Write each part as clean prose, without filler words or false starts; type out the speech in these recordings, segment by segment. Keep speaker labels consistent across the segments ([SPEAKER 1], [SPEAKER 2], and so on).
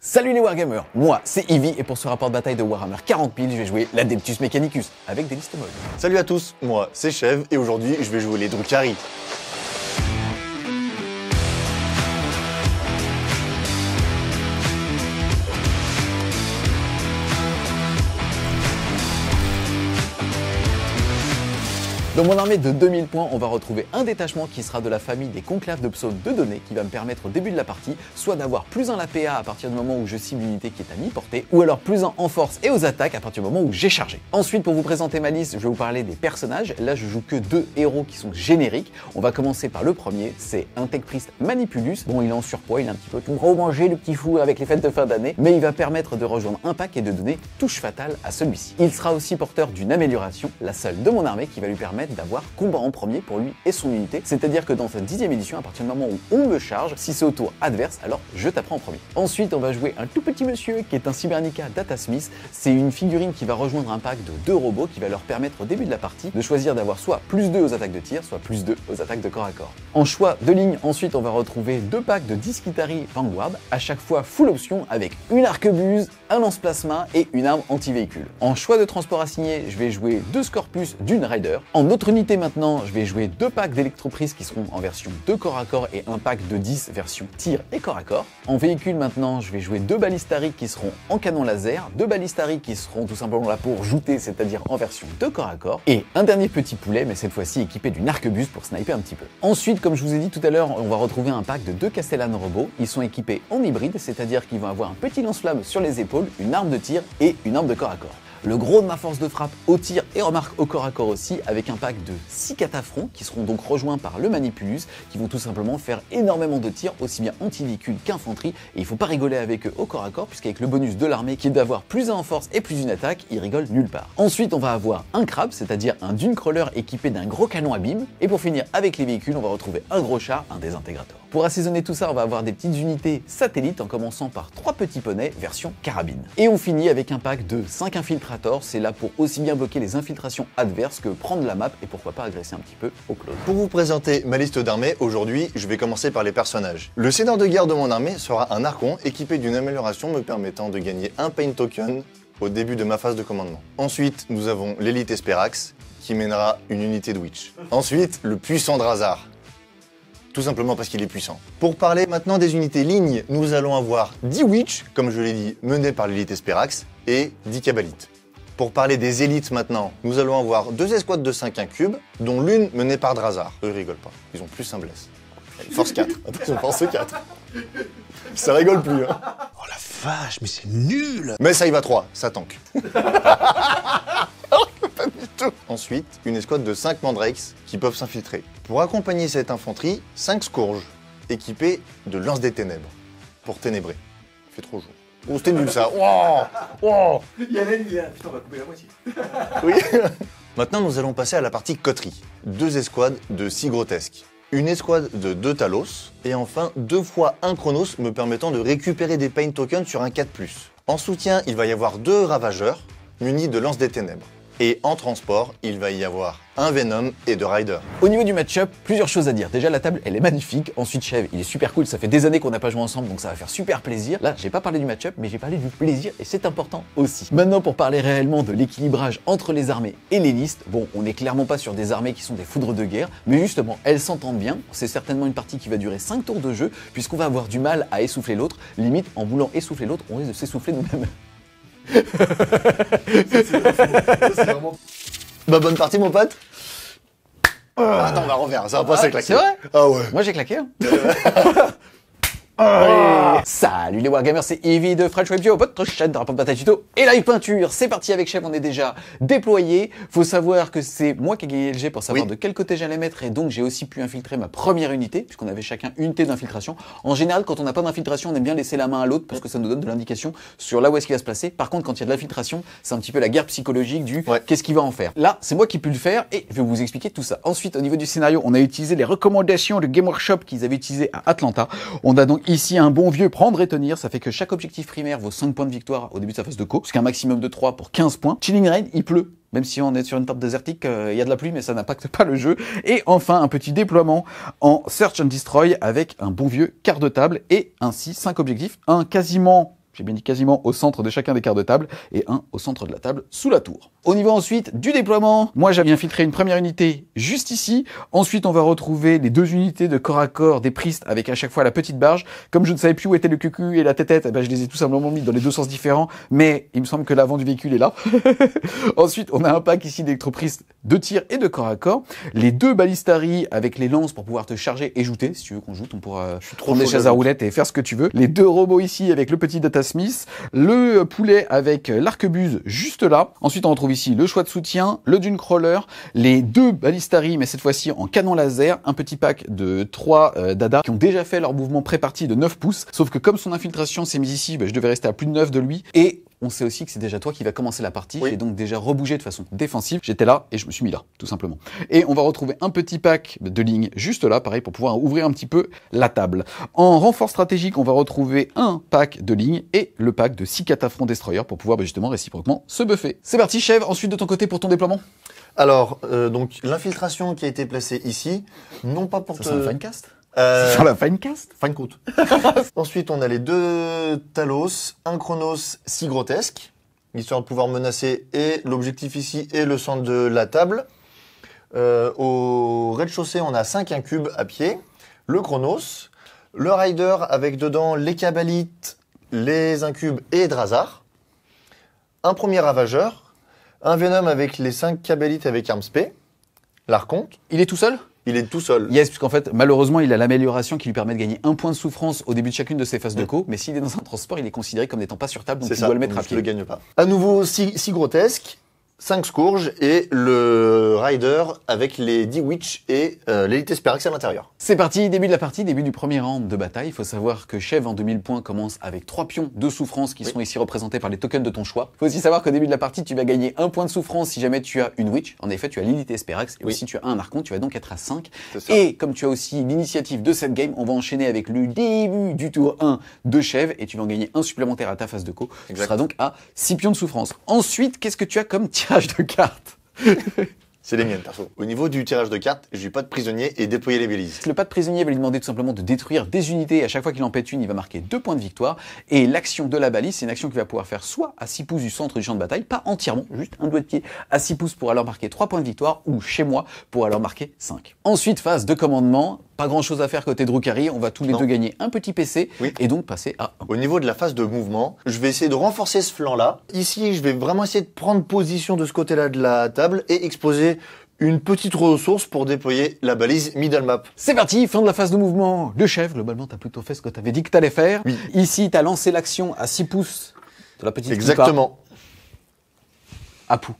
[SPEAKER 1] Salut les Wargamers, moi c'est Ivy et pour ce rapport de bataille de Warhammer 40 000, je vais jouer l'Adeptus Mechanicus avec des listes molles.
[SPEAKER 2] Salut à tous, moi c'est Chev et aujourd'hui je vais jouer les Drukhari.
[SPEAKER 1] Dans mon armée de 2000 points, on va retrouver un détachement qui sera de la famille des conclaves de psaumes de données qui va me permettre au début de la partie soit d'avoir plus 1 la PA à partir du moment où je cible l'unité qui est à mi-portée, ou alors plus 1 en force et aux attaques à partir du moment où j'ai chargé. Ensuite, pour vous présenter ma liste, je vais vous parler des personnages. Là, je joue que 2 héros qui sont génériques. On va commencer par le premier, c'est un Tech Priest Manipulus. Bon, il est en surpoids, il est un petit peu tout remangé, le petit fou avec les fêtes de fin d'année, mais il va permettre de rejoindre un pack et de donner touche fatale à celui-ci. Il sera aussi porteur d'une amélioration, la seule de mon armée qui va lui permettre d'avoir combat en premier pour lui et son unité, c'est-à-dire que dans cette 10e édition, à partir du moment où on me charge, si c'est au tour adverse, alors je taperai en premier. Ensuite, on va jouer un tout petit monsieur qui est un Cybernica Datasmith. C'est une figurine qui va rejoindre un pack de 2 robots qui va leur permettre au début de la partie de choisir d'avoir soit plus 2 aux attaques de tir, soit plus 2 aux attaques de corps à corps. En choix de ligne, ensuite, on va retrouver 2 packs de Disquitari Vanguard, à chaque fois full option avec une arquebuse, un lance-plasma et une arme anti-véhicule. En choix de transport assigné, je vais jouer 2 Scorpus d'une Rider. En autre unité maintenant, je vais jouer 2 packs d'électroprises qui seront en version de corps à corps et un pack de 10 version tir et corps à corps. En véhicule maintenant, je vais jouer 2 balistari qui seront en canon laser, 2 balistari qui seront tout simplement là pour jouter, c'est-à-dire en version de corps à corps, et un dernier petit poulet, mais cette fois-ci équipé d'une arquebuse pour sniper un petit peu. Ensuite, comme je vous ai dit tout à l'heure, on va retrouver un pack de 2 Castellan robots. Ils sont équipés en hybride, c'est-à-dire qu'ils vont avoir un petit lance-flamme sur les épaules, une arme de tir et une arme de corps à corps. Le gros de ma force de frappe au tir et remarque au corps à corps aussi, avec un pack de 6 cataphrons qui seront donc rejoints par le Manipulus, qui vont tout simplement faire énormément de tirs, aussi bien anti-véhicule qu'infanterie, et il faut pas rigoler avec eux au corps à corps, puisqu'avec le bonus de l'armée qui est d'avoir plus 1 en force et plus une attaque, ils rigolent nulle part. Ensuite, on va avoir un crabe, c'est-à-dire un dune crawler équipé d'un gros canon à bim, et pour finir avec les véhicules, on va retrouver un gros char, un désintégrateur. Pour assaisonner tout ça, on va avoir des petites unités satellites, en commençant par 3 petits poneys version carabine. Et on finit avec un pack de 5 infiltrators, c'est là pour aussi bien bloquer les infiltrations adverses que prendre la map et pourquoi pas agresser un petit peu au clone.
[SPEAKER 2] Pour vous présenter ma liste d'armées, aujourd'hui je vais commencer par les personnages. Le seigneur de guerre de mon armée sera un archon équipé d'une amélioration me permettant de gagner un pain token au début de ma phase de commandement. Ensuite, nous avons l'élite Esperax qui mènera une unité de Witch. Ensuite, le puissant Drazar. Tout simplement parce qu'il est puissant. Pour parler maintenant des unités lignes, nous allons avoir 10 Witch, comme je l'ai dit, menés par l'élite Esperax, et 10 Cabalites. Pour parler des élites maintenant, nous allons avoir 2 escouades de 5 incubes, dont l'une menée par Drazar. Eux, ils rigolent pas, ils ont plus un bless. Force 4, attention, force 4. Ça rigole plus, hein.
[SPEAKER 3] Oh la vache, mais c'est nul!
[SPEAKER 2] Mais ça y va 3, ça tank. Pas du tout. Ensuite, une escouade de 5 mandrakes qui peuvent s'infiltrer. Pour accompagner cette infanterie, 5 scourges, équipés de lance des ténèbres, pour ténébrer. Il fait trop jour. Oh, c'était nul ça. Wow, wow.
[SPEAKER 4] Il y en a une, putain, on va couper la moitié.
[SPEAKER 2] Oui. Maintenant, nous allons passer à la partie coterie. 2 escouades de 6 grotesques. Une escouade de 2 Talos. Et enfin, 2 fois 1 Chronos me permettant de récupérer des pain tokens sur un 4+. En soutien, il va y avoir 2 ravageurs munis de lance des ténèbres. Et en transport, il va y avoir un Venom et 2 Riders.
[SPEAKER 1] Au niveau du match-up, plusieurs choses à dire. Déjà, la table, elle est magnifique. Ensuite, Chev, il est super cool. Ça fait des années qu'on n'a pas joué ensemble, donc ça va faire super plaisir. Là, j'ai pas parlé du match-up, mais j'ai parlé du plaisir, et c'est important aussi. Maintenant, pour parler réellement de l'équilibrage entre les armées et les listes, bon, on n'est clairement pas sur des armées qui sont des foudres de guerre, mais justement, elles s'entendent bien. C'est certainement une partie qui va durer 5 tours de jeu, puisqu'on va avoir du mal à essouffler l'autre. Limite, en voulant essouffler l'autre, on risque de s'essouffler nous-mêmes.
[SPEAKER 4] C'est vraiment...
[SPEAKER 2] Bah, bonne partie, mon pote. Attends, on va refaire, ça va pas s'éclater.
[SPEAKER 1] C'est vrai?
[SPEAKER 2] Ah ouais.
[SPEAKER 1] Moi, j'ai claqué. Hein. Salut les Wargamers, c'est Ivy de French Web Bio, votre chaîne de rapport de bataille tuto et live peinture. C'est parti avec Chev, on est déjà déployé. Faut savoir que c'est moi qui ai gagné le jet pour savoir de quel côté j'allais mettre, et donc j'ai aussi pu infiltrer ma première unité, puisqu'on avait chacun une unité d'infiltration. En général, quand on n'a pas d'infiltration, on aime bien laisser la main à l'autre parce que ça nous donne de l'indication sur là où est-ce qu'il va se placer. Par contre, quand il y a de l'infiltration, c'est un petit peu la guerre psychologique du qu'est-ce qu'il va en faire. Là, c'est moi qui ai pu le faire et je vais vous expliquer tout ça. Ensuite, au niveau du scénario, on a utilisé les recommandations de Game Workshop qu'ils avaient utilisées à Atlanta. On a donc ici un bon vieux prendre et tenir, ça fait que chaque objectif primaire vaut 5 points de victoire au début de sa phase de co, jusqu'à un maximum de 3 pour 15 points. Chilling Rain, il pleut. Même si on est sur une table désertique, il y a de la pluie, mais ça n'impacte pas le jeu. Et enfin, un petit déploiement en Search and Destroy avec un bon vieux quart de table et ainsi 5 objectifs. Un quasiment j'ai bien dit quasiment au centre de chacun des quarts de table, et un au centre de la table sous la tour. Au niveau ensuite du déploiement, moi j'avais infiltré une première unité juste ici. Ensuite, on va retrouver les 2 unités de corps à corps des pristes avec à chaque fois la petite barge. Comme je ne savais plus où était le cucu et la tête-tête, je les ai tout simplement mis dans les 2 sens différents, mais il me semble que l'avant du véhicule est là. Ensuite, on a un pack ici d'électropristes de tir et de corps à corps. Les 2 balistari avec les lances pour pouvoir te charger et jouter. Si tu veux qu'on joute, on pourra prendre des chaises à roulettes et faire ce que tu veux. Les 2 robots ici avec le petit Data Smith, le poulet avec l'arquebuse juste là. Ensuite, on retrouve ici le choix de soutien, le dune crawler, les 2 balistari, mais cette fois-ci en canon laser, un petit pack de 3 Dada qui ont déjà fait leur mouvement pré-parti de 9 pouces. Sauf que comme son infiltration s'est mise ici, je devais rester à plus de 9 de lui. Et on sait aussi que c'est déjà toi qui va commencer la partie.
[SPEAKER 2] Oui.
[SPEAKER 1] J'ai donc déjà rebougé de façon défensive. J'étais là et je me suis mis là, tout simplement. Et on va retrouver un petit pack de lignes juste là, pareil, pour pouvoir ouvrir un petit peu la table. En renfort stratégique, on va retrouver un pack de lignes et le pack de 6 cataphrons destroyers pour pouvoir justement réciproquement se buffer. C'est parti, Chev. Ensuite, de ton côté, pour ton déploiement.
[SPEAKER 2] Alors, donc l'infiltration qui a été placée ici, non pas pour
[SPEAKER 1] Ça sent le Finecast.
[SPEAKER 2] Euh,
[SPEAKER 1] Sur la Finecast.
[SPEAKER 2] Finecoat. Ensuite, on a les 2 Talos, un Chronos si grotesque, histoire de pouvoir menacer et l'objectif ici et le centre de la table. Au rez-de-chaussée, on a 5 incubes à pied, le Chronos, le Rider avec dedans les Cabalites, les incubes et Drazar, un premier Ravageur, un Venom avec les 5 Cabalites avec armes spé, l'Archonte.
[SPEAKER 1] Il est tout seul?
[SPEAKER 2] Il est tout seul.
[SPEAKER 1] Yes, puisqu'en fait, malheureusement, il a l'amélioration qui lui permet de gagner 1 point de souffrance au début de chacune de ses phases de co, mais s'il est dans un transport, il est considéré comme n'étant pas sur table, donc
[SPEAKER 2] C'est
[SPEAKER 1] tu
[SPEAKER 2] ça,
[SPEAKER 1] dois le mettre à
[SPEAKER 2] donc je
[SPEAKER 1] pied.
[SPEAKER 2] le gagne pas. À nouveau, si grotesque, 5 Scourges et le Rider avec les 10 Witch et l'élite Esperax à l'intérieur.
[SPEAKER 1] C'est parti, début de la partie, début du premier round de bataille. Il faut savoir que Chev en 2000 points commence avec 3 pions de souffrance qui sont ici représentés par les tokens de ton choix. Il faut aussi savoir qu'au début de la partie, tu vas gagner 1 point de souffrance si jamais tu as une Witch. En effet, tu as l'élite Esperax et aussi tu as un Archon, tu vas donc être à 5. Et comme tu as aussi l'initiative de cette game, on va enchaîner avec le début du tour 1 de Chev et tu vas en gagner 1 supplémentaire à ta phase de co. Tu seras donc à 6 pions de souffrance. Ensuite, qu'est-ce que tu as comme tirage de cartes?
[SPEAKER 2] C'est les miennes, perso. Au niveau du tirage de cartes, j'ai pas de prisonnier et déployer les Belize.
[SPEAKER 1] Le pas de prisonnier va lui demander tout simplement de détruire des unités et à chaque fois qu'il en pète une, il va marquer 2 points de victoire. Et l'action de la balise, c'est une action qu'il va pouvoir faire soit à 6 pouces du centre du champ de bataille, pas entièrement, juste un doigt de pied à 6 pouces pour alors marquer 3 points de victoire, ou chez moi pour alors marquer 5. Ensuite, phase de commandement, pas grand chose à faire côté Drukhari, on va tous les deux gagner un petit PC et donc passer à 1.
[SPEAKER 2] Au niveau de la phase de mouvement, je vais essayer de renforcer ce flanc-là. Ici, je vais vraiment essayer de prendre position de ce côté-là de la table et exposer une petite ressource pour déployer la balise middle map.
[SPEAKER 1] C'est parti, fin de la phase de mouvement. Le chef, globalement, t'as plutôt fait ce que t'avais dit que t'allais faire.
[SPEAKER 2] Oui.
[SPEAKER 1] Ici, t'as lancé l'action à 6 pouces de la petite
[SPEAKER 2] Exactement.
[SPEAKER 1] à pou.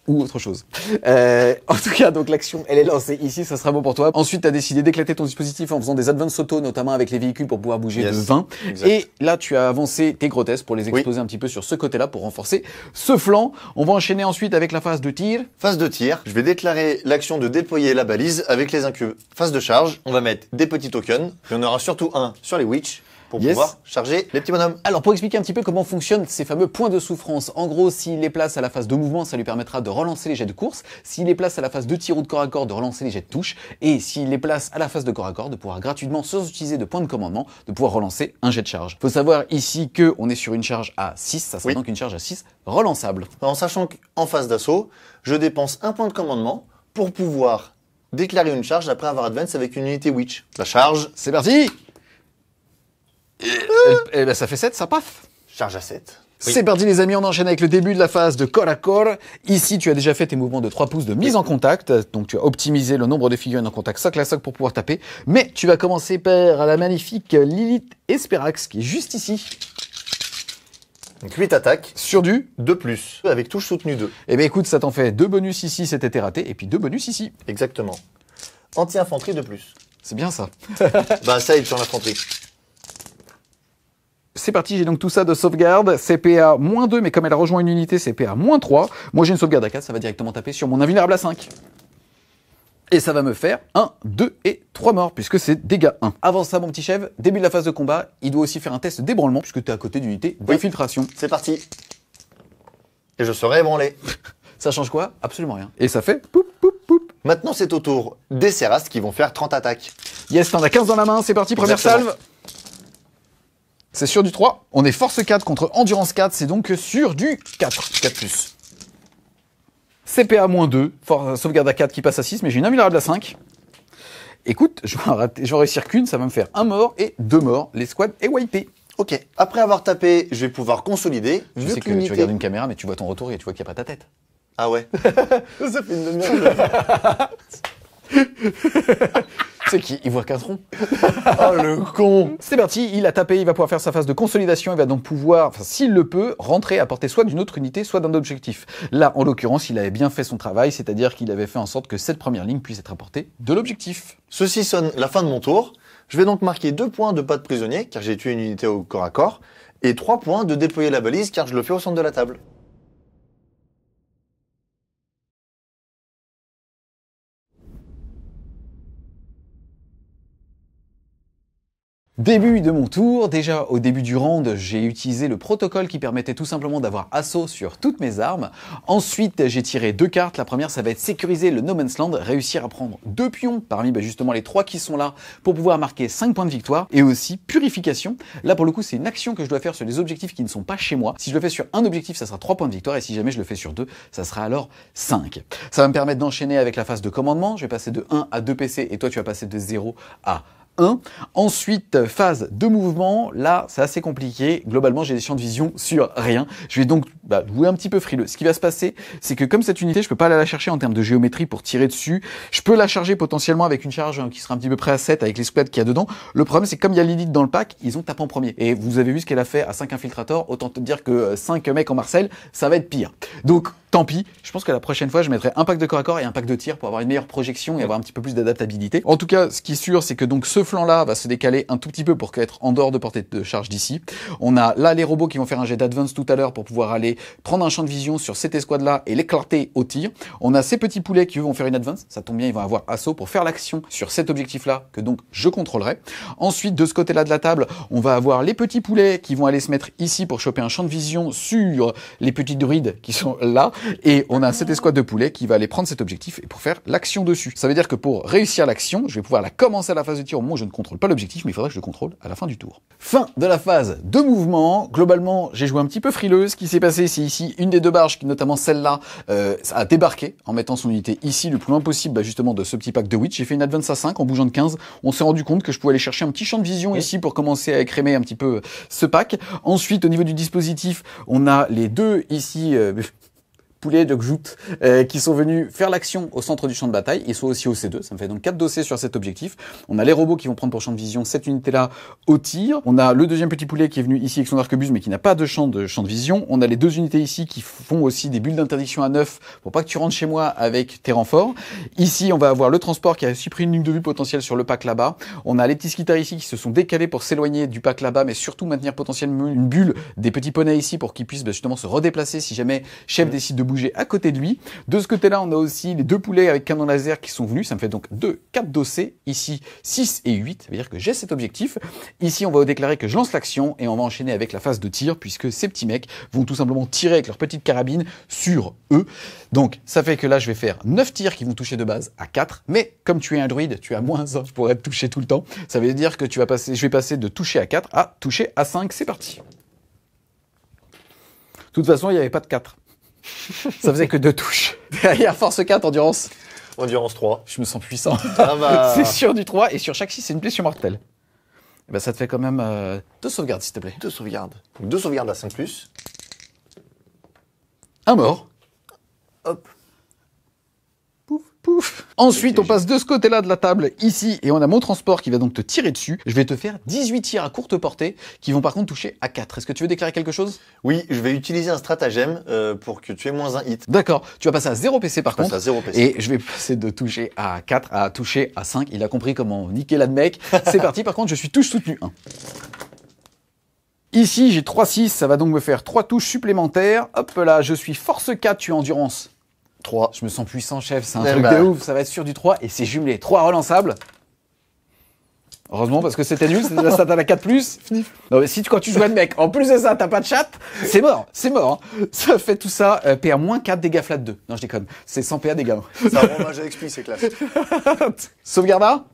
[SPEAKER 1] Ou autre chose. En tout cas, donc l'action, elle est lancée ici, ça sera bon pour toi. Ensuite, tu as décidé d'éclater ton dispositif en faisant des advance auto, notamment avec les véhicules pour pouvoir bouger de 20.
[SPEAKER 2] Exact.
[SPEAKER 1] Et là, tu as avancé tes grotesques pour les exposer un petit peu sur ce côté-là pour renforcer ce flanc. On va enchaîner ensuite avec la phase de tir.
[SPEAKER 2] Phase de tir, je vais déclarer l'action de déployer la balise avec les incubes. Phase de charge, on va mettre des petits tokens. Il y en aura surtout un sur les witch pour pouvoir charger les petits bonhommes.
[SPEAKER 1] Alors pour expliquer un petit peu comment fonctionnent ces fameux points de souffrance, en gros s'il les place à la phase de mouvement, ça lui permettra de relancer les jets de course, s'il les place à la phase de tir ou de corps à corps, de relancer les jets de touche, et s'il les place à la phase de corps à corps, de pouvoir gratuitement, sans utiliser de points de commandement, de pouvoir relancer un jet de charge. Faut savoir ici que on est sur une charge à 6, ça sera donc une charge à 6 relançable.
[SPEAKER 2] En sachant qu'en phase d'assaut, je dépense un point de commandement pour pouvoir déclarer une charge après avoir advance avec une unité witch. La charge,
[SPEAKER 1] c'est parti. Et ben ça fait 7, ça paf.
[SPEAKER 2] Charge à 7.
[SPEAKER 1] C'est parti les amis, on enchaîne avec le début de la phase de corps à corps. Ici, tu as déjà fait tes mouvements de 3 pouces de mise en contact, donc tu as optimisé le nombre de figurines en contact socle à socle pour pouvoir taper. Mais tu vas commencer par la magnifique Lilith Esperax qui est juste ici.
[SPEAKER 2] Donc 8 attaques.
[SPEAKER 1] Sur du
[SPEAKER 2] 2+, avec touche soutenue 2.
[SPEAKER 1] Eh bien écoute, ça t'en fait 2 bonus ici, c'était raté, et puis 2 bonus ici.
[SPEAKER 2] Exactement. Anti-infanterie 2+.
[SPEAKER 1] C'est bien ça.
[SPEAKER 2] Bah ça aide sur l'infanterie.
[SPEAKER 1] C'est parti, j'ai donc tout ça de sauvegarde, CPA -2, mais comme elle a rejoint une unité, CPA -3. Moi j'ai une sauvegarde à 4, ça va directement taper sur mon invulnérable à 5. Et ça va me faire 1, 2 et 3 morts, puisque c'est dégâts 1. Avant ça, mon petit chef, début de la phase de combat, il doit aussi faire un test d'ébranlement, puisque tu es à côté d'unité d'infiltration.
[SPEAKER 2] C'est parti. Et je serai ébranlé.
[SPEAKER 1] Ça change quoi? Absolument rien. Et ça fait poup, poup, poup.
[SPEAKER 2] Maintenant, c'est au tour des Serastes qui vont faire 30 attaques.
[SPEAKER 1] Yes, t'en as 15 dans la main, c'est parti, première
[SPEAKER 2] Exactement.
[SPEAKER 1] salve. C'est sur du 3. On est force 4 contre endurance 4, c'est donc sur du 4.
[SPEAKER 2] 4+.
[SPEAKER 1] CPA-2, sauvegarde à 4 qui passe à 6, mais j'ai une améliorable à 5. Écoute, je vais réussir qu'une, ça va me faire un mort et 2 morts. L'escouade est wipée.
[SPEAKER 2] Ok, après avoir tapé, je vais pouvoir consolider.
[SPEAKER 1] Je sais que tu regardes une caméra, mais tu vois ton retour et tu vois qu'il n'y a pas ta tête.
[SPEAKER 2] Ah ouais. Ça fait une demi-heure.
[SPEAKER 1] Tu sais qu'il voit qu'un tronc.
[SPEAKER 2] Oh le con.
[SPEAKER 1] C'est parti, il a tapé, il va pouvoir faire sa phase de consolidation, il va donc pouvoir, s'il le peut, rentrer à portée soit d'une autre unité, soit d'un objectif. Là, en l'occurrence, il avait bien fait son travail, c'est-à-dire qu'il avait fait en sorte que cette première ligne puisse être à portée de l'objectif.
[SPEAKER 2] Ceci sonne la fin de mon tour. Je vais donc marquer 2 points de pas de prisonnier, car j'ai tué une unité au corps à corps, et 3 points de déployer la balise, car je le fais au centre de la table.
[SPEAKER 1] Début de mon tour, déjà au début du round, j'ai utilisé le protocole qui permettait tout simplement d'avoir assaut sur toutes mes armes. Ensuite, j'ai tiré 2 cartes. La première, ça va être sécuriser le No Man's Land, réussir à prendre 2 pions parmi justement les 3 qui sont là pour pouvoir marquer 5 points de victoire. Et aussi purification. Là, pour le coup, c'est une action que je dois faire sur les objectifs qui ne sont pas chez moi. Si je le fais sur un objectif, ça sera 3 points de victoire. Et si jamais je le fais sur 2, ça sera alors 5. Ça va me permettre d'enchaîner avec la phase de commandement. Je vais passer de 1 à 2 PC et toi, tu vas passer de 0 à 1. Ensuite, phase de mouvement, là c'est assez compliqué. Globalement, j'ai des champs de vision sur rien. Je vais donc jouer un petit peu frileux. Ce qui va se passer, c'est que comme cette unité, je peux pas aller la chercher en termes de géométrie pour tirer dessus. Je peux la charger potentiellement avec une charge qui sera un petit peu près à 7 avec les squads qu'il y a dedans. Le problème, c'est que comme il y a l'élite dans le pack, ils ont tapé en premier. Et vous avez vu ce qu'elle a fait à 5 infiltrators, autant te dire que 5 mecs en Marcel, ça va être pire. Donc, tant pis. Je pense que la prochaine fois, je mettrai un pack de corps à corps et un pack de tir pour avoir une meilleure projection et avoir un petit peu plus d'adaptabilité. En tout cas, ce qui est sûr, c'est que donc ce flanc-là va se décaler un tout petit peu pour être en dehors de portée de charge d'ici. On a là les robots qui vont faire un jet d'advance tout à l'heure pour pouvoir aller prendre un champ de vision sur cette escouade-là et l'éclater au tir. On a ces petits poulets qui eux vont faire une advance. Ça tombe bien, ils vont avoir assaut pour faire l'action sur cet objectif-là que donc je contrôlerai. Ensuite, de ce côté-là de la table, on va avoir les petits poulets qui vont aller se mettre ici pour choper un champ de vision sur les petits druides qui sont là. Et on a cette escouade de poulets qui va aller prendre cet objectif et pour faire l'action dessus. Ça veut dire que pour réussir l'action, je vais pouvoir la commencer à la phase de tir au moment où je ne contrôle pas l'objectif, mais il faudra que je le contrôle à la fin du tour. Fin de la phase de mouvement. Globalement, j'ai joué un petit peu frileux. Ce qui s'est passé, c'est ici une des 2 barges, notamment celle-là, a débarqué en mettant son unité ici le plus loin possible justement de ce petit pack de Witch. J'ai fait une advance à 5 en bougeant de 15. On s'est rendu compte que je pouvais aller chercher un petit champ de vision ici pour commencer à écrémer un petit peu ce pack. Ensuite, au niveau du dispositif, on a les 2 ici... poulets de Gjout qui sont venus faire l'action au centre du champ de bataille. Ils sont aussi au C2, ça me fait donc 4 dossiers sur cet objectif. On a les robots qui vont prendre pour champ de vision cette unité-là au tir. On a le deuxième petit poulet qui est venu ici avec son arquebuse mais qui n'a pas de champ de vision. On a les 2 unités ici qui font aussi des bulles d'interdiction à 9 pour pas que tu rentres chez moi avec tes renforts. Ici, on va avoir le transport qui a aussi pris une ligne de vue potentielle sur le pack là-bas. On a les petits skitters ici qui se sont décalés pour s'éloigner du pack là-bas mais surtout maintenir potentiellement une bulle des petits poneys ici pour qu'ils puissent justement se redéplacer si jamais chef décide de bouger à côté de lui. De ce côté-là, on a aussi les 2 poulets avec canon laser qui sont venus. Ça me fait donc 4 dossés. Ici, 6 et 8. Ça veut dire que j'ai cet objectif. Ici, on va déclarer que je lance l'action et on va enchaîner avec la phase de tir puisque ces petits mecs vont tout simplement tirer avec leur petite carabine sur eux. Donc, ça fait que là, je vais faire 9 tirs qui vont toucher de base à 4. Mais comme tu es un druide, tu as moins 1 pour être touché tout le temps. Ça veut dire que je vais passer de toucher à 4 à toucher à 5. C'est parti. De toute façon, il n'y avait pas de 4. Ça faisait que 2 touches. Derrière force 4, endurance.
[SPEAKER 2] Endurance 3.
[SPEAKER 1] Je me sens puissant.
[SPEAKER 2] Ah bah...
[SPEAKER 1] C'est sur du 3 et sur chaque 6, c'est une blessure mortelle. Et ben ça te fait quand même 2 sauvegardes, s'il te plaît.
[SPEAKER 2] 2 sauvegardes. 2 sauvegardes à 5+.
[SPEAKER 1] Un mort.
[SPEAKER 2] Hop.
[SPEAKER 1] Pouf, pouf. Ensuite, on passe de ce côté-là de la table, ici, et on a mon transport qui va donc te tirer dessus. Je vais te faire 18 tirs à courte portée, qui vont par contre toucher à 4. Est-ce que tu veux déclarer quelque chose?
[SPEAKER 2] Oui, je vais utiliser un stratagème pour que tu aies moins 1 hit.
[SPEAKER 1] D'accord. Tu vas passer à 0 PC par contre.
[SPEAKER 2] À 0 PC.
[SPEAKER 1] Et je vais passer de toucher à 4 à toucher à 5. Il a compris comment niquer la de mec. C'est parti. Par contre, je suis touche soutenu 1. Ici, j'ai 3-6. Ça va donc me faire 3 touches supplémentaires. Hop là, je suis force 4, tu es endurance 3. Je me sens puissant, chef. C'est un truc de ouf. Ça va être sur du 3 et c'est jumelé. 3 relançables. Heureusement, parce que c'était nul, c'était la stat à la 4+. Non, mais si quand tu joues à de mec, en plus de ça, t'as pas de chat, c'est mort, c'est mort. Hein. Ça fait tout ça, PA-4 dégâts flat 2. Non, je déconne. C'est 100 PA dégâts.
[SPEAKER 2] Ça rend hommage à XP, c'est classe.
[SPEAKER 1] Sauvegarda?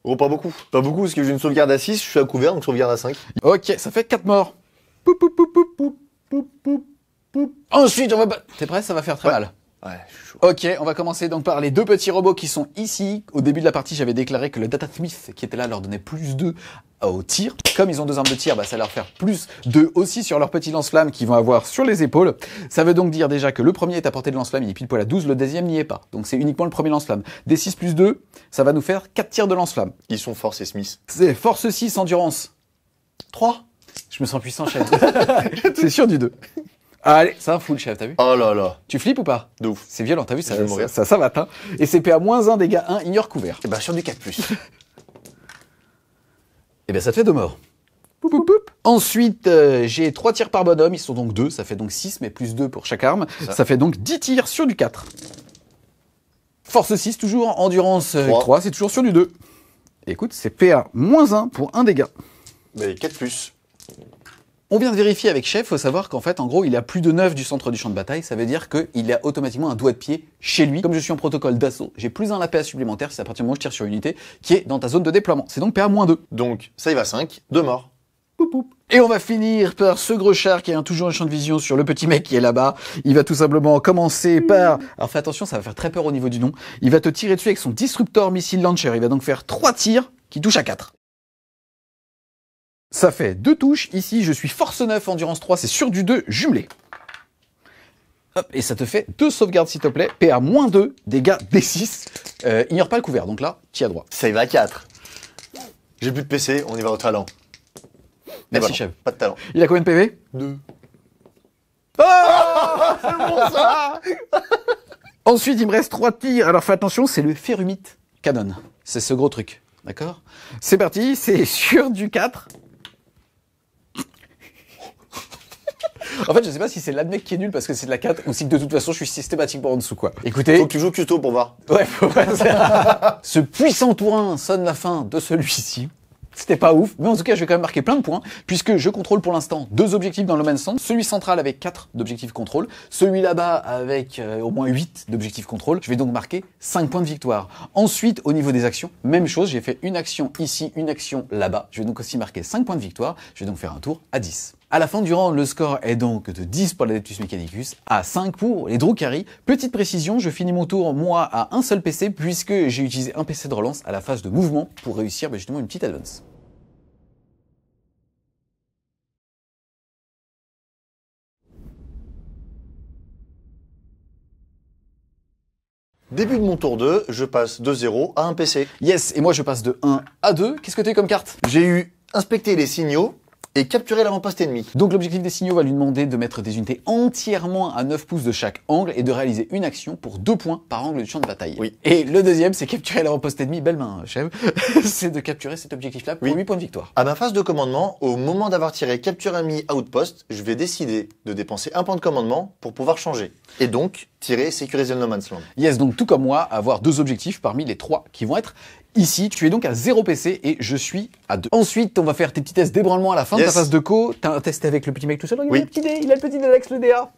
[SPEAKER 2] Oh, pas beaucoup. Pas beaucoup, parce que j'ai une sauvegarde à 6, je suis à couvert, donc sauvegarde à 5.
[SPEAKER 1] Ok, ça fait 4 morts. Poup, poup, poup, poup, poup, poup, poup, poup. Ensuite, on va... T'es prêt? Ça va faire très mal.
[SPEAKER 2] Ouais, je suis chaud.
[SPEAKER 1] Ok, on va commencer donc par les deux petits robots qui sont ici. Au début de la partie, j'avais déclaré que le Data Smith qui était là leur donnait plus 2 au tir. Comme ils ont 2 armes de tir, bah, ça va leur faire plus 2 aussi sur leurs petits lance-flammes qu'ils vont avoir sur les épaules. Ça veut donc dire déjà que le premier est à portée de lance-flamme, il est pile poil à 12, le deuxième n'y est pas. Donc c'est uniquement le premier lance-flamme. Des 6 plus 2, ça va nous faire 4 tirs de lance-flamme.
[SPEAKER 2] Ils sont forts, ces Smith.
[SPEAKER 1] C'est force 6, endurance 3. Je me sens puissant, chef. C'est sûr du 2. Allez, c'est un full, chef, t'as vu?
[SPEAKER 2] Oh là là.
[SPEAKER 1] Tu flippes ou pas?
[SPEAKER 2] De ouf.
[SPEAKER 1] C'est violent, t'as vu? Ça,
[SPEAKER 2] Je vais mourir.
[SPEAKER 1] ça va, hein. Et CPA -1, dégâts 1, ignore couvert.
[SPEAKER 2] Et bah, sur du 4+.
[SPEAKER 1] Et bien ça te fait 2 morts. Poup, poup, poup. Ensuite, j'ai 3 tirs par bonhomme, ils sont donc 2, ça fait donc 6, mais plus 2 pour chaque arme. Ça fait donc 10 tirs sur du 4. Force 6 toujours, endurance 3, c'est toujours sur du 2. Écoute, c'est PA -1 pour 1 dégât.
[SPEAKER 2] Mais 4+.
[SPEAKER 1] On vient de vérifier avec Chef, faut savoir qu'en fait, en gros, il est à plus de 9 du centre du champ de bataille, ça veut dire qu'il a automatiquement un doigt de pied chez lui. Comme je suis en protocole d'assaut, j'ai plus un APA supplémentaire, c'est à partir du moment où je tire sur une unité qui est dans ta zone de déploiement. C'est donc PA -2.
[SPEAKER 2] Donc, ça, il va 5, 2 morts.
[SPEAKER 1] Poup, poup. Et on va finir par ce gros char qui a toujours un champ de vision sur le petit mec qui est là-bas. Il va tout simplement commencer par... Alors fais attention, ça va faire très peur au niveau du nom. Il va te tirer dessus avec son Disruptor Missile Launcher. Il va donc faire 3 tirs qui touchent à 4. Ça fait 2 touches. Ici, je suis force 9, endurance 3, c'est sur du 2 jumelé. Hop, et ça te fait 2 sauvegardes s'il te plaît. PA -2, dégâts D6. Ignore pas le couvert, donc là, tu as droit.
[SPEAKER 2] Ça, il va à 4. J'ai plus de PC, on y va au talent.
[SPEAKER 1] Merci,
[SPEAKER 2] Voilà,
[SPEAKER 1] chef.
[SPEAKER 2] pas de talent.
[SPEAKER 1] Il a combien de PV?
[SPEAKER 2] 2.
[SPEAKER 1] C'est bon ça. Ensuite, il me reste 3 tirs. Alors fais attention, c'est le Ferrumite Canon. C'est ce gros truc. D'accord? C'est parti, c'est sur du 4. En fait, je sais pas si c'est l'admec qui est nul parce que c'est de la 4 ou si de toute façon je suis systématiquement en dessous, quoi. Écoutez.
[SPEAKER 2] Faut que tu joues Custo pour voir.
[SPEAKER 1] Ouais, faut pas. Ce puissant tourin sonne la fin de celui-ci. C'était pas ouf, mais en tout cas, je vais quand même marquer plein de points, puisque je contrôle pour l'instant 2 objectifs dans le même sens. Celui central avec 4 d'objectifs contrôle, celui là-bas avec au moins 8 d'objectifs contrôle. Je vais donc marquer 5 points de victoire. Ensuite, au niveau des actions, même chose, j'ai fait une action ici, une action là-bas. Je vais donc aussi marquer 5 points de victoire. Je vais donc faire un tour à 10. À la fin du round, le score est donc de 10 pour l'Adeptus Mechanicus, à 5 pour les Drukhari. Petite précision, je finis mon tour, moi, à un seul PC, puisque j'ai utilisé un PC de relance à la phase de mouvement pour réussir justement une petite advance.
[SPEAKER 2] Début de mon tour 2, je passe de 0 à un PC.
[SPEAKER 1] Yes, et moi je passe de 1 à 2. Qu'est-ce que tu as comme carte?
[SPEAKER 2] J'ai eu inspecter les signaux et capturer l'avant-poste ennemi.
[SPEAKER 1] Donc l'objectif des signaux va lui demander de mettre des unités entièrement à 9 pouces de chaque angle et de réaliser une action pour 2 points par angle du champ de bataille.
[SPEAKER 2] Oui.
[SPEAKER 1] Et le deuxième, c'est capturer l'avant-poste ennemi. Belle main, chef. C'est de capturer cet objectif-là pour 8 points de victoire.
[SPEAKER 2] À ma phase de commandement, au moment d'avoir tiré capture ennemi outpost, je vais décider de dépenser un point de commandement pour pouvoir changer. Et donc, tirer sécuriser le No Man's Land.
[SPEAKER 1] Yes, donc tout comme moi, avoir 2 objectifs parmi les 3 qui vont être ici. Tu es donc à 0 PC et je suis à 2. Ensuite, on va faire tes petits tests d'ébranlement à la fin de ta phase de co. T'as un test avec le petit mec tout seul.
[SPEAKER 2] Oui.
[SPEAKER 1] Il a le petit dé, il a le petit dé d'Alex le DA.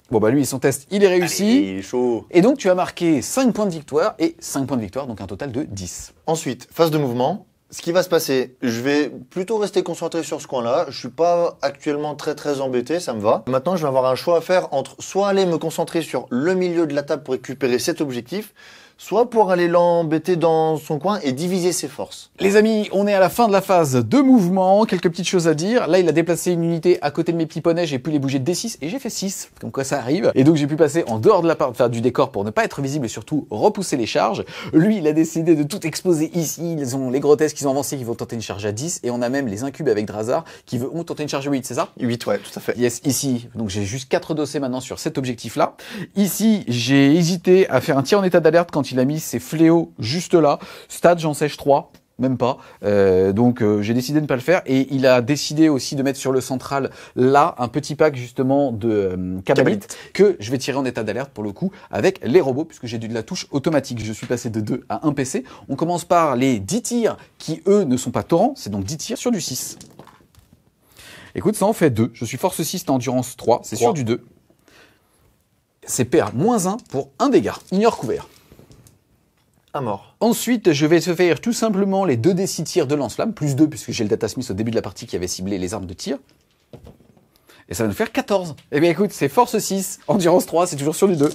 [SPEAKER 1] Bon bah lui, son test, il est réussi.
[SPEAKER 2] Allez, il est chaud.
[SPEAKER 1] Et donc tu as marqué 5 points de victoire et 5 points de victoire, donc un total de 10.
[SPEAKER 2] Ensuite, phase de mouvement. Ce qui va se passer, je vais plutôt rester concentré sur ce coin-là. Je suis pas actuellement très embêté, ça me va. Maintenant, je vais avoir un choix à faire entre soit aller me concentrer sur le milieu de la table pour récupérer cet objectif, soit pour aller l'embêter dans son coin et diviser ses forces.
[SPEAKER 1] Les amis, on est à la fin de la phase de mouvement, quelques petites choses à dire. Là, il a déplacé une unité à côté de mes petits poneys, j'ai pu les bouger de D6 et j'ai fait 6, comme quoi ça arrive. Et donc j'ai pu passer en dehors de la part, enfin, du décor pour ne pas être visible et surtout repousser les charges. Lui, il a décidé de tout exposer ici. Ils ont les grotesques qui ont avancé, qui vont tenter une charge à 10 et on a même les incubes avec Drazar qui vont tenter une charge à 8, c'est ça?
[SPEAKER 2] 8, ouais, tout à fait.
[SPEAKER 1] Yes, ici, donc j'ai juste 4 dossiers maintenant sur cet objectif-là. Ici, j'ai hésité à faire un tir en état d'alerte quand il a mis ses fléaux juste là. Stade, j'en sèche 3. Même pas. Donc j'ai décidé de ne pas le faire. Et il a décidé aussi de mettre sur le central, là, un petit pack justement de Cabalite que je vais tirer en état d'alerte pour le coup avec les robots, puisque j'ai de la touche automatique. Je suis passé de 2 à 1 PC. On commence par les 10 tirs qui, eux, ne sont pas torrents. C'est donc 10 tirs sur du 6. Écoute, ça en fait 2. Je suis force 6, t'as endurance 3. C'est sur du 2. C'est PA -1 pour 1 dégât. Ignore couvert.
[SPEAKER 2] à mort.
[SPEAKER 1] Ensuite, je vais te faire tout simplement les 2d6 tirs de lance-flamme, plus 2 puisque j'ai le Data Smith au début de la partie qui avait ciblé les armes de tir. Et ça va nous faire 14. Eh bien écoute, c'est force 6, endurance 3, c'est toujours sur du 2.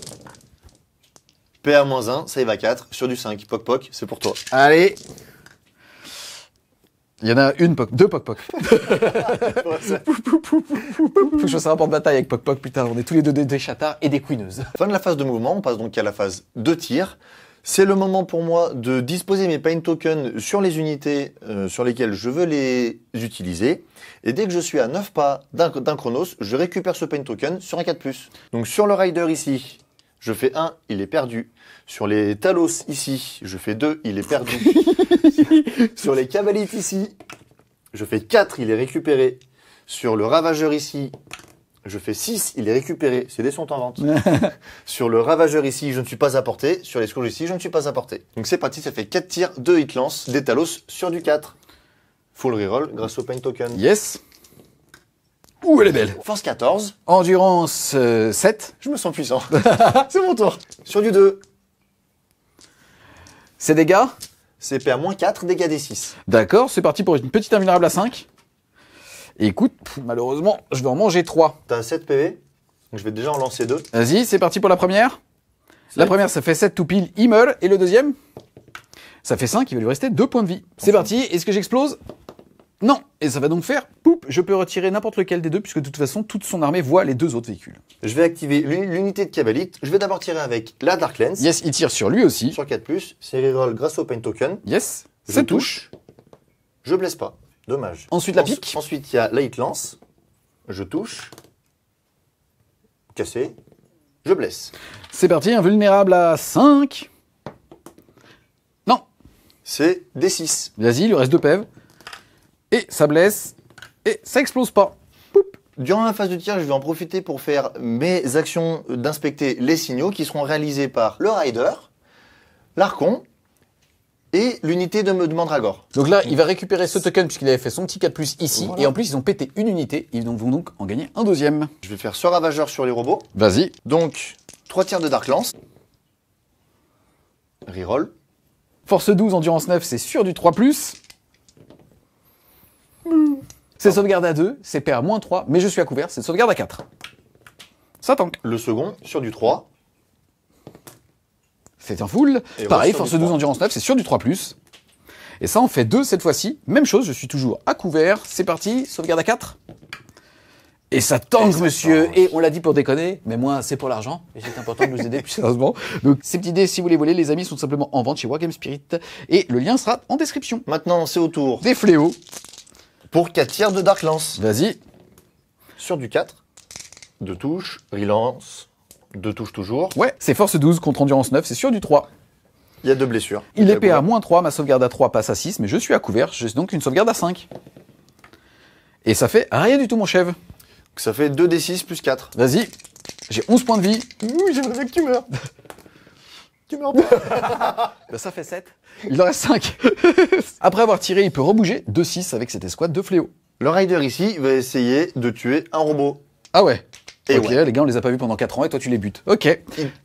[SPEAKER 2] PA-1, save à 4, sur du 5. Poc poc, c'est pour toi.
[SPEAKER 1] Allez. Il y en a une Poc, deux Poc Poc. Faut que je fasse un rapport de bataille avec Poc Poc, putain, on est tous les deux des chatards et des queeneuses.
[SPEAKER 2] Fin de la phase de mouvement, on passe donc à la phase de tir. C'est le moment pour moi de disposer mes pain tokens sur les unités sur lesquelles je veux les utiliser. Et dès que je suis à 9 pas d'un chronos, je récupère ce pain token sur un 4+. Donc sur le rider ici, je fais 1, il est perdu. Sur les Talos ici, je fais 2, il est perdu. Sur les Cavalites ici, je fais 4, il est récupéré. Sur le Ravageur ici, je fais 6, il est récupéré. Ces dés sont en vente. Sur le Ravageur ici, je ne suis pas à portée. Sur les Scourges ici, je ne suis pas à portée. Donc c'est parti, ça fait 4 tirs, 2 hit lance, des Talos sur du 4. Full reroll grâce au pain token.
[SPEAKER 1] Yes. Ouh, elle est belle.
[SPEAKER 2] Force 14.
[SPEAKER 1] Endurance 7.
[SPEAKER 2] Je me sens puissant. C'est mon tour. Sur du 2.
[SPEAKER 1] C'est dégâts.
[SPEAKER 2] C'est PA-4, dégâts des 6.
[SPEAKER 1] D'accord, c'est parti pour une petite invulnérable à 5. Et écoute, malheureusement, je vais en manger 3.
[SPEAKER 2] T'as 7 PV. Donc je vais déjà en lancer 2.
[SPEAKER 1] Vas-y, c'est parti pour la première. La première, ça fait 7 tout pile, il meurt. Et le deuxième, ça fait 5, il va lui rester 2 points de vie. C'est parti, est-ce que j'explose? Non. Et ça va donc faire, poup, je peux retirer n'importe lequel des deux, puisque de toute façon, toute son armée voit les deux autres véhicules.
[SPEAKER 2] Je vais activer l'unité de Cavalite. Je vais d'abord tirer avec la Dark Lens.
[SPEAKER 1] Yes, il tire sur lui aussi.
[SPEAKER 2] Sur 4+, c'est reroll grâce au pain token.
[SPEAKER 1] Yes,
[SPEAKER 2] Je
[SPEAKER 1] ça touche.
[SPEAKER 2] Je blesse pas. Dommage.
[SPEAKER 1] Ensuite, la pique.
[SPEAKER 2] Ensuite, il y a la hit lance. Je touche. Cassé. Je blesse.
[SPEAKER 1] C'est parti, invulnérable à 5. Non.
[SPEAKER 2] C'est D6.
[SPEAKER 1] Vas-y, il lui reste 2 PV. Et ça blesse. Et ça explose pas. Poup.
[SPEAKER 2] Durant la phase de tir, je vais en profiter pour faire mes actions d'inspecter les signaux qui seront réalisés par le Rider, l'Archon et l'unité de Mandragore.
[SPEAKER 1] Donc là, il va récupérer ce token puisqu'il avait fait son petit 4+ ici.
[SPEAKER 2] Voilà.
[SPEAKER 1] Et en plus, ils ont pété une unité. Ils vont donc en gagner un deuxième.
[SPEAKER 2] Je vais faire ce Ravageur sur les robots.
[SPEAKER 1] Vas-y.
[SPEAKER 2] Donc, 3 tirs de Dark Lance. Reroll.
[SPEAKER 1] Force 12, endurance 9, c'est sur du 3+. C'est sauvegarde à 2, c'est PA-3, mais je suis à couvert, c'est sauvegarde à 4. Ça tank.
[SPEAKER 2] Le second sur du 3.
[SPEAKER 1] C'est un full.
[SPEAKER 2] Et
[SPEAKER 1] Pareil,
[SPEAKER 2] sur
[SPEAKER 1] force
[SPEAKER 2] du
[SPEAKER 1] 12,
[SPEAKER 2] 3.
[SPEAKER 1] endurance 9, c'est sur du 3+. Et ça en fait 2 cette fois-ci. Même chose, je suis toujours à couvert. C'est parti, sauvegarde à 4. Et ça tank, monsieur. Et on l'a dit pour déconner, mais moi, c'est pour l'argent. Et c'est important de nous aider plus sérieusement. Donc, ces petits dés, si vous les voulez, les amis, sont simplement en vente chez Wargame Spirit. Et le lien sera en description.
[SPEAKER 2] Maintenant, c'est au tour
[SPEAKER 1] Des fléaux.
[SPEAKER 2] pour 4 tirs de Dark Lance.
[SPEAKER 1] Vas-y.
[SPEAKER 2] Sur du 4. 2 touches. Relance. 2 touches toujours.
[SPEAKER 1] Ouais, c'est force 12 contre endurance 9, c'est sur du 3.
[SPEAKER 2] Il y a 2 blessures.
[SPEAKER 1] Il est PA-3, ma sauvegarde à 3 passe à 6, mais je suis à couvert, j'ai donc une sauvegarde à 5. Et ça fait rien du tout, mon chef.
[SPEAKER 2] Ça fait 2d6 plus 4.
[SPEAKER 1] Vas-y, j'ai 11 points de vie.
[SPEAKER 2] Ouh, j'aimerais bien que tu meurs. Tu meurs pas.
[SPEAKER 1] Bah, ça fait 7. Il en reste 5. Après avoir tiré, il peut rebouger 2-6 avec cette escouade de fléaux.
[SPEAKER 2] Le Rider ici va essayer de tuer un robot.
[SPEAKER 1] Ah ouais.
[SPEAKER 2] Et
[SPEAKER 1] ok,
[SPEAKER 2] ouais.
[SPEAKER 1] les gars, on les a pas vus pendant 4 ans et toi tu les butes. Ok.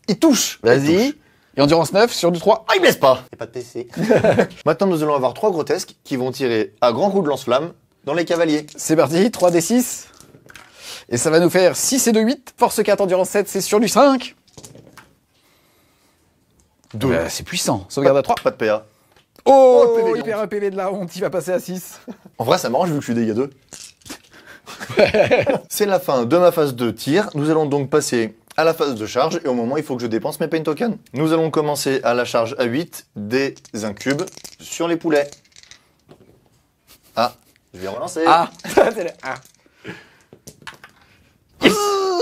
[SPEAKER 2] Il touche. Il
[SPEAKER 1] Vas-y.
[SPEAKER 2] touche.
[SPEAKER 1] Et endurance 9 sur du 3.
[SPEAKER 2] Ah, il blesse pas. Il n'y a pas de PC. Maintenant, nous allons avoir 3 grotesques qui vont tirer à grands coups de lance-flamme dans les cavaliers.
[SPEAKER 1] C'est parti, 3d6. Et ça va nous faire 6 et 2, 8. Force 4, endurance 7, c'est sur du 5.
[SPEAKER 2] 2.
[SPEAKER 1] C'est puissant. Sauvegarde à 3.
[SPEAKER 2] Pas de PA.
[SPEAKER 1] Oh,
[SPEAKER 2] le PV de
[SPEAKER 1] il perd un PV de la honte, il va passer à 6.
[SPEAKER 2] En vrai, ça m'arrange vu que je suis dégâts 2. C'est la fin de ma phase de tir. Nous allons donc passer à la phase de charge. Et au moment, il faut que je dépense mes pain tokens. Nous allons commencer à la charge à 8 des incubes sur les poulets. Ah, je vais relancer.
[SPEAKER 1] Ah, c'est le A.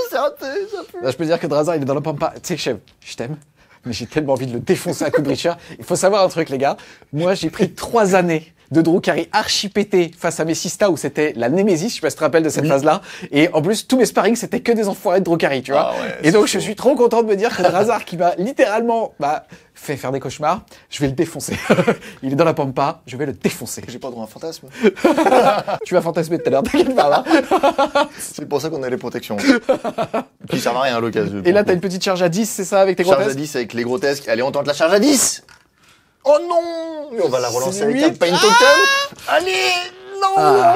[SPEAKER 2] C'est raté, ça pue.
[SPEAKER 1] Là, je peux dire que Drazar, il est dans la pampa. Tu sais, chef, je t'aime, mais j'ai tellement envie de le défoncer à coup de Breacher. Il faut savoir un truc, les gars. Moi, j'ai pris 3 années de Drukhari archi pété face à mes Sista où c'était la Némésis, je sais pas si tu te rappelles de cette phase-là. Et en plus, tous mes sparring, c'était que des enfoirés de Drukhari, tu vois.
[SPEAKER 2] Ah ouais,
[SPEAKER 1] et donc,
[SPEAKER 2] c'est
[SPEAKER 1] je
[SPEAKER 2] chaud.
[SPEAKER 1] suis trop content de me dire que Drazar, qui m'a littéralement fait faire des cauchemars, je vais le défoncer. Il est dans la pampa, je vais le défoncer.
[SPEAKER 2] J'ai pas droit à un fantasme.
[SPEAKER 1] Tu vas fantasmer tout à l'heure, t'inquiète pas, là.
[SPEAKER 2] C'est pour ça qu'on a les protections. Qui servent à rien à l'occasion.
[SPEAKER 1] Et là, t'as une petite charge à 10, c'est ça, avec tes
[SPEAKER 2] charge à
[SPEAKER 1] grotesques
[SPEAKER 2] 10 avec les grotesques. Allez, on tente la charge à 10. Oh non! Mais on va la relancer
[SPEAKER 1] C'est
[SPEAKER 2] avec
[SPEAKER 1] huit.
[SPEAKER 2] un pain token. Allez! Non!
[SPEAKER 1] Ah.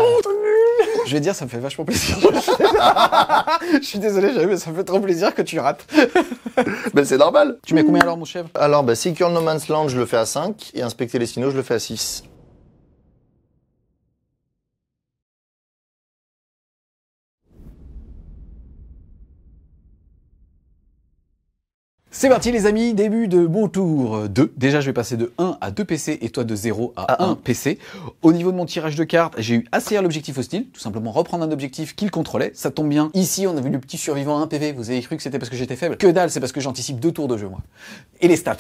[SPEAKER 1] Je vais dire, ça me fait vachement plaisir. Je suis désolé, mais ça me fait trop plaisir que tu rates.
[SPEAKER 2] Ben c'est normal.
[SPEAKER 1] Tu mets combien alors, mon chef?
[SPEAKER 2] Alors, bah, Secure No Man's Land, je le fais à 5. Et Inspecter les signaux, je le fais à 6.
[SPEAKER 1] C'est parti les amis, début de mon tour 2. Déjà je vais passer de 1 à 2 PC et toi de 0 à 1 PC. Au niveau de mon tirage de cartes, j'ai eu ACR l'objectif hostile, tout simplement reprendre un objectif qu'il contrôlait, ça tombe bien. Ici on a vu le petit survivant à 1 PV, vous avez cru que c'était parce que j'étais faible? Que dalle, c'est parce que j'anticipe 2 tours de jeu moi. Et les stats.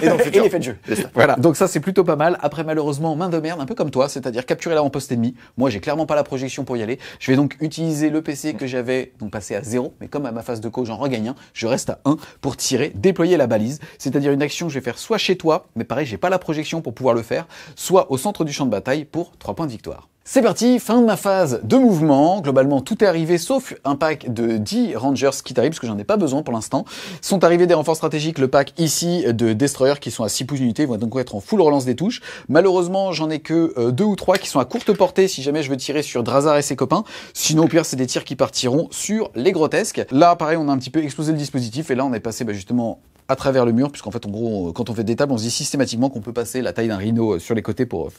[SPEAKER 2] Et dans le futur.
[SPEAKER 1] Et les faits de jeu. Voilà, donc ça c'est plutôt pas mal. Après malheureusement, main de merde, un peu comme toi, c'est-à-dire capturer l'avant-poste ennemi. Moi j'ai clairement pas la projection pour y aller. Je vais donc utiliser le PC que j'avais, donc passé à 0, mais comme à ma phase de co j'en regagne un, je reste à 1 pour tirer, déployer la balise. C'est-à-dire une action que je vais faire soit chez toi, mais pareil, j'ai pas la projection pour pouvoir le faire, soit au centre du champ de bataille pour 3 points de victoire. C'est parti, fin de ma phase de mouvement. Globalement, tout est arrivé sauf un pack de 10 Rangers qui t'arrive, parce que j'en ai pas besoin pour l'instant. Sont arrivés des renforts stratégiques, le pack ici de Destroyer qui sont à 6 pouces d'unité, ils vont donc être en full relance des touches. Malheureusement, j'en ai que 2 ou 3 qui sont à courte portée si jamais je veux tirer sur Drazar et ses copains. Sinon, au pire, c'est des tirs qui partiront sur les grotesques. Là, pareil, on a un petit peu explosé le dispositif et là, on est passé justement à travers le mur, puisqu'en fait, en gros, quand on fait des tables, on se dit systématiquement qu'on peut passer la taille d'un rhino sur les côtés pour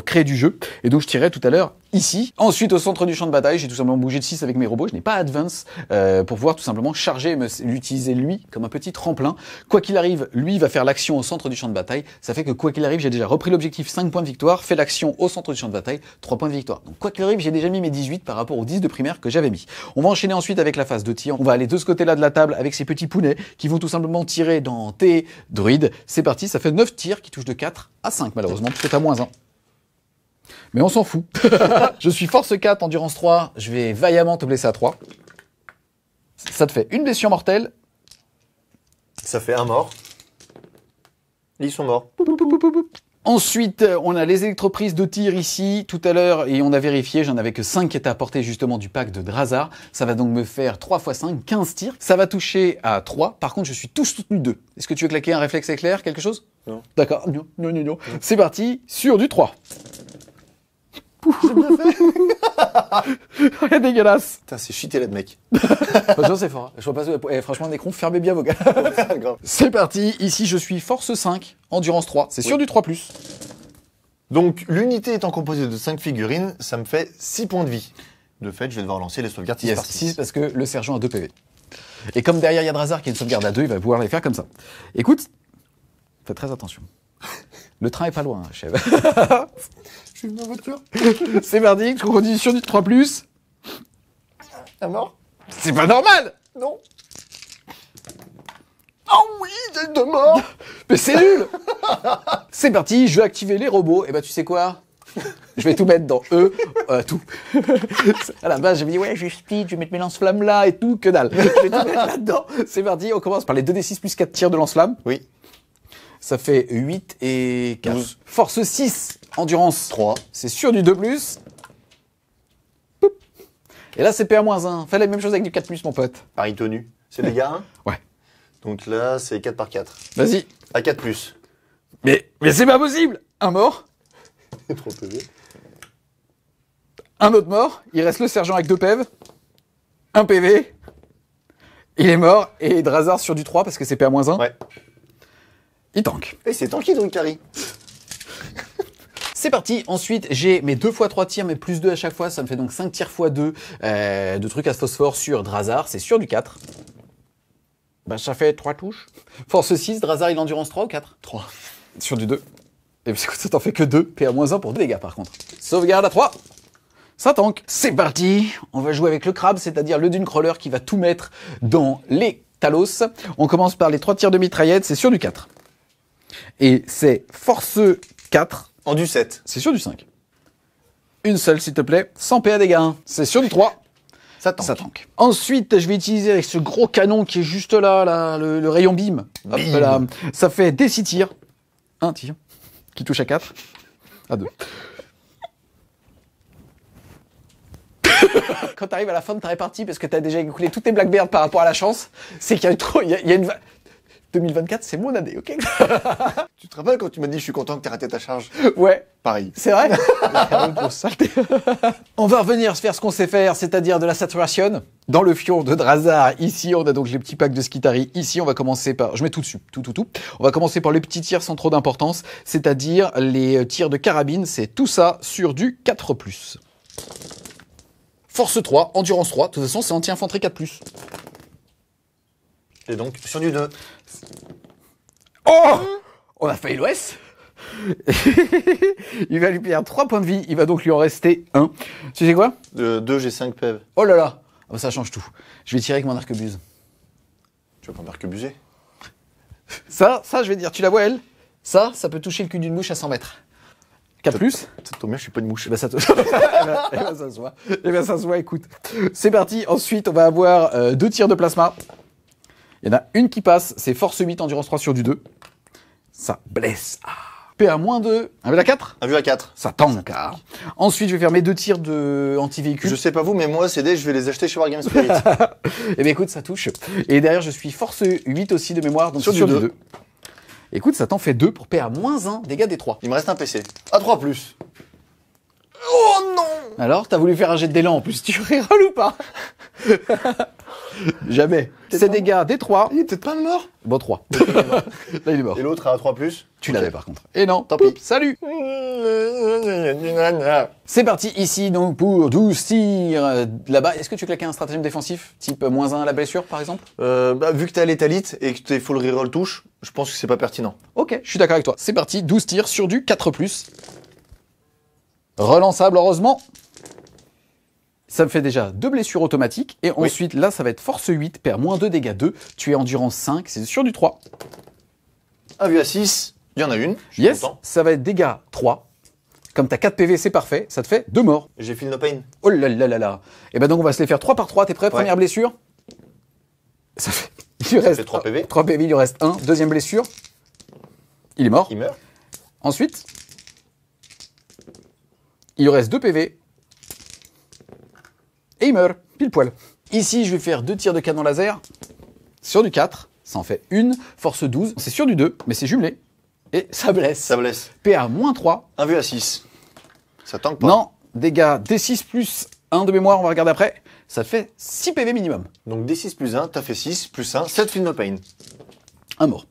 [SPEAKER 1] créer du jeu. Et donc, je tirais tout à l'heure ici. Ensuite, au centre du champ de bataille, j'ai tout simplement bougé de 6 avec mes robots. Je n'ai pas advance pour pouvoir tout simplement charger et l'utiliser lui comme un petit tremplin. Quoi qu'il arrive, lui va faire l'action au centre du champ de bataille. Ça fait que quoi qu'il arrive, j'ai déjà repris l'objectif 5 points de victoire, fait l'action au centre du champ de bataille, 3 points de victoire. Donc quoi qu'il arrive, j'ai déjà mis mes 18 par rapport aux 10 de primaire que j'avais mis. On va enchaîner ensuite avec la phase de tir. On va aller de ce côté-là de la table avec ces petits pounets qui vont tout simplement tirer dans tes druides. C'est parti, ça fait 9 tirs qui touchent de 4 à 5 malheureusement, puisque t'as -1. Mais on s'en fout. Je suis force 4, endurance 3, je vais vaillamment te blesser à 3. Ça te fait une blessure mortelle.
[SPEAKER 2] Ça fait un mort. Ils sont morts.
[SPEAKER 1] Ensuite, on a les électroprises de tir ici, tout à l'heure, et on a vérifié, j'en avais que 5 qui étaient apportés justement du pack de Drazar. Ça va donc me faire 3 x 5, 15 tirs. Ça va toucher à 3, par contre je suis tous soutenu 2. Est-ce que tu veux claquer un réflexe éclair, quelque chose?
[SPEAKER 2] Non.
[SPEAKER 1] D'accord, non. C'est parti, sur du 3. C'est dégueulasse.
[SPEAKER 2] Putain, c'est cheaté là, mec.
[SPEAKER 1] Franchement, c'est fort. Je vois pas. Franchement, Necron, fermez bien vos gars.
[SPEAKER 2] Grave.
[SPEAKER 1] C'est parti. Ici, je suis force 5, endurance 3. C'est sur du 3+.
[SPEAKER 2] Donc, l'unité étant composée de 5 figurines, ça me fait 6 points de vie. De fait, je vais devoir lancer les sauvegardes 6
[SPEAKER 1] Yes,
[SPEAKER 2] par
[SPEAKER 1] 6 parce que le sergent a 2 PV. Et comme derrière, il y a Drazar qui a une sauvegarde à 2, il va pouvoir les faire comme ça. Écoute, faites très attention. Le train est pas loin, chef.
[SPEAKER 2] Je suis dans la voiture.
[SPEAKER 1] C'est parti, condition du 3+.
[SPEAKER 2] À mort?
[SPEAKER 1] C'est pas normal.
[SPEAKER 2] Non. Oh oui, j'ai 2 morts.
[SPEAKER 1] Mais c'est nul. C'est parti, je vais activer les robots. Et bah tu sais quoi? Je vais tout mettre dans eux, tout. À la base, j'avais dit, ouais, je vais split, je vais mettre mes lance-flammes là et tout, que dalle. Je vais tout mettre là-dedans. C'est parti, on commence par les 2d6 plus 4 tirs de lance-flammes.
[SPEAKER 2] Oui.
[SPEAKER 1] Ça fait 8 et 4.
[SPEAKER 2] 12.
[SPEAKER 1] Force 6, endurance
[SPEAKER 2] 3.
[SPEAKER 1] C'est sûr du 2+. Poup. Et là, c'est PA-1. Fais la même chose avec du 4+, mon pote.
[SPEAKER 2] Paris tenu. C'est dégâts 1?
[SPEAKER 1] Ouais.
[SPEAKER 2] Donc là, c'est 4 par 4.
[SPEAKER 1] Vas-y.
[SPEAKER 2] À 4+.
[SPEAKER 1] Mais c'est pas possible. Un mort.
[SPEAKER 2] Trop PV.
[SPEAKER 1] Un autre mort. Il reste le sergent avec 2 PV. Un PV. Il est mort. Et Drazar sur du 3 parce que c'est PA-1.
[SPEAKER 2] Ouais.
[SPEAKER 1] Il tank.
[SPEAKER 2] Et c'est tanky, donc, Carrie.
[SPEAKER 1] C'est parti. Ensuite, j'ai mes 2 x 3 tirs, mais plus 2 à chaque fois. Ça me fait donc 5 tirs x 2 de trucs à phosphore sur Drazar. C'est sur du 4. Bah, ça fait 3 touches. Force 6, Drazar, il endurance 3 ou 4? 3. Sur du 2. Et puis, ça t'en fait que 2. PA-1 pour 2 dégâts, par contre. Sauvegarde à 3. Ça tank. C'est parti. On va jouer avec le crabe, c'est-à-dire le dune crawler qui va tout mettre dans les talos. On commence par les 3 tirs de mitraillette. C'est sur du 4. Et c'est force 4.
[SPEAKER 2] En du 7.
[SPEAKER 1] C'est sur du 5. Une seule, s'il te plaît. 100 PA dégâts 1. C'est sur du 3.
[SPEAKER 2] Ça tank.
[SPEAKER 1] Ça tank. Ensuite, je vais utiliser avec ce gros canon qui est juste là, le rayon beam. Hop là. Ça fait des 6 tirs. Un tir. Qui touche à 4. À 2. Quand t'arrives à la fin de ta répartie, parce que t'as déjà écoulé tous tes blackbirds par rapport à la chance, c'est qu'il y a eu trop... Il y a une... 2024, c'est mon année, ok?
[SPEAKER 2] Tu te rappelles quand tu m'as dit je suis content que t'aies raté ta charge?
[SPEAKER 1] Ouais.
[SPEAKER 2] Pareil.
[SPEAKER 1] C'est vrai? Grosse saleté. On va revenir faire ce qu'on sait faire, c'est-à-dire de la saturation. Dans le fion de Drazar, ici, on a donc les petits packs de Skitari. Ici, on va commencer par... Je mets tout dessus, tout. On va commencer par les petits tirs sans trop d'importance, c'est-à-dire les tirs de carabine. C'est tout ça sur du 4+. Force 3, endurance 3. De toute façon, c'est anti-infanterie 4+.
[SPEAKER 2] Et donc, sur du 2.
[SPEAKER 1] Oh! On a failli l'OS. Il va lui perdre 3 points de vie. Il va donc lui en rester 1. Tu sais quoi?
[SPEAKER 2] 2, j'ai 5 PV.
[SPEAKER 1] Oh là là. Oh, ça change tout. Je vais tirer avec mon arquebuse.
[SPEAKER 2] Tu vas pas m'arquebuser?
[SPEAKER 1] Ça, je vais dire, tu la vois, elle? Ça peut toucher le cul d'une mouche à 100 mètres. 4+.
[SPEAKER 2] Ça tombe bien, je suis pas une mouche.
[SPEAKER 1] Eh ben, ça te... eh ben, ça se voit. Eh ben, ça se voit, écoute. C'est parti. Ensuite, on va avoir 2 tirs de plasma. Il y en a une qui passe. C'est force 8, endurance 3 sur du 2. Ça blesse. PA-2. 1 à 4.
[SPEAKER 2] 1 vue à 4.
[SPEAKER 1] Ça tank. Ensuite, je vais faire mes 2 tirs de anti-véhicule.
[SPEAKER 2] Je sais pas vous, mais moi, CD, je vais les acheter chez Wargame Spirit.
[SPEAKER 1] Eh bien, écoute, ça touche. Et derrière, je suis force 8 aussi de mémoire, donc
[SPEAKER 2] Sur
[SPEAKER 1] sur
[SPEAKER 2] du
[SPEAKER 1] du
[SPEAKER 2] 2.
[SPEAKER 1] 2. Écoute, ça t'en fait 2 pour PA-1, dégâts des 3.
[SPEAKER 2] Il me reste un PC. À 3+. Oh non!
[SPEAKER 1] Alors, t'as voulu faire un jet d'élan en plus, tu rigoles ou pas? Jamais. C'est dégâts des 3.
[SPEAKER 2] Il est peut-être pas mort.
[SPEAKER 1] Bon, 3. Là, il est mort.
[SPEAKER 2] Et l'autre à 3+.
[SPEAKER 1] Tu l'avais par contre. Et non,
[SPEAKER 2] Tant
[SPEAKER 1] poup,
[SPEAKER 2] pis.
[SPEAKER 1] salut. C'est parti ici donc pour 12 tirs là-bas. Est-ce que tu claquais un stratagème défensif type -1 à la blessure par exemple?
[SPEAKER 2] Vu que t'es à l'étalite et que t'es full reroll touche, je pense que c'est pas pertinent.
[SPEAKER 1] Ok, je suis d'accord avec toi. C'est parti, 12 tirs sur du 4+. Relançable heureusement. Ça me fait déjà 2 blessures automatiques. Et ensuite, là, ça va être force 8, perd -2, dégâts 2. Tu es endurance 5, c'est sur du 3.
[SPEAKER 2] 1 vue à 6, il y en a une. Je suis
[SPEAKER 1] Yes,
[SPEAKER 2] content.
[SPEAKER 1] ça va être dégâts 3. Comme t'as 4 PV, c'est parfait. Ça te fait 2 morts.
[SPEAKER 2] J'ai feel no pain.
[SPEAKER 1] Oh là là là là. Et ben donc, on va se les faire 3 par 3. T'es prêt?
[SPEAKER 2] Ouais.
[SPEAKER 1] Première blessure. Ça fait... Il lui reste
[SPEAKER 2] fait 3 PV.
[SPEAKER 1] 3 PV, il lui reste 1. Deuxième blessure. Il est mort.
[SPEAKER 2] Il meurt.
[SPEAKER 1] Ensuite, il lui reste 2 PV. Et il meurt, pile poil. Ici, je vais faire 2 tirs de canon laser sur du 4. Ça en fait 1. Force 12. C'est sur du 2, mais c'est jumelé. Et ça blesse.
[SPEAKER 2] Ça blesse.
[SPEAKER 1] PA-3.
[SPEAKER 2] 1 vue à 6. Ça tank pas.
[SPEAKER 1] Non, dégâts D6 plus 1 de mémoire, on va regarder après. Ça fait 6 PV minimum.
[SPEAKER 2] Donc D6 plus 1, t'as fait 6 plus 1, 7 feel no pain.
[SPEAKER 1] Un mort.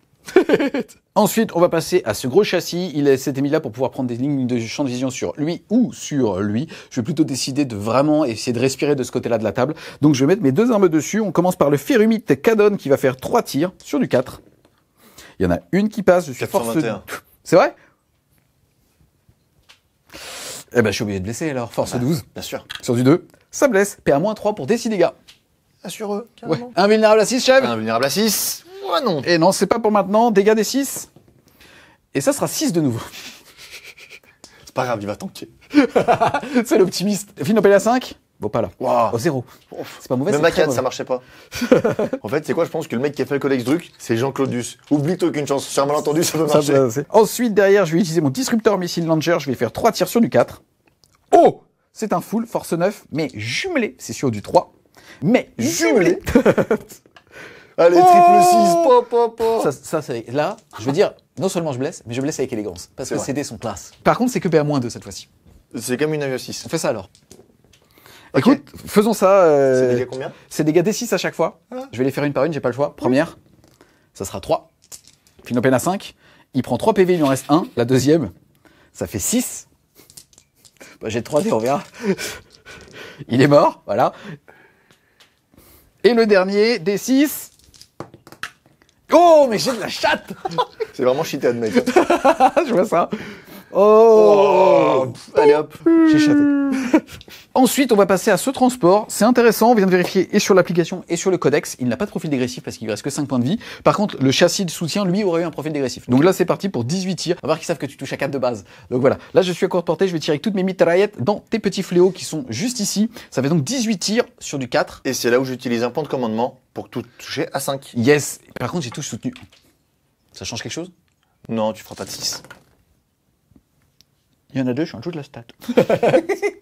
[SPEAKER 1] Ensuite, on va passer à ce gros châssis. Il s'était mis là pour pouvoir prendre des lignes de champ de vision sur lui ou sur lui. Je vais plutôt décider de vraiment essayer de respirer de ce côté-là de la table. Donc, je vais mettre mes 2 armes dessus. On commence par le Ferrumite Cadon qui va faire 3 tirs sur du 4. Il y en a une qui passe. Je suis
[SPEAKER 2] 421.
[SPEAKER 1] force... C'est vrai? Eh ben, je suis obligé de blesser alors. Force 12
[SPEAKER 2] Bien sûr.
[SPEAKER 1] sur du 2. Ça blesse. PA-3 pour des 6 dégâts.
[SPEAKER 2] Assureux,
[SPEAKER 1] Ouais.
[SPEAKER 2] carrément.
[SPEAKER 1] Invulnérable à 6, chef.
[SPEAKER 2] Invulnérable à 6. Ouais, non.
[SPEAKER 1] Et non, c'est pas pour maintenant. Dégâts des 6. Et ça sera 6 de nouveau.
[SPEAKER 2] C'est pas grave, il va tanker.
[SPEAKER 1] C'est l'optimiste. Finopel à 5. Bon, pas là.
[SPEAKER 2] Waouh.
[SPEAKER 1] Au 0. C'est pas mauvais,
[SPEAKER 2] Même
[SPEAKER 1] c'est
[SPEAKER 2] à
[SPEAKER 1] très
[SPEAKER 2] 4,
[SPEAKER 1] mauvais.
[SPEAKER 2] ça marchait pas. En fait, c'est quoi? Je pense que le mec qui a fait le codex Druck, c'est Jean-Claude Duss. Oublie que t'as aucune chance. Sur un malentendu, ça peut
[SPEAKER 1] Ça,
[SPEAKER 2] marcher.
[SPEAKER 1] c'est- Ensuite, derrière, je vais utiliser mon Disruptor Missile Launcher. Je vais faire 3 tirs sur du 4. Oh! C'est un full, force 9, mais jumelé. C'est sur du 3. Mais jumelé.
[SPEAKER 2] Allez,
[SPEAKER 1] Oh
[SPEAKER 2] triple 6,
[SPEAKER 1] Ça, c'est... Là, je veux dire, non seulement je blesse, mais je blesse avec élégance. Parce
[SPEAKER 2] C'est
[SPEAKER 1] que
[SPEAKER 2] vrai.
[SPEAKER 1] ces dés sont classe. Par contre, c'est que PA-2 cette fois-ci.
[SPEAKER 2] C'est comme une AVE 6.
[SPEAKER 1] On fait ça alors.
[SPEAKER 2] Ok.
[SPEAKER 1] Écoute, faisons ça.
[SPEAKER 2] C'est dégâts combien?
[SPEAKER 1] C'est dégâts D6 à chaque fois.
[SPEAKER 2] Ah.
[SPEAKER 1] Je vais les faire une par une, j'ai pas le choix. Première, ça sera 3. Finopène à 5. Il prend 3 PV, il lui en reste 1. La deuxième, ça fait 6. Bah, j'ai 3 dés, on verra. Il est mort, voilà. Et le dernier, D6. Oh, mais j'ai de la chatte.
[SPEAKER 2] C'est vraiment cheated, mec.
[SPEAKER 1] Je vois ça. Oh,
[SPEAKER 2] Allez hop.
[SPEAKER 1] j'ai chaté. Ensuite, on va passer à ce transport. C'est intéressant, on vient de vérifier et sur l'application et sur le codex. Il n'a pas de profil dégressif parce qu'il lui reste que 5 points de vie. Par contre, le châssis de soutien, lui, aurait eu un profil dégressif. Donc là, c'est parti pour 18 tirs. On va voir qu'ils savent que tu touches à 4 de base. Donc voilà. Là, je suis à courte portée. Je vais tirer avec toutes mes mitraillettes dans tes petits fléaux qui sont juste ici. Ça fait donc 18 tirs sur du 4.
[SPEAKER 2] Et c'est là où j'utilise un point de commandement pour tout toucher à 5.
[SPEAKER 1] Yes. Par contre, j'ai touche soutenu. Ça change quelque chose?
[SPEAKER 2] Non, tu feras pas de 6.
[SPEAKER 1] Il y en a 2, je suis en dessous de la stat.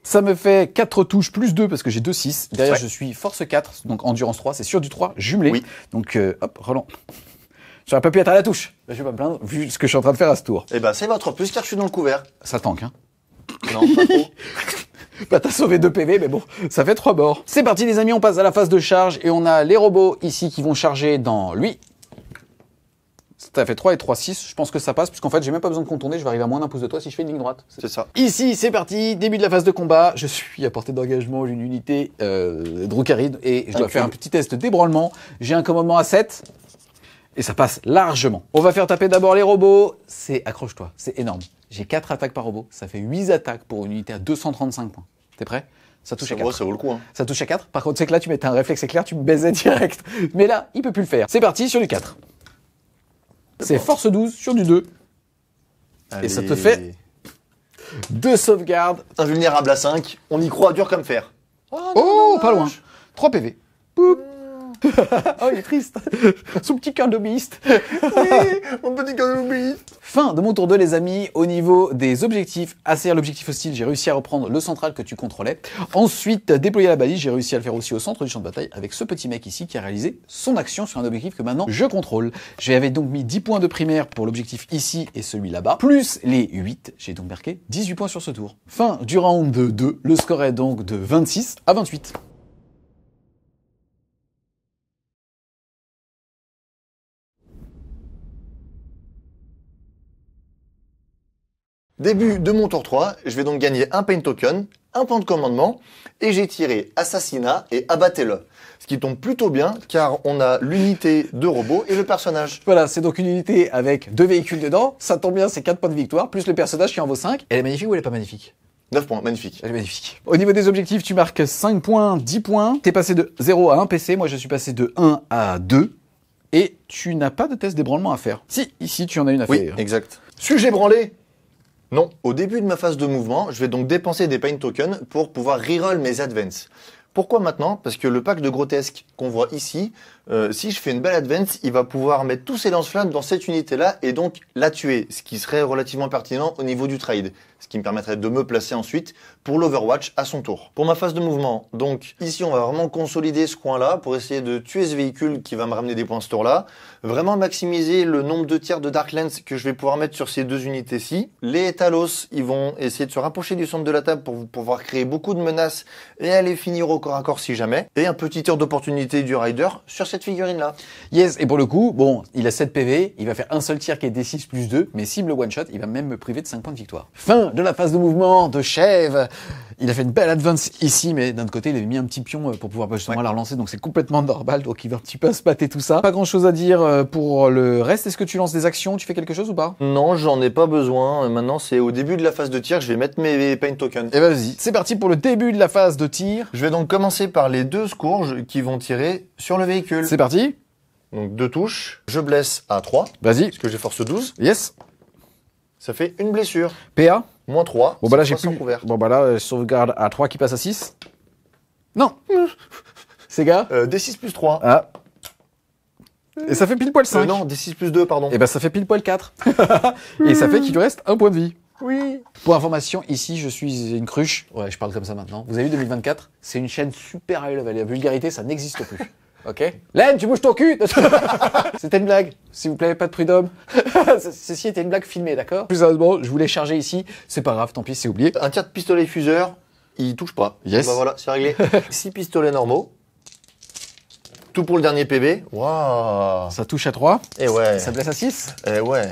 [SPEAKER 1] Ça me fait 4 touches plus 2 parce que j'ai 2 6. Derrière,
[SPEAKER 2] Ouais.
[SPEAKER 1] je suis force 4, donc endurance 3, c'est sur du 3, jumelé.
[SPEAKER 2] Oui.
[SPEAKER 1] Donc, hop, Roland. J'aurais pas pu être à la touche. Là, je vais pas me plaindre, vu ce que je suis en train de faire à ce tour.
[SPEAKER 2] Eh ben, c'est votre plus car je suis dans le couvert.
[SPEAKER 1] Ça tank, hein.
[SPEAKER 2] Non, pas trop.
[SPEAKER 1] Bah, t'as sauvé 2 PV, mais bon, ça fait 3 morts. C'est parti, les amis, on passe à la phase de charge et on a les robots ici qui vont charger dans lui. Ça fait 3 et 3, 6. Je pense que ça passe, puisqu'en fait, j'ai même pas besoin de contourner. Je vais arriver à moins d'un pouce de toi si je fais une ligne droite.
[SPEAKER 2] C'est ça.
[SPEAKER 1] Ici, c'est parti. Début de la phase de combat. Je suis à portée d'engagement. J'ai une unité Drukaride et je dois faire un petit test d'ébranlement. J'ai un commandement à 7 et ça passe largement. On va faire taper d'abord les robots. C'est, accroche-toi, c'est énorme. J'ai 4 attaques par robot. Ça fait 8 attaques pour une unité à 235 points. T'es prêt? Ça touche à 4.
[SPEAKER 2] Ça vaut le coup. Hein.
[SPEAKER 1] Ça touche à 4. Par contre, c'est que là, tu mettais un réflexe éclair, tu me baisais direct. Mais là, il peut plus le faire. C'est parti sur du 4. C'est force 12 sur du 2.
[SPEAKER 2] Allez.
[SPEAKER 1] Et ça te fait 2 sauvegardes.
[SPEAKER 2] Invulnérable à 5. On y croit dur comme fer.
[SPEAKER 1] Oh, pas loin. 3 PV. Boum. Oh, il est triste. Son petit cœur d'obéiste.
[SPEAKER 2] Oui, mon petit canoubi.
[SPEAKER 1] Fin de mon tour 2, les amis. Au niveau des objectifs, ACR l'objectif hostile, j'ai réussi à reprendre le central que tu contrôlais. Ensuite, déployer la balise, j'ai réussi à le faire aussi au centre du champ de bataille avec ce petit mec ici qui a réalisé son action sur un objectif que maintenant je contrôle. J'avais donc mis 10 points de primaire pour l'objectif ici et celui là-bas, plus les 8. J'ai donc marqué 18 points sur ce tour. Fin du round 2. Le score est donc de 26 à 28.
[SPEAKER 2] Début de mon tour 3, je vais donc gagner un pain token, un point de commandement, et j'ai tiré assassinat et abattez-le. Ce qui tombe plutôt bien, car on a l'unité de robot et le personnage.
[SPEAKER 1] Voilà, c'est donc une unité avec 2 véhicules dedans. Ça tombe bien, c'est 4 points de victoire, plus le personnage qui en vaut 5. Elle est magnifique ou elle est pas magnifique?
[SPEAKER 2] 9 points, magnifique.
[SPEAKER 1] Elle est magnifique. Au niveau des objectifs, tu marques 5 points, 10 points. T'es passé de 0 à 1 PC, moi je suis passé de 1 à 2. Et tu n'as pas de test d'ébranlement à faire. Si, ici tu en as une à
[SPEAKER 2] Oui,
[SPEAKER 1] faire.
[SPEAKER 2] exact. Suis-je ébranlé? Non. Au début de ma phase de mouvement, je vais donc dépenser des pain tokens pour pouvoir reroll mes advances. Pourquoi maintenant? Parce que le pack de grotesque qu'on voit ici, si je fais une belle advance, il va pouvoir mettre tous ses lance-flammes dans cette unité-là et donc la tuer, ce qui serait relativement pertinent au niveau du trade, ce qui me permettrait de me placer ensuite pour l'Overwatch à son tour. Pour ma phase de mouvement, donc ici on va vraiment consolider ce coin-là pour essayer de tuer ce véhicule qui va me ramener des points ce tour-là, vraiment maximiser le nombre de tirs de Darklands que je vais pouvoir mettre sur ces deux unités-ci. Les Talos, ils vont essayer de se rapprocher du centre de la table pour pouvoir créer beaucoup de menaces et aller finir au corps à corps si jamais. Et un petit tir d'opportunité du Rider sur cette figurine-là.
[SPEAKER 1] Yes, et pour le coup, bon, il a 7 PV, il va faire un seul tir qui est D6 plus 2, mais cible one-shot, il va même me priver de 5 points de victoire. Fin de la phase de mouvement de Chev. Il a fait une belle advance ici, mais d'un autre côté, il avait mis un petit pion pour pouvoir justement la relancer, donc c'est complètement normal, donc il va un petit peu se pâter tout ça. Pas grand chose à dire pour le reste. Est-ce que tu lances des actions, tu fais quelque chose ou pas?
[SPEAKER 2] Non, j'en ai pas besoin. Maintenant, c'est au début de la phase de tir, je vais mettre mes pain tokens.
[SPEAKER 1] Et vas-y, c'est parti pour le début de la phase de tir.
[SPEAKER 2] Je vais donc commencer par les 2 scourges qui vont tirer sur le véhicule.
[SPEAKER 1] C'est parti.
[SPEAKER 2] Donc 2 touches. Je blesse à 3,
[SPEAKER 1] Vas-y.
[SPEAKER 2] parce que j'ai force 12.
[SPEAKER 1] Yes.
[SPEAKER 2] Ça fait une blessure.
[SPEAKER 1] PA.
[SPEAKER 2] Moins 3.
[SPEAKER 1] Bon bah là j'ai
[SPEAKER 2] sans
[SPEAKER 1] plus.
[SPEAKER 2] couvert.
[SPEAKER 1] Bon bah là sauvegarde à 3 qui passe à 6. Non. C'est gars.
[SPEAKER 2] D6 plus 3.
[SPEAKER 1] Ah. Et ça fait pile poil 5.
[SPEAKER 2] Non, D6 plus 2, pardon.
[SPEAKER 1] Et ben ça fait pile poil 4. Et ça fait qu'il lui reste un point de vie.
[SPEAKER 2] Oui.
[SPEAKER 1] Pour information, ici je suis une cruche. Ouais, je parle comme ça maintenant. Vous avez vu 2024, c'est une chaîne super high level. La vulgarité, ça n'existe plus. Ok? Len, tu bouges ton cul! C'était une blague. S'il vous plaît, pas de prud'homme. Ceci était une blague filmée, d'accord? Plus sérieusement, je voulais charger ici. C'est pas grave, tant pis, c'est oublié.
[SPEAKER 2] Un tir de pistolet fuseur, il touche pas.
[SPEAKER 1] Yes.
[SPEAKER 2] Bah voilà, c'est réglé. 6 pistolets normaux. Tout pour le dernier PB. Waouh.
[SPEAKER 1] Ça touche à 3.
[SPEAKER 2] Et ouais.
[SPEAKER 1] Ça blesse à 6.
[SPEAKER 2] Eh ouais.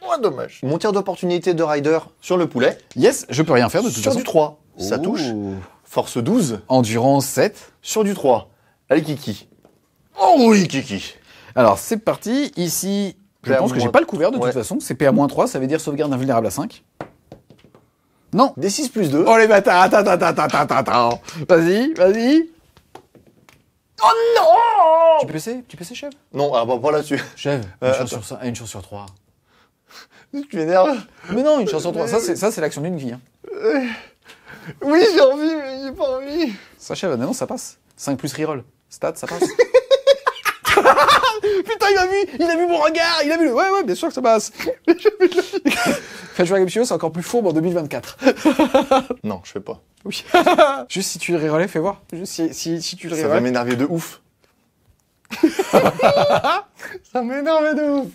[SPEAKER 2] Moins dommage. Mon tir d'opportunité de Rider sur le poulet.
[SPEAKER 1] Yes, je peux rien faire de toute
[SPEAKER 2] Sur
[SPEAKER 1] façon.
[SPEAKER 2] du 3. Ça
[SPEAKER 1] Ouh.
[SPEAKER 2] touche. Force 12.
[SPEAKER 1] Endurance 7.
[SPEAKER 2] Sur du 3. Allez, Kiki. Oh oui, Kiki.
[SPEAKER 1] Alors, c'est parti. Ici, je pense que j'ai pas le couvert de toute façon. C'est PA-3, ça veut dire sauvegarde invulnérable à 5. Non.
[SPEAKER 2] D6 plus 2.
[SPEAKER 1] Oh les bâtards, attends. Vas-y, vas-y.
[SPEAKER 2] Oh non.
[SPEAKER 1] Tu PC, chef?
[SPEAKER 2] Non, ah bah pas là-dessus.
[SPEAKER 1] Chef, une chance sur 3.
[SPEAKER 2] Tu m'énerves.
[SPEAKER 1] Mais non, une chance sur 3. Ça, c'est l'action d'une vie. Hein.
[SPEAKER 2] Oui, j'ai envie, mais j'ai pas envie.
[SPEAKER 1] Ça, chef, non, ça passe. 5 plus reroll. Stat, ça passe. Putain, il a vu mon regard, il a vu le... Ouais, bien sûr que ça passe. Faites jouer à Game Studio, c'est encore plus fourbe en 2024.
[SPEAKER 2] Non, je fais pas.
[SPEAKER 1] Oui. Juste si tu le rerollais, fais voir. Juste si tu le
[SPEAKER 2] Ça va
[SPEAKER 1] rerollais.
[SPEAKER 2] m'énerver de ouf. Ça m'énerve de ouf.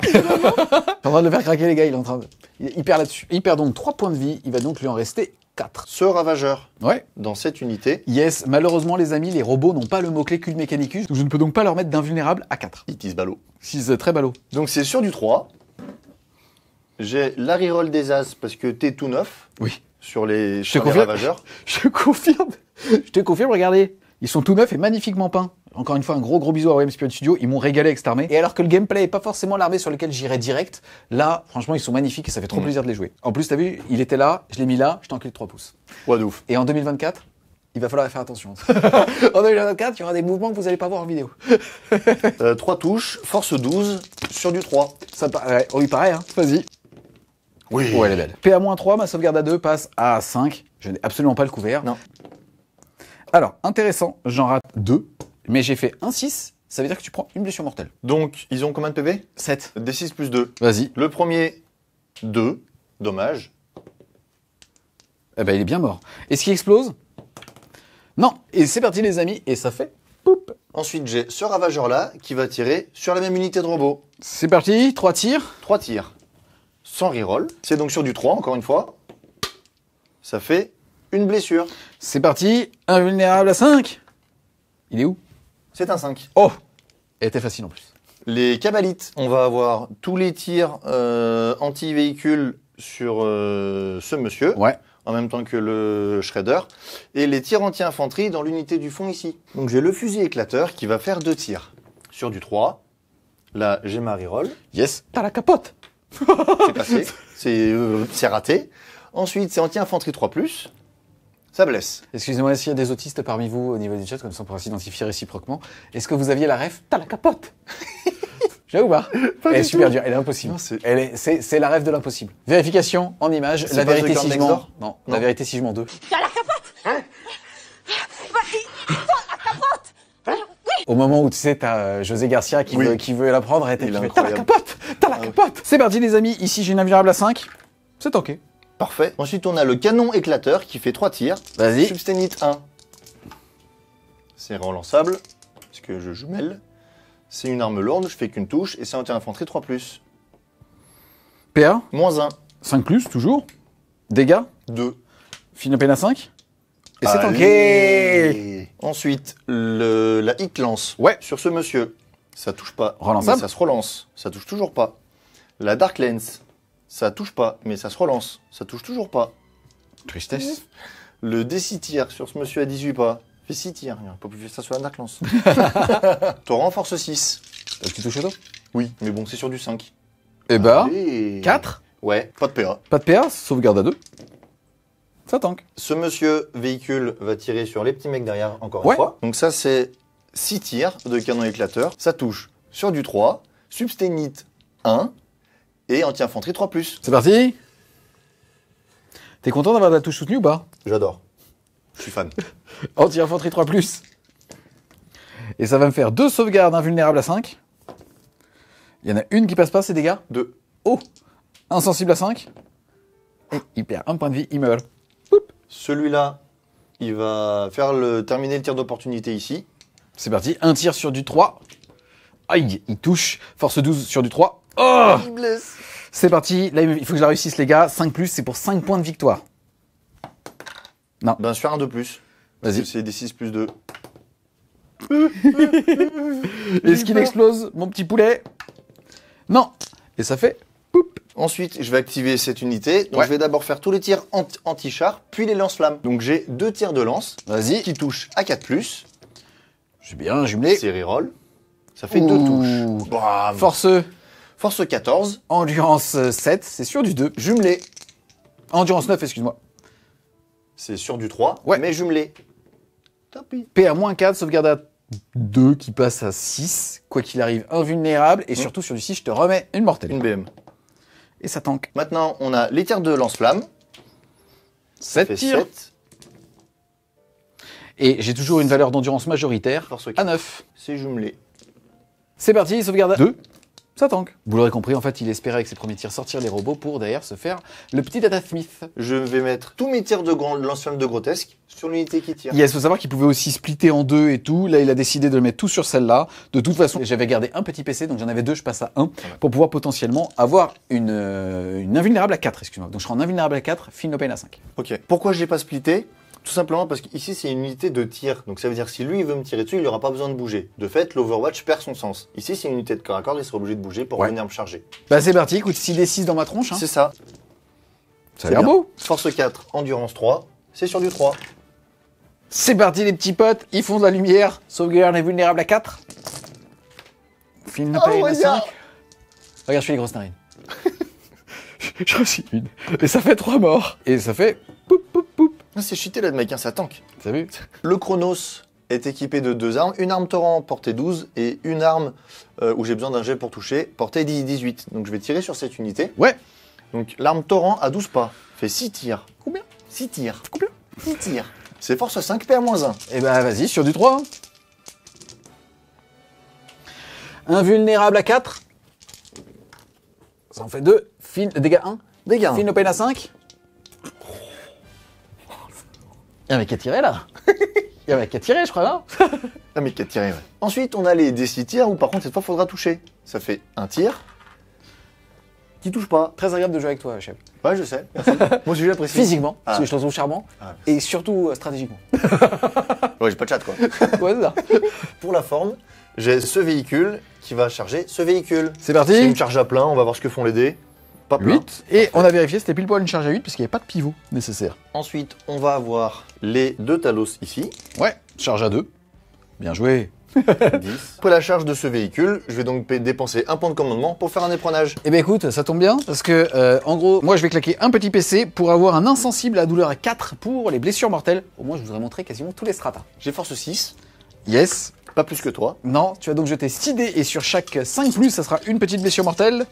[SPEAKER 1] T'es en train de le faire craquer, les gars, il perd là-dessus. Il perd donc 3 points de vie, il va donc lui en rester 4.
[SPEAKER 2] Ce ravageur,
[SPEAKER 1] Ouais.
[SPEAKER 2] dans cette unité,
[SPEAKER 1] Yes, malheureusement, les amis, les robots n'ont pas le mot-clé Cul Mechanicus, donc je ne peux donc pas leur mettre d'invulnérable à 4.
[SPEAKER 2] il tisse ballot.
[SPEAKER 1] C'est très ballot.
[SPEAKER 2] Donc c'est sur du 3. J'ai la reroll des As parce que t'es tout neuf
[SPEAKER 1] Oui.
[SPEAKER 2] sur les,
[SPEAKER 1] Je te
[SPEAKER 2] sur les
[SPEAKER 1] confirme.
[SPEAKER 2] ravageurs.
[SPEAKER 1] Je te confirme, regardez. Ils sont tout neufs et magnifiquement peints. Encore une fois, un gros bisou à OM Spirit Studio. Ils m'ont régalé avec cette armée. Et alors que le gameplay est pas forcément l'armée sur laquelle j'irais direct, là, franchement, ils sont magnifiques et ça fait trop plaisir de les jouer. En plus, t'as vu, il était là, je l'ai mis là, je t'encule de 3 pouces.
[SPEAKER 2] Ouais, de ouf.
[SPEAKER 1] Et en 2024, il va falloir faire attention. En 2024, il y aura des mouvements que vous allez pas voir en vidéo.
[SPEAKER 2] 3 touches, force 12 sur du 3.
[SPEAKER 1] Ça, ouais, on lui paraît, hein. Vas-y.
[SPEAKER 2] Oui.
[SPEAKER 1] Ouais, elle est belle. PA-3, ma sauvegarde à 2 passe à 5. Je n'ai absolument pas le couvert.
[SPEAKER 2] Non.
[SPEAKER 1] Alors, intéressant, j'en rate 2, mais j'ai fait un 6, ça veut dire que tu prends une blessure mortelle.
[SPEAKER 2] Donc, ils ont combien de PV?
[SPEAKER 1] 7.
[SPEAKER 2] D6 plus 2.
[SPEAKER 1] Vas-y.
[SPEAKER 2] Le premier, 2. Dommage.
[SPEAKER 1] Eh ben, il est bien mort. Est-ce qu'il explose? Non. Et c'est parti, les amis, et ça fait poup.
[SPEAKER 2] Ensuite, j'ai ce ravageur-là qui va tirer sur la même unité de robot.
[SPEAKER 1] C'est parti, 3 tirs.
[SPEAKER 2] 3 tirs. Sans reroll. C'est donc sur du 3, encore une fois. Ça fait une blessure.
[SPEAKER 1] C'est parti, invulnérable à 5. Il est où?
[SPEAKER 2] C'est un 5.
[SPEAKER 1] Oh. Elle était facile en plus.
[SPEAKER 2] Les cabalites, on va avoir tous les tirs anti-véhicule sur ce monsieur,
[SPEAKER 1] Ouais.
[SPEAKER 2] en même temps que le shredder, et les tirs anti-infanterie dans l'unité du fond ici. Donc j'ai le fusil éclateur qui va faire 2 tirs. Sur du 3, là j'ai ma reroll,
[SPEAKER 1] Yes. T'as la capote.
[SPEAKER 2] c'est passé, c'est raté. Ensuite c'est anti-infanterie 3+, ça blesse.
[SPEAKER 1] Excusez-moi s'il y a des autistes parmi vous au niveau du chat, comme ça on pourra s'identifier réciproquement. Est-ce que vous aviez la ref? T'as la capote. J'avoue pas. Elle est super dure, elle est impossible.
[SPEAKER 2] Non, c'est-
[SPEAKER 1] C'est la rêve de l'impossible. Vérification en image,
[SPEAKER 2] C'est
[SPEAKER 1] la
[SPEAKER 2] pas
[SPEAKER 1] vérité
[SPEAKER 2] The
[SPEAKER 1] si
[SPEAKER 2] Girl
[SPEAKER 1] je
[SPEAKER 2] Next
[SPEAKER 1] mens.
[SPEAKER 2] Door
[SPEAKER 1] Non,
[SPEAKER 2] Non.
[SPEAKER 1] la vérité si je mens 2. Au moment où tu sais, t'as José Garcia qui,
[SPEAKER 2] Oui.
[SPEAKER 1] qui veut la prendre et
[SPEAKER 2] Il est
[SPEAKER 1] t'as la
[SPEAKER 2] incroyable.
[SPEAKER 1] capote. T'as la capote. C'est parti les amis, ici j'ai une invulnérable à 5. C'est ok.
[SPEAKER 2] Parfait. Ensuite on a le canon éclateur qui fait 3 tirs.
[SPEAKER 1] Vas-y.
[SPEAKER 2] Substénite 1. C'est relançable, parce que je jumelle. C'est une arme lourde, je fais qu'une touche, et c'est anti-infanterie 3+.
[SPEAKER 1] PA,
[SPEAKER 2] Moins 1.
[SPEAKER 1] 5 plus, toujours. Dégâts,
[SPEAKER 2] 2.
[SPEAKER 1] fine peine à 5. Et c'est ok.
[SPEAKER 2] Allez. Ensuite, la hit lance.
[SPEAKER 1] Ouais.
[SPEAKER 2] Sur ce monsieur, ça touche pas.
[SPEAKER 1] Relançable.
[SPEAKER 2] Mais ça se relance. Ça touche toujours pas. La Dark Lens, ça touche pas, mais ça se relance. Ça touche toujours pas.
[SPEAKER 1] Tristesse.
[SPEAKER 2] Le D6 tir sur ce monsieur à 18 pas. Fait 6 tirs. Il n'y a pas plus faire ça sur la Dark Lens. Torrent force 6.
[SPEAKER 1] T'as le petit touche auto?
[SPEAKER 2] Oui, mais bon, c'est sur du 5.
[SPEAKER 1] Eh bah,
[SPEAKER 2] Allez.
[SPEAKER 1] 4.
[SPEAKER 2] Ouais, pas de PA.
[SPEAKER 1] Pas de PA, sauvegarde à 2. Ça tank.
[SPEAKER 2] Ce monsieur véhicule va tirer sur les petits mecs derrière encore
[SPEAKER 1] Ouais.
[SPEAKER 2] une fois. Donc ça c'est 6 tirs de canon éclateur. Ça touche sur du 3, substénite 1 et anti-infanterie 3+.
[SPEAKER 1] C'est parti. T'es content d'avoir de la touche soutenue ou pas?
[SPEAKER 2] J'adore. Je suis fan.
[SPEAKER 1] Anti-infanterie 3+. Et ça va me faire 2 sauvegardes invulnérables à 5. Il y en a une qui passe pas, c'est dégâts.
[SPEAKER 2] 2.
[SPEAKER 1] Oh. Insensible à 5. Et il perd 1 point de vie, il meurt.
[SPEAKER 2] Celui-là, il va terminer le tir d'opportunité ici.
[SPEAKER 1] C'est parti, un tir sur du 3. Aïe, il touche. Force 12 sur du 3. Oh.
[SPEAKER 2] Il blesse.
[SPEAKER 1] C'est parti, là il faut que je la réussisse les gars. 5 plus, c'est pour 5 points de victoire.
[SPEAKER 2] Ben sur un de plus.
[SPEAKER 1] Vas-y.
[SPEAKER 2] C'est des 6 plus 2.
[SPEAKER 1] Est-ce qu'il explose, mon petit poulet? Non. Et ça fait... Poup.
[SPEAKER 2] Ensuite, je vais activer cette unité. Donc
[SPEAKER 1] Ouais.
[SPEAKER 2] je vais d'abord faire tous les tirs anti-char, puis les lance-flammes. Donc j'ai 2 tirs de lance
[SPEAKER 1] Vas-y.
[SPEAKER 2] qui touchent à 4+.
[SPEAKER 1] J'ai bien jumelé.
[SPEAKER 2] C'est reroll. Ça fait 2
[SPEAKER 1] Ouh.
[SPEAKER 2] touches. Bam.
[SPEAKER 1] Force,
[SPEAKER 2] Force 14.
[SPEAKER 1] endurance 7, c'est sur du 2.
[SPEAKER 2] Jumelé.
[SPEAKER 1] Endurance 9, excuse-moi.
[SPEAKER 2] C'est sur du 3,
[SPEAKER 1] Ouais.
[SPEAKER 2] mais jumelé. Tapis.
[SPEAKER 1] PA-4, sauvegarde à 2 qui passe à 6. Quoi qu'il arrive, invulnérable. Et surtout sur du 6, je te remets une mortelle.
[SPEAKER 2] Une BM.
[SPEAKER 1] Et ça tank.
[SPEAKER 2] Maintenant, on a les tirs de lance-flamme.
[SPEAKER 1] 7
[SPEAKER 2] fait
[SPEAKER 1] tirs.
[SPEAKER 2] 7.
[SPEAKER 1] Et j'ai toujours une valeur d'endurance majoritaire
[SPEAKER 2] Force
[SPEAKER 1] à
[SPEAKER 2] 4.
[SPEAKER 1] 9.
[SPEAKER 2] C'est jumelé.
[SPEAKER 1] C'est parti, sauvegarde à 2. Ça tank. Vous l'aurez compris, en fait, il espérait avec ses premiers tirs sortir les robots pour derrière se faire le petit Data Smith.
[SPEAKER 2] Je vais mettre tous mes tirs de lance-flamme de grotesque sur l'unité qui tire.
[SPEAKER 1] Il faut savoir qu'il pouvait aussi splitter en deux et tout. Là, il a décidé de le mettre tout sur celle-là. De toute façon, j'avais gardé un petit PC, donc j'en avais 2, je passe à 1, pour pouvoir potentiellement avoir une invulnérable à 4, excuse-moi. Donc je serai en invulnérable à 4, feel no pain à 5.
[SPEAKER 2] Ok. Pourquoi je l'ai pas splitté? Tout simplement parce qu'ici c'est une unité de tir. Donc ça veut dire que si lui il veut me tirer dessus, il n'aura pas besoin de bouger. De fait, l'Overwatch perd son sens. Ici c'est une unité de corps à corps, il sera obligé de bouger pour venir me charger.
[SPEAKER 1] Bah c'est parti, écoute, 6d6 dans ma tronche. Hein.
[SPEAKER 2] C'est ça.
[SPEAKER 1] Ça a l'air beau.
[SPEAKER 2] Force 4, endurance 3, c'est sur du 3.
[SPEAKER 1] C'est parti les petits potes, ils font de la lumière. Sauvegarde invulnérable à 4. Feel no pain à 5. Regarde, je fais les grosses narines. J'en réussis une. Et ça fait 3 morts. Et ça fait poup poup poup.
[SPEAKER 2] Ah, c'est cheaté là de mec, hein, ça tank.
[SPEAKER 1] T'as vu?
[SPEAKER 2] Le Chronos est équipé de 2 armes, une arme torrent portée 12 et une arme où j'ai besoin d'un jet pour toucher, portée 18. Donc je vais tirer sur cette unité.
[SPEAKER 1] Ouais.
[SPEAKER 2] Donc l'arme torrent à 12 pas, fait 6 tirs.
[SPEAKER 1] Combien?
[SPEAKER 2] 6 tirs.
[SPEAKER 1] Combien?
[SPEAKER 2] 6 tirs. C'est force 5 PA-1.
[SPEAKER 1] Et bah vas-y, sur du 3. Hein. Invulnérable à 4. Ça en fait 2. Dégâts 1.
[SPEAKER 2] Dégâts 1.
[SPEAKER 1] Feel no pain à 5. Y'a un mec qui a tiré là. Y'a un mec qui a tiré, je crois là.
[SPEAKER 2] Ah mais qui a tiré, ouais. Ensuite, on a les D6 tirs où par contre cette fois faudra toucher. Ça fait un tir qui touche pas.
[SPEAKER 1] Très agréable de jouer avec toi, chef.
[SPEAKER 2] Ouais, je sais. Merci. Moi aussi, j'apprécie.
[SPEAKER 1] Physiquement, parce que je te trouve charmant.
[SPEAKER 2] Ah.
[SPEAKER 1] Et surtout stratégiquement.
[SPEAKER 2] Ouais, j'ai pas de chat quoi.
[SPEAKER 1] Ouais, c'est ça.
[SPEAKER 2] Pour la forme, j'ai ce véhicule qui va charger ce véhicule.
[SPEAKER 1] C'est
[SPEAKER 2] C'est
[SPEAKER 1] parti.
[SPEAKER 2] une charge à plein, on va voir ce que font les dés. Pas plein.
[SPEAKER 1] 8. Et on a vérifié, c'était pile poil une charge à 8 parce qu'il n'y avait pas de pivot nécessaire.
[SPEAKER 2] Ensuite, on va avoir les 2 Talos ici.
[SPEAKER 1] Ouais, charge à 2. Bien joué.
[SPEAKER 2] 10. Après la charge de ce véhicule, je vais donc dépenser un point de commandement pour faire un éperonage.
[SPEAKER 1] Eh ben écoute, ça tombe bien parce que en gros, moi je vais claquer un petit PC pour avoir un insensible à douleur à 4 pour les blessures mortelles. Au moins, je vous aurais montré quasiment tous les stratas.
[SPEAKER 2] J'ai force 6,
[SPEAKER 1] Yes.
[SPEAKER 2] pas plus que toi.
[SPEAKER 1] Non, tu vas donc jeter 6 dés et sur chaque 5 plus, ça sera une petite blessure mortelle.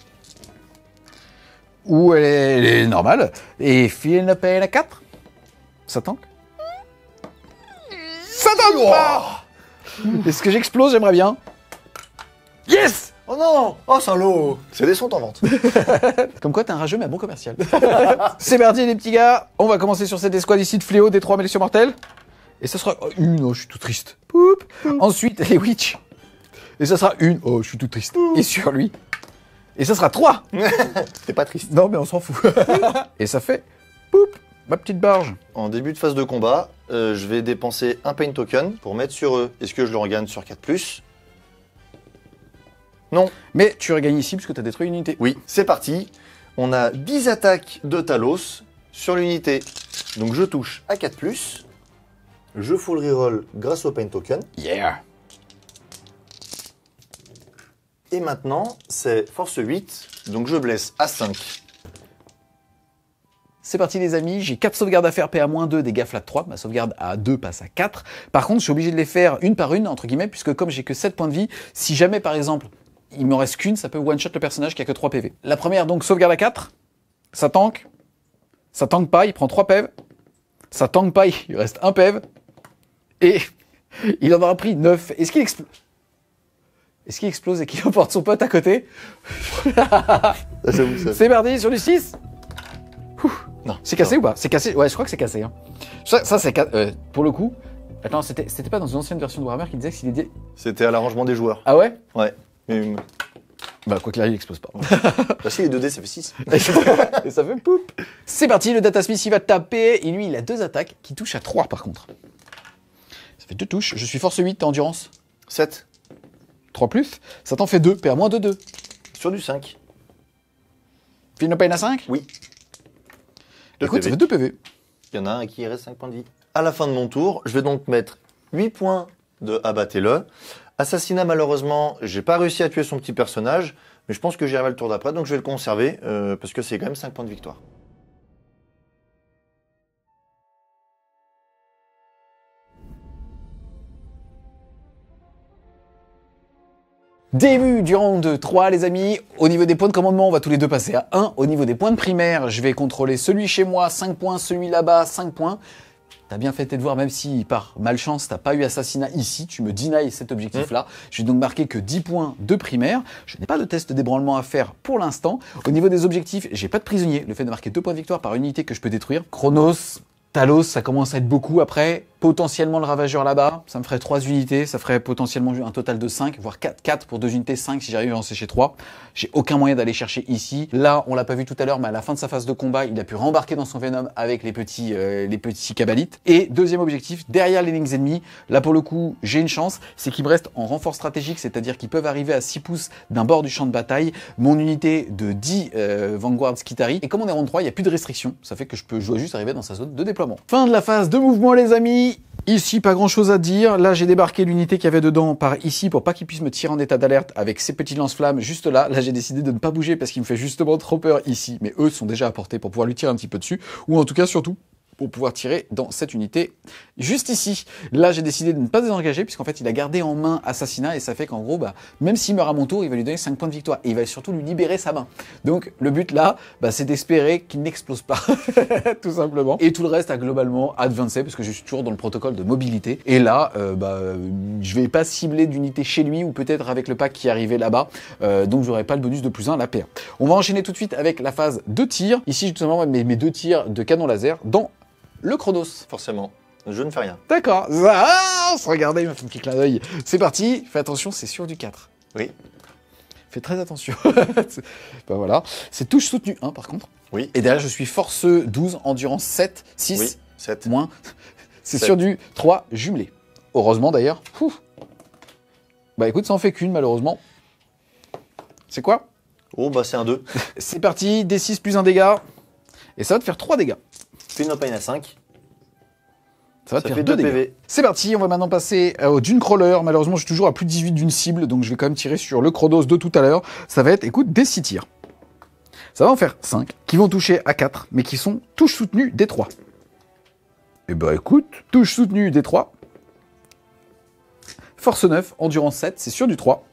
[SPEAKER 1] Ou elle est normale. Et feel no pain à 4. Ça tank. Ça tank pas. Est-ce que j'explose? J'aimerais bien. Yes.
[SPEAKER 2] Oh non! Oh salaud! C'est des sons en vente.
[SPEAKER 1] Comme quoi, t'es un rageux mais un bon commercial. C'est parti les petits gars. On va commencer sur cette escouade ici de fléau des 3 blessures mortelles. Et ça sera une. Oh, je suis tout triste. Poup. Ensuite, les witch. Et ça sera une. Oh, je suis tout triste. Et sur lui. Et ça sera 3.
[SPEAKER 2] T'es pas triste.
[SPEAKER 1] Non, mais on s'en fout. Et ça fait. Poup. Ma petite barge.
[SPEAKER 2] En début de phase de combat, je vais dépenser un pain token pour mettre sur eux. Est-ce que je le regagne sur 4+? Non.
[SPEAKER 1] Mais tu regagnes ici parce que t'as détruit une unité.
[SPEAKER 2] Oui, c'est parti. On a 10 attaques de Talos sur l'unité. Donc je touche à 4+. Je full reroll grâce au pain token.
[SPEAKER 1] Yeah.
[SPEAKER 2] Et maintenant, c'est force 8. Donc je blesse à 5.
[SPEAKER 1] C'est parti les amis, j'ai 4 sauvegardes à faire, PA-2, dégâts flat 3, ma sauvegarde à 2 passe à 4. Par contre, je suis obligé de les faire une par une, entre guillemets, puisque comme j'ai que 7 points de vie, si jamais par exemple, il m'en reste qu'une, ça peut one-shot le personnage qui a que 3 PV. La première donc, sauvegarde à 4, ça tank pas, il prend 3 PV, ça tank pas, il reste 1 PV, et il en aura pris 9. Est-ce qu'il explose? Est-ce qu'il explose et qu'il emporte son pote à côté? C'est parti, sur du 6.
[SPEAKER 2] Non.
[SPEAKER 1] C'est cassé ou pas? C'est cassé. Ouais, je crois que c'est cassé. Hein. Ça c'est pour le coup. Attends, c'était pas dans une ancienne version de Warhammer qui disait que s'il est.
[SPEAKER 2] C'était à l'arrangement des joueurs.
[SPEAKER 1] Ah ouais?
[SPEAKER 2] Ouais. Mais...
[SPEAKER 1] Bah quoi qu'il arrive, il explose pas.
[SPEAKER 2] Bah si, les 2D, ça fait 6.
[SPEAKER 1] Et ça fait poup. C'est parti, le Data Smith il va taper. Et lui, il a 2 attaques qui touchent à 3 par contre. Ça fait 2 touches. Je suis force 8, t'as endurance
[SPEAKER 2] 7.
[SPEAKER 1] 3 plus. Ça t'en fait 2. PA-2.
[SPEAKER 2] Sur du 5.
[SPEAKER 1] Feel no pain à 5?
[SPEAKER 2] Oui.
[SPEAKER 1] Écoute, ça fait 2 PV.
[SPEAKER 2] Il y en a un qui reste 5 points de vie. À la fin de mon tour, je vais donc mettre 8 points de abattez-le. Assassinat, malheureusement, j'ai pas réussi à tuer son petit personnage, mais je pense que j'y arriverai le tour d'après, donc je vais le conserver, parce que c'est quand même 5 points de victoire.
[SPEAKER 1] Début du round 3 les amis, au niveau des points de commandement on va tous les deux passer à 1, au niveau des points de primaire je vais contrôler celui chez moi 5 points, celui là-bas 5 points, T'as bien fait tes devoirs, même si par malchance t'as pas eu assassinat ici, tu me denies cet objectif-là. Je vais donc marquer que 10 points de primaire. Je n'ai pas de test d'ébranlement à faire pour l'instant. Au niveau des objectifs, j'ai pas de prisonnier. Le fait de marquer 2 points de victoire par unité que je peux détruire. Chronos, Talos, ça commence à être beaucoup après. Potentiellement le ravageur là-bas, ça me ferait 3 unités, ça ferait potentiellement un total de 5, voire 4 pour 2 unités, 5 si j'arrive à en sécher 3. J'ai aucun moyen d'aller chercher ici. Là, on l'a pas vu tout à l'heure, mais à la fin de sa phase de combat, il a pu rembarquer dans son Venom avec les petits cabalites. Et deuxième objectif, derrière les lignes ennemies, là pour le coup, j'ai une chance, c'est qu'ils me restent en renfort stratégique, c'est-à-dire qu'ils peuvent arriver à 6 pouces d'un bord du champ de bataille. Mon unité de 10 Vanguard Skitari. Et comme on est round 3, il n'y a plus de restrictions. Ça fait que je dois juste arriver dans sa zone de déploiement. Fin de la phase de mouvement, les amis. Ici, pas grand chose à dire. Là, j'ai débarqué l'unité qu'il y avait dedans par ici pour pas qu'il puisse me tirer en état d'alerte avec ces petits lance-flammes juste là. Là, j'ai décidé de ne pas bouger parce qu'il me fait justement trop peur ici. Mais eux sont déjà à portée pour pouvoir lui tirer un petit peu dessus. Ou en tout cas, surtout, pour pouvoir tirer dans cette unité juste ici. Là, j'ai décidé de ne pas désengager puisqu'en fait, il a gardé en main assassinat et ça fait qu'en gros, même s'il meurt à mon tour, il va lui donner 5 points de victoire et il va surtout lui libérer sa main. Donc, le but là, c'est d'espérer qu'il n'explose pas, tout simplement. Et tout le reste a globalement advancé parce que je suis toujours dans le protocole de mobilité. Et là, je vais pas cibler d'unité chez lui ou peut-être avec le pack qui est arrivé là-bas. Donc, j'aurai pas le bonus de +1 à la PA. On va enchaîner tout de suite avec la phase de tir. Ici, justement, mes 2 tirs de canon laser dans le Chronos.
[SPEAKER 2] Forcément. Je ne fais rien.
[SPEAKER 1] D'accord. Ah, regardez, il m'a fait un petit clin d'œil. C'est parti. Fais attention, c'est sur du 4.
[SPEAKER 2] Oui.
[SPEAKER 1] Fais très attention. Voilà. C'est touche soutenue 1 par contre.
[SPEAKER 2] Oui.
[SPEAKER 1] Et derrière, je suis force 12, endurance 7, 6,
[SPEAKER 2] Oui, 7.
[SPEAKER 1] moins. C'est
[SPEAKER 2] 7.
[SPEAKER 1] sur du 3 jumelé. Heureusement d'ailleurs. Bah écoute, ça en fait qu'une malheureusement. C'est quoi?
[SPEAKER 2] Oh, c'est un 2.
[SPEAKER 1] C'est parti. D6 plus 1 dégât. Et ça va te faire 3 dégâts.
[SPEAKER 2] Phil Pain à 5.
[SPEAKER 1] Ça va te
[SPEAKER 2] Ça
[SPEAKER 1] faire
[SPEAKER 2] fait
[SPEAKER 1] 2
[SPEAKER 2] 2
[SPEAKER 1] dégâts.
[SPEAKER 2] PV.
[SPEAKER 1] C'est parti, on va maintenant passer au dune crawler. Malheureusement, je suis toujours à plus de 18 d'une cible, donc je vais quand même tirer sur le Chronos de tout à l'heure. Ça va être, écoute, des 6 tirs. Ça va en faire 5, qui vont toucher à 4, mais qui sont touche soutenue des 3. Et bah écoute, touche soutenue des 3. Force 9, endurance 7, c'est sur du 3.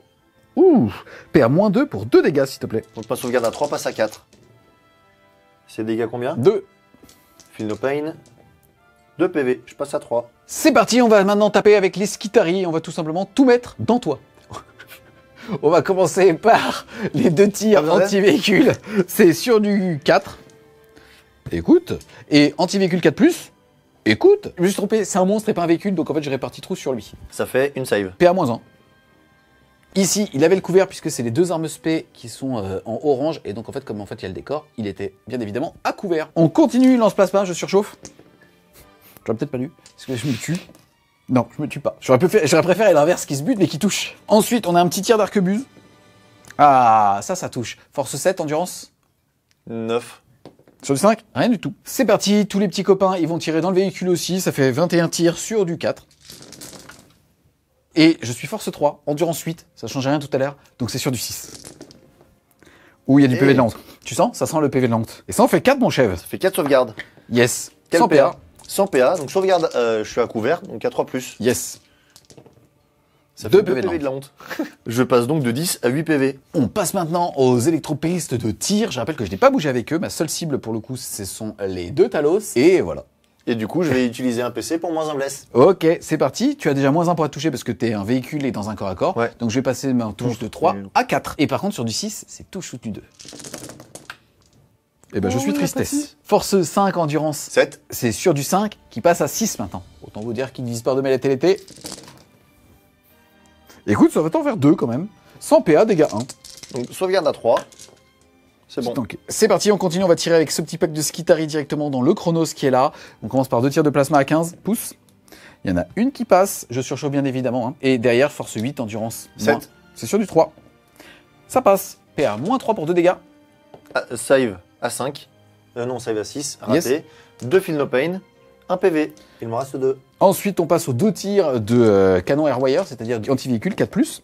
[SPEAKER 1] Ouh, PA-2 pour 2 dégâts, s'il te plaît.
[SPEAKER 2] Donc ma sauvegarde à 3 passe à 4. C'est dégâts combien?
[SPEAKER 1] 2.
[SPEAKER 2] Phil Pain. 2 PV. Je passe à 3.
[SPEAKER 1] C'est parti, on va maintenant taper avec les Skitari. On va tout simplement tout mettre dans toi. On va commencer par les 2 tirs anti-véhicule. C'est sur du 4. Écoute. Et anti-véhicule 4+. Écoute. Je me suis trompé, c'est un monstre et pas un véhicule, donc en fait j'ai réparti trop sur lui.
[SPEAKER 2] Ça fait une save.
[SPEAKER 1] PA-1. Ici, il avait le couvert puisque c'est les 2 armes spé qui sont en orange. Et donc en fait, comme il y a le décor, il était bien évidemment à couvert. On continue, lance-plasma, je surchauffe. J'aurais peut-être pas dû, parce que je me tue. Non, je me tue pas. J'aurais préféré l'inverse qui se bute mais qui touche. Ensuite, on a un petit tir d'arquebuse. Ah, ça touche. Force 7, endurance
[SPEAKER 2] 9.
[SPEAKER 1] sur du 5, rien du tout. C'est parti, tous les petits copains, ils vont tirer dans le véhicule aussi. Ça fait 21 tirs sur du 4. Et je suis force 3, endurance 8. Ça change rien tout à l'heure, donc c'est sur du 6. Ouh, il y a du PV de l'ante. Tu sens? Ça sent le PV de l'ante. Et ça en fait 4, mon chef.
[SPEAKER 2] Ça fait 4 sauvegardes.
[SPEAKER 1] Yes.
[SPEAKER 2] Quel
[SPEAKER 1] 100 PA.
[SPEAKER 2] 100 PA. Donc sauvegarde, je suis à couvert, donc à 3+.
[SPEAKER 1] Yes.
[SPEAKER 2] Ça
[SPEAKER 1] 2
[SPEAKER 2] fait 2
[SPEAKER 1] PV de
[SPEAKER 2] PV de la honte. Je passe donc de 10 à 8 PV.
[SPEAKER 1] On passe maintenant aux électropéistes de tir. Je rappelle que je n'ai pas bougé avec eux. Ma seule cible pour le coup, ce sont les 2 Talos. Et voilà.
[SPEAKER 2] Et du coup, je vais utiliser un PC pour moins un bless.
[SPEAKER 1] Ok, c'est parti. Tu as déjà moins 1 pour être touché parce que tu es un véhicule et dans un corps à corps.
[SPEAKER 2] Ouais.
[SPEAKER 1] Donc je vais passer ma touche de 3 à 4. Et par contre, sur du 6, c'est touche soutenue 2. Et ben je suis tristesse. Force 5, endurance
[SPEAKER 2] 7.
[SPEAKER 1] C'est sur du 5 qui passe à 6 maintenant. Autant vous dire qu'il divise par 2 mais la TLT. Écoute, ça va t'en faire 2 quand même. 100 PA, dégâts 1.
[SPEAKER 2] Donc sauvegarde à 3. C'est bon.
[SPEAKER 1] Ok. C'est parti, on continue, on va tirer avec ce petit pack de Skitari directement dans le Chronos qui est là. On commence par 2 tirs de plasma à 15 pouces. Il y en a une qui passe, je surchauffe bien évidemment. Et derrière, force 8, endurance
[SPEAKER 2] 7.
[SPEAKER 1] moins. C'est sur du 3. Ça passe. PA, moins 3 pour 2 dégâts.
[SPEAKER 2] Save à 5. Non, save à 6. Raté.
[SPEAKER 1] Yes.
[SPEAKER 2] 2 Phil Pain. 1 PV. Il me reste 2.
[SPEAKER 1] Ensuite, on passe aux 2 tirs de canon Airwire, c'est-à-dire du anti-véhicule 4+.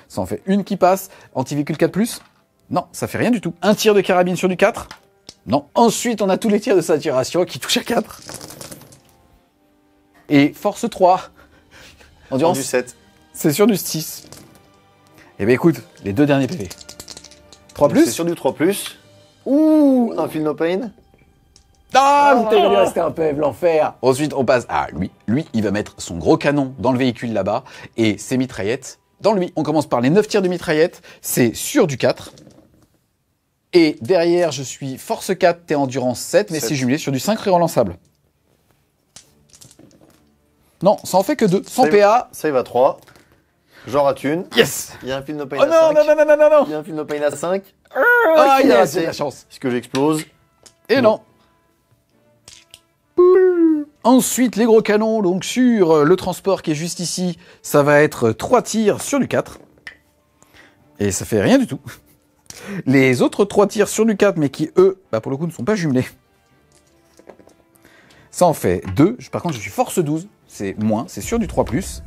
[SPEAKER 1] Ça en fait une qui passe. Anti-véhicule 4+. Non, ça fait rien du tout. Un tir de carabine sur du 4. Non. Ensuite, on a tous les tirs de saturation qui touchent à 4. Et force 3. Endurance.
[SPEAKER 2] Du 7.
[SPEAKER 1] C'est sur du 6. Eh bien écoute, les 2 derniers PV. 3+.
[SPEAKER 2] C'est sur du 3+. Ouh, un Phil Pain.
[SPEAKER 1] Ah, putain, il lui restait un PV, l'enfer. Ensuite, on passe à lui. Lui, il va mettre son gros canon dans le véhicule là-bas et ses mitraillettes dans lui. On commence par les 9 tirs de mitraillettes. C'est sur du 4. Et derrière, je suis force 4, t'es endurance 7, mais
[SPEAKER 2] 7.
[SPEAKER 1] c'est jumelé sur du 5 relançable. Non, ça en fait que 2. Sans
[SPEAKER 2] Ça,
[SPEAKER 1] PA.
[SPEAKER 2] Save à 3. J'en rate une.
[SPEAKER 1] Yes.
[SPEAKER 2] Il y a un film no pain
[SPEAKER 1] Oh
[SPEAKER 2] à
[SPEAKER 1] non,
[SPEAKER 2] 5.
[SPEAKER 1] non, non, non, non, non.
[SPEAKER 2] Il y a un film no pain à 5.
[SPEAKER 1] Ah,
[SPEAKER 2] qui
[SPEAKER 1] il
[SPEAKER 2] a
[SPEAKER 1] a
[SPEAKER 2] raté.
[SPEAKER 1] de la chance.
[SPEAKER 2] Est-ce que j'explose?
[SPEAKER 1] Et non. Ensuite, les gros canons, donc sur le transport qui est juste ici, ça va être 3 tirs sur du 4. Et ça fait rien du tout. Les autres 3 tirs sur du 4, mais qui, eux, bah pour le coup, ne sont pas jumelés. Ça en fait 2. Par contre, je suis force 12. C'est moins, c'est sur du 3+.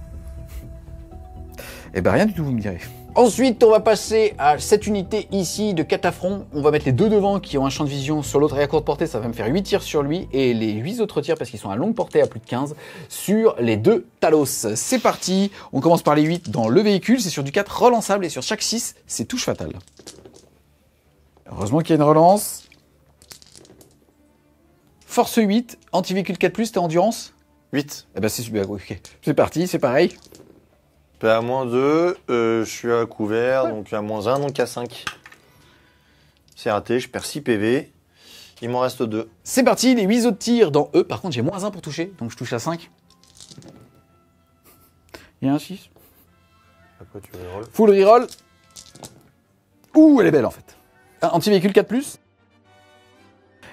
[SPEAKER 1] Et bah rien du tout, vous me direz. Ensuite, on va passer à cette unité ici de catafron. On va mettre les 2 devant qui ont un champ de vision sur l'autre et à courte portée. Ça va me faire 8 tirs sur lui. Et les 8 autres tirs, parce qu'ils sont à longue portée à plus de 15, sur les 2 Talos. C'est parti. On commence par les 8 dans le véhicule. C'est sur du 4 relançable. Et sur chaque 6, c'est touche fatale. Heureusement qu'il y a une relance. Force 8, anti-véhicule 4+, t'es endurance?
[SPEAKER 2] 8.
[SPEAKER 1] Eh ben c'est super, ok. C'est parti, c'est pareil.
[SPEAKER 2] À -2, je suis à couvert, donc à -1, donc à 5. C'est raté, je perds 6 PV. Il m'en reste 2.
[SPEAKER 1] C'est parti, les 8 autres tirs dans eux. Par contre, j'ai -1 pour toucher, donc je touche à 5. Il y a un 6.
[SPEAKER 2] Après, tu reroll.
[SPEAKER 1] Full reroll. Ouh, elle est belle en fait. Anti-véhicule 4+.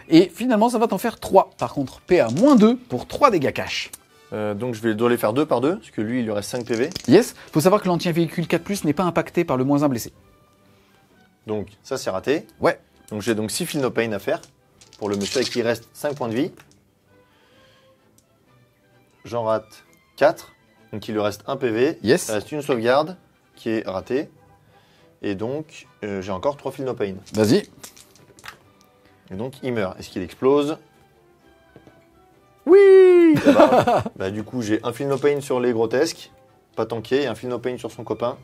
[SPEAKER 1] Et finalement, ça va t'en faire 3. Par contre, PA -2 pour 3 dégâts cash.
[SPEAKER 2] Donc je dois les faire 2 par 2, parce que lui, il lui reste 5 PV.
[SPEAKER 1] Yes, faut savoir que l'anti-véhicule 4+, n'est pas impacté par le -1 blessé.
[SPEAKER 2] Donc ça, c'est raté.
[SPEAKER 1] Ouais.
[SPEAKER 2] Donc j'ai donc 6 feel no pain à faire, pour le monsieur avec qui il reste 5 points de vie. J'en rate 4, donc il lui reste 1 PV.
[SPEAKER 1] Yes.
[SPEAKER 2] Il reste une sauvegarde, qui est ratée. Et donc, j'ai encore 3 feel no pain.
[SPEAKER 1] Vas-y.
[SPEAKER 2] Et donc, il meurt. Est-ce qu'il explose?
[SPEAKER 1] Oui.
[SPEAKER 2] Bah du coup, j'ai un feel no pain sur les grotesques, pas tanké, et un feel no pain sur son copain,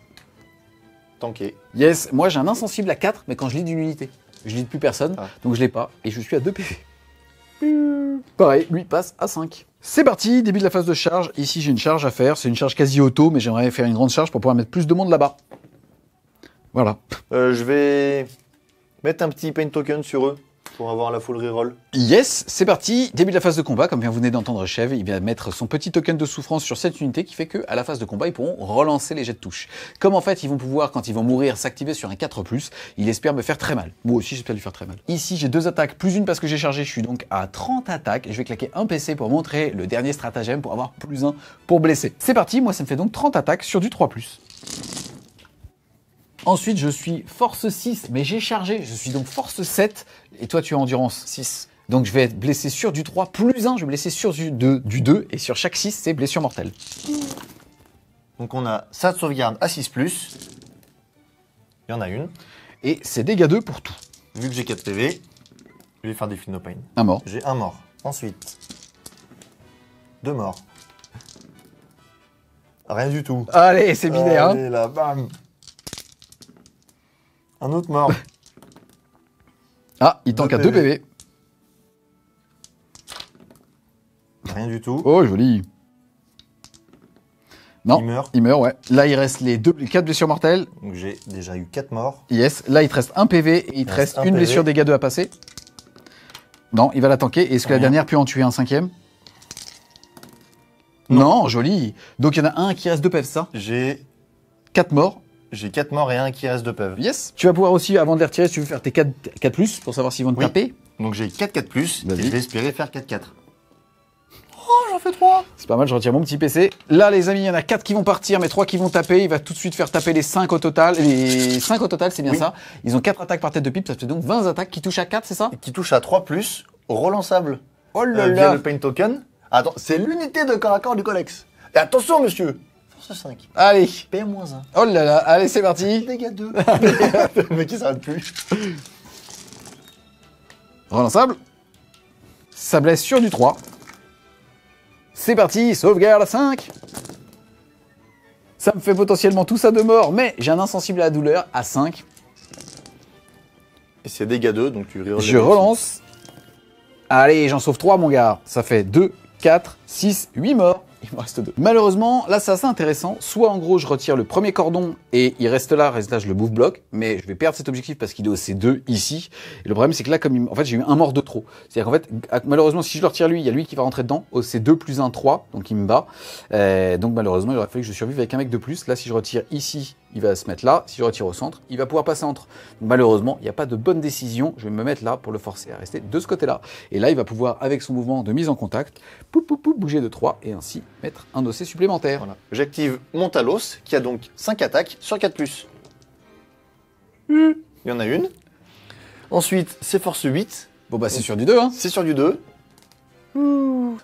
[SPEAKER 2] tanké.
[SPEAKER 1] Yes, moi j'ai un insensible à 4, mais quand je lis d'une unité. Je lis de plus personne,
[SPEAKER 2] Ah.
[SPEAKER 1] donc je l'ai pas, et je suis à 2 PV. Pareil, lui passe à 5. C'est parti, début de la phase de charge. Ici j'ai une charge à faire, c'est une charge quasi auto, mais j'aimerais faire une grande charge pour pouvoir mettre plus de monde là-bas. Voilà.
[SPEAKER 2] Je vais mettre un petit pain token sur eux, pour avoir la full reroll.
[SPEAKER 1] Yes, c'est parti, début de la phase de combat. Comme vous venez d'entendre Chev, il vient mettre son petit token de souffrance sur cette unité qui fait qu'à la phase de combat, ils pourront relancer les jets de touche. Comme en fait, ils vont pouvoir, quand ils vont mourir, s'activer sur un 4+, il espère me faire très mal. Moi aussi, j'espère lui faire très mal. Ici, j'ai 2 attaques, plus une parce que j'ai chargé, je suis donc à 30 attaques. Je vais claquer un PC pour montrer le dernier stratagème pour avoir plus 1 pour blesser. C'est parti, moi ça me fait donc 30 attaques sur du 3+. Ensuite, je suis force 6, mais j'ai chargé, je suis donc force 7, et toi tu es endurance 6. Donc je vais être blessé sur du 3, plus 1, je vais blesser sur du 2, et sur chaque 6, c'est blessure mortelle.
[SPEAKER 2] Donc on a ça de sauvegarde à 6+. Il y en a une.
[SPEAKER 1] Et c'est dégâts 2 pour tout.
[SPEAKER 2] Vu que j'ai 4 PV, je vais faire des feel no pain.
[SPEAKER 1] Un mort.
[SPEAKER 2] J'ai un mort. Ensuite, 2 morts. Rien du tout.
[SPEAKER 1] Allez, c'est binaire, hein.
[SPEAKER 2] Allez là, bam. Un autre mort.
[SPEAKER 1] Ah, il tank à 2 PV.
[SPEAKER 2] Rien du tout.
[SPEAKER 1] Oh, joli. Non,
[SPEAKER 2] Il meurt.
[SPEAKER 1] ouais. Là, il reste les 4 blessures mortelles.
[SPEAKER 2] Donc j'ai déjà eu 4 morts.
[SPEAKER 1] Yes, là, il te reste un PV, et il te reste
[SPEAKER 2] un
[SPEAKER 1] une
[SPEAKER 2] PV.
[SPEAKER 1] blessure dégâts 2 à passer. Non, il va la tanker. Est-ce que la
[SPEAKER 2] Rien.
[SPEAKER 1] dernière peut en tuer un 5e? Non, joli. Donc, il y en a un qui reste 2 PV, ça.
[SPEAKER 2] J'ai
[SPEAKER 1] 4 morts.
[SPEAKER 2] 4 morts et un qui reste de PEV.
[SPEAKER 1] Yes. Tu vas pouvoir aussi, avant de les retirer, si tu veux faire tes 4+, pour savoir s'ils vont te
[SPEAKER 2] Oui.
[SPEAKER 1] taper.
[SPEAKER 2] Donc j'ai 4+,
[SPEAKER 1] Vas-y.
[SPEAKER 2] et je vais espérer faire 4-4. Oh, j'en fais 3.
[SPEAKER 1] C'est pas mal, je retire mon petit PC. Là, les amis, il y en a 4 qui vont partir, mais 3 qui vont taper. Il va tout de suite faire taper les 5 au total. Les 5 au total, c'est bien
[SPEAKER 2] Oui.
[SPEAKER 1] ça. Ils ont 4 attaques par tête de pipe, ça fait donc 20 attaques qui touchent à 4, c'est ça?
[SPEAKER 2] Qui touche à 3+, relançable.
[SPEAKER 1] Oh là
[SPEAKER 2] Via
[SPEAKER 1] là.
[SPEAKER 2] le pain token. Attends, c'est l'unité de corps à corps du Colex. Et attention, monsieur. Force 5.
[SPEAKER 1] Allez.
[SPEAKER 2] PM-1.
[SPEAKER 1] Oh là là, allez, c'est parti.
[SPEAKER 2] Dégâts 2. Le mec, il s'arrête plus.
[SPEAKER 1] Relançable. Ça blesse sur du 3. C'est parti, sauvegarde à 5. Ça me fait potentiellement tout ça de mort, mais j'ai un insensible à la douleur à 5.
[SPEAKER 2] Et c'est dégâts 2, donc tu rerolles.
[SPEAKER 1] Je relance Allez, j'en sauve 3, mon gars. Ça fait 2, 4, 6, 8 morts. Il me reste 2. Malheureusement, là, c'est assez intéressant. Soit, en gros, je retire le premier cordon et il reste là, je le bouffe bloc. Mais je vais perdre cet objectif parce qu'il est au C2 ici. Et le problème, c'est que là, comme en fait, j'ai eu un mort de trop. C'est-à-dire qu'en fait, malheureusement, si je le retire lui, il y a lui qui va rentrer dedans. Au C2 plus 1, 3. Donc, il me bat. Donc, malheureusement, il aurait fallu que je survive avec un mec de plus. Là, si je retire ici, il va se mettre là. Si je retire au centre, il va pouvoir passer entre. Donc, malheureusement, il n'y a pas de bonne décision. Je vais me mettre là pour le forcer à rester de ce côté-là. Et là, il va pouvoir, avec son mouvement de mise en contact, bouger de 3 et ainsi mettre un dossier supplémentaire.
[SPEAKER 2] Voilà. J'active mon Talos, qui a donc 5 attaques sur 4+. Il y en a une. Ensuite, c'est force 8.
[SPEAKER 1] Bon, bah, c'est sur du 2, hein.
[SPEAKER 2] C'est sur du 2.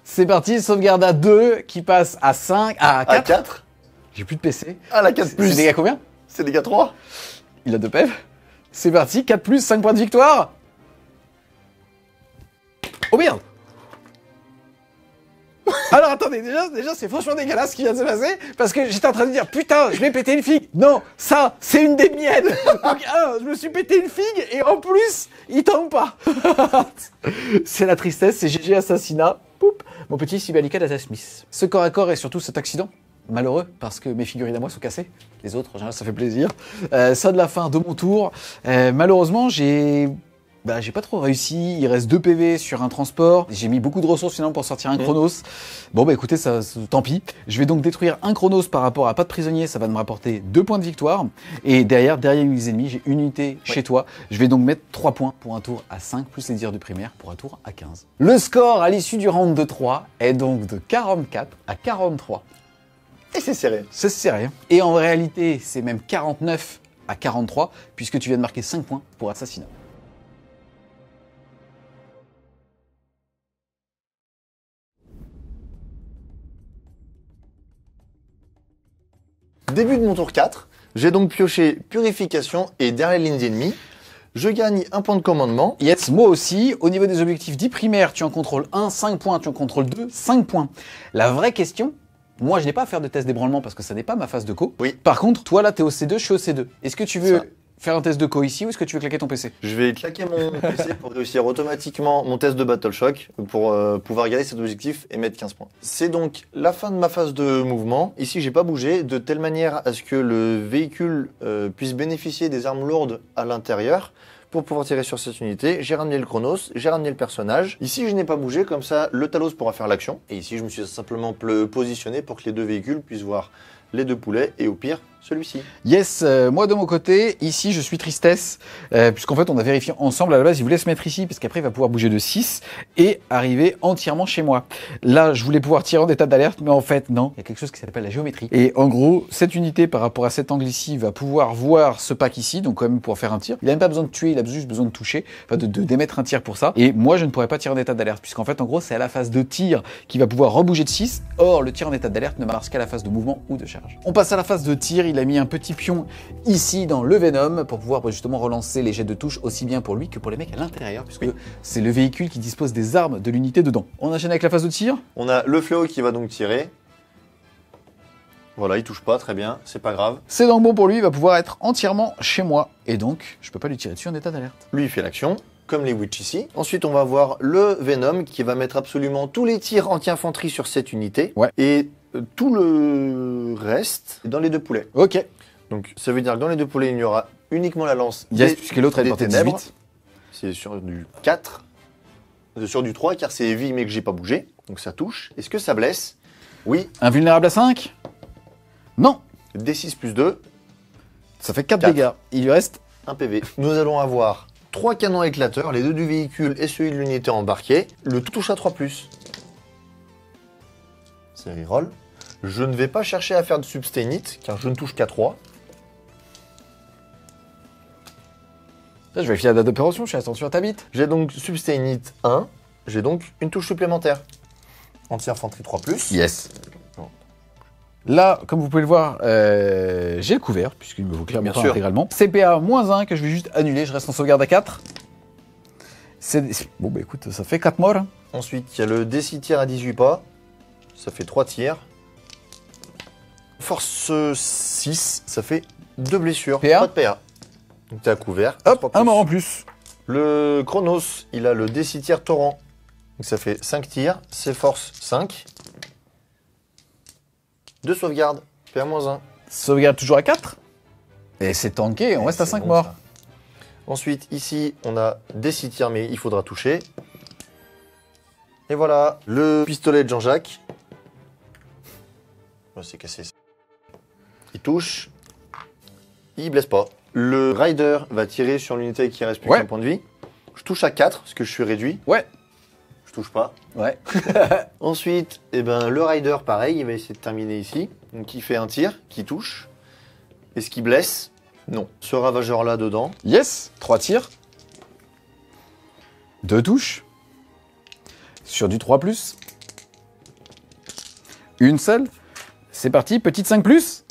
[SPEAKER 1] C'est parti, sauvegarde à 2 qui passe à 5, à 4.
[SPEAKER 2] À 4.
[SPEAKER 1] J'ai plus de PC.
[SPEAKER 2] Ah, la 4+.
[SPEAKER 1] C'est dégâts combien?
[SPEAKER 2] C'est dégâts 3.
[SPEAKER 1] Il a 2 PV. C'est parti, 4+, 5 points de victoire. Oh merde. Alors attendez, déjà c'est franchement dégueulasse ce qui vient de se passer, parce que j'étais en train de dire putain, je vais péter une figue. Non, ça, c'est une des miennes. Donc je me suis pété une figue et en plus, il tombe pas. C'est la tristesse, c'est GG assassinat. Poup. Mon petit Sibalica Data Smith. Ce corps à corps et surtout cet accident, malheureux, parce que mes figurines à moi sont cassées. Les autres, en général, ça fait plaisir. Ça de la fin de mon tour. Malheureusement, j'ai pas trop réussi, il reste 2 PV sur un transport, j'ai mis beaucoup de ressources finalement pour sortir un Chronos. Bon bah écoutez, ça tant pis. Je vais donc détruire un Chronos par rapport à pas de prisonnier, ça va me rapporter 2 points de victoire. Et derrière les ennemis, j'ai une unité chez toi. Je vais donc mettre 3 points pour un tour à 5, plus les dires du primaire pour un tour à 15. Le score à l'issue du round de 3 est donc de 44 à 43.
[SPEAKER 2] Et c'est serré.
[SPEAKER 1] C'est serré. Et en réalité, c'est même 49 à 43, puisque tu viens de marquer 5 points pour assassinat.
[SPEAKER 2] Début de mon tour 4, j'ai donc pioché Purification et derrière les lignes ennemies, je gagne un point de commandement.
[SPEAKER 1] Yes, moi aussi. Au niveau des objectifs 10 primaires, tu en contrôles 1, 5 points. Tu en contrôles 2, 5 points. La vraie question, moi je n'ai pas à faire de test d'ébranlement parce que ça n'est pas ma phase de co.
[SPEAKER 2] Oui.
[SPEAKER 1] Par contre, toi là, tu es au C2, je suis au C2. Est-ce que tu veux faire un test de co ici ou est-ce que tu veux claquer ton PC?
[SPEAKER 2] Je vais claquer mon PC pour réussir automatiquement mon test de Battle Shock pour pouvoir garder cet objectif et mettre 15 points. C'est donc la fin de ma phase de mouvement. Ici, j'ai pas bougé de telle manière à ce que le véhicule puisse bénéficier des armes lourdes à l'intérieur pour pouvoir tirer sur cette unité. J'ai ramené le Chronos, j'ai ramené le personnage. Ici, je n'ai pas bougé, comme ça, le Talos pourra faire l'action. Et ici, je me suis simplement positionné pour que les deux véhicules puissent voir les 2 poulets et au pire, celui-ci.
[SPEAKER 1] Yes, moi de mon côté, ici je suis tristesse, puisqu'en fait on a vérifié ensemble, à la base il voulait se mettre ici, parce qu'après il va pouvoir bouger de 6 et arriver entièrement chez moi. Là je voulais pouvoir tirer en état d'alerte, mais en fait non, il y a quelque chose qui s'appelle la géométrie. Et en gros, cette unité par rapport à cet angle ici va pouvoir voir ce pack ici, donc quand même pouvoir faire un tir. Il n'a même pas besoin de tuer, il a juste besoin de toucher, enfin d'émettre un tir pour ça. Et moi je ne pourrais pas tirer en état d'alerte, puisqu'en fait en gros c'est à la phase de tir qu'il va pouvoir rebouger de 6, or le tir en état d'alerte ne marche qu'à la phase de mouvement ou de charge. On passe à la phase de tir, il a mis un petit pion ici dans le Venom pour pouvoir justement relancer les jets de touche aussi bien pour lui que pour les mecs à l'intérieur, puisque c'est le véhicule qui dispose des armes de l'unité dedans. On enchaîne avec la phase de tir.
[SPEAKER 2] On a le fléau qui va donc tirer. Voilà, il touche pas, très bien, c'est pas grave.
[SPEAKER 1] C'est donc bon pour lui, il va pouvoir être entièrement chez moi, et donc je peux pas lui tirer dessus en état d'alerte.
[SPEAKER 2] Lui, il fait l'action, comme les Witch ici. Ensuite, on va voir le Venom qui va mettre absolument tous les tirs anti-infanterie sur cette unité.
[SPEAKER 1] Ouais.
[SPEAKER 2] Et tout le reste dans les 2 poulets.
[SPEAKER 1] Ok.
[SPEAKER 2] Donc ça veut dire que dans les 2 poulets, il y aura uniquement la lance
[SPEAKER 1] Yes, puisque l'autre a une
[SPEAKER 2] des
[SPEAKER 1] portée de
[SPEAKER 2] ténèbres.
[SPEAKER 1] 18.
[SPEAKER 2] C'est sur du 4. Sur du 3, car c'est heavy mais que j'ai pas bougé. Donc ça touche. Est-ce que ça blesse? Oui.
[SPEAKER 1] Invulnérable à 5? Non.
[SPEAKER 2] D6 plus 2,
[SPEAKER 1] Ça fait 4
[SPEAKER 2] 4.
[SPEAKER 1] dégâts. Il lui reste
[SPEAKER 2] 1 PV. Nous allons avoir 3 canons éclateurs, les 2 du véhicule et celui de l'unité embarquée. Le tout touche à 3+. C'est reroll. Je ne vais pas chercher à faire de substainite, car je ne touche qu'à 3.
[SPEAKER 1] Là, je vais vérifier la date d'opération, je suis attention à ta bite.
[SPEAKER 2] J'ai donc substainite 1, j'ai donc une touche supplémentaire. Anti-infanterie 3+.
[SPEAKER 1] Yes. Là, comme vous pouvez le voir, j'ai le couvert, puisqu'il me vaut clairement
[SPEAKER 2] Bien
[SPEAKER 1] pas
[SPEAKER 2] sûr.
[SPEAKER 1] intégralement. CPA -1 que je vais juste annuler, je reste en sauvegarde à 4. Bon bah écoute, ça fait 4 morts. Hein.
[SPEAKER 2] Ensuite, il y a le D6 tir à 18 pas. Ça fait 3 tirs. Force 6, ça fait 2 blessures.
[SPEAKER 1] PA.
[SPEAKER 2] Pas de PA. Donc t'es à couvert.
[SPEAKER 1] Hop,
[SPEAKER 2] 3+.
[SPEAKER 1] un mort en plus.
[SPEAKER 2] Le Chronos, il a le D6 tir torrent. Donc ça fait 5 tirs, c'est force 5. 2 sauvegardes, PA-1.
[SPEAKER 1] Sauvegarde toujours à 4. Et c'est tanké, on reste à 5
[SPEAKER 2] bon,
[SPEAKER 1] morts.
[SPEAKER 2] ça. Ensuite, ici, on a des 6 tirs, mais il faudra toucher. Et voilà, le pistolet de Jean-Jacques. Oh, c'est cassé. Il touche. Il blesse pas. Le Rider va tirer sur l'unité qui reste plus qu'un point de vie. Je touche à 4, parce que je suis réduit.
[SPEAKER 1] Ouais.
[SPEAKER 2] Je touche pas.
[SPEAKER 1] Ouais.
[SPEAKER 2] Ensuite, eh ben, le Rider, pareil, il va essayer de terminer ici. Donc il fait un tir, qui touche. Est-ce qu'il blesse? Non. Ce ravageur-là dedans.
[SPEAKER 1] Yes, 3 tirs. 2 touches. Sur du 3+. Une seule. C'est parti, petite 5+.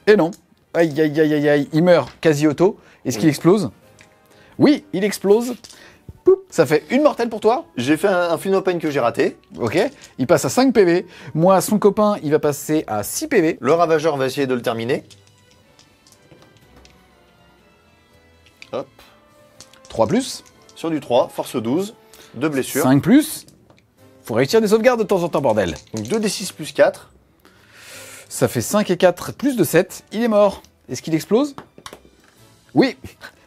[SPEAKER 1] Et non. Aïe, aïe, aïe, aïe, aïe. Il meurt quasi auto. Est-ce qu'il explose? Oui, il explose. Poup. Ça fait une mortelle pour toi.
[SPEAKER 2] J'ai fait un Full No Pain que j'ai raté.
[SPEAKER 1] Ok. Il passe à 5 PV. Moi, son copain, il va passer à 6 PV.
[SPEAKER 2] Le ravageur va essayer de le terminer. Hop.
[SPEAKER 1] 3+.
[SPEAKER 2] Sur du 3, force 12, 2 blessures.
[SPEAKER 1] 5+. Faut réussir des sauvegardes de temps en temps, bordel.
[SPEAKER 2] Donc 2d6 plus 4.
[SPEAKER 1] Ça fait 5 et 4 plus de 7. Il est mort. Est-ce qu'il explose? Oui.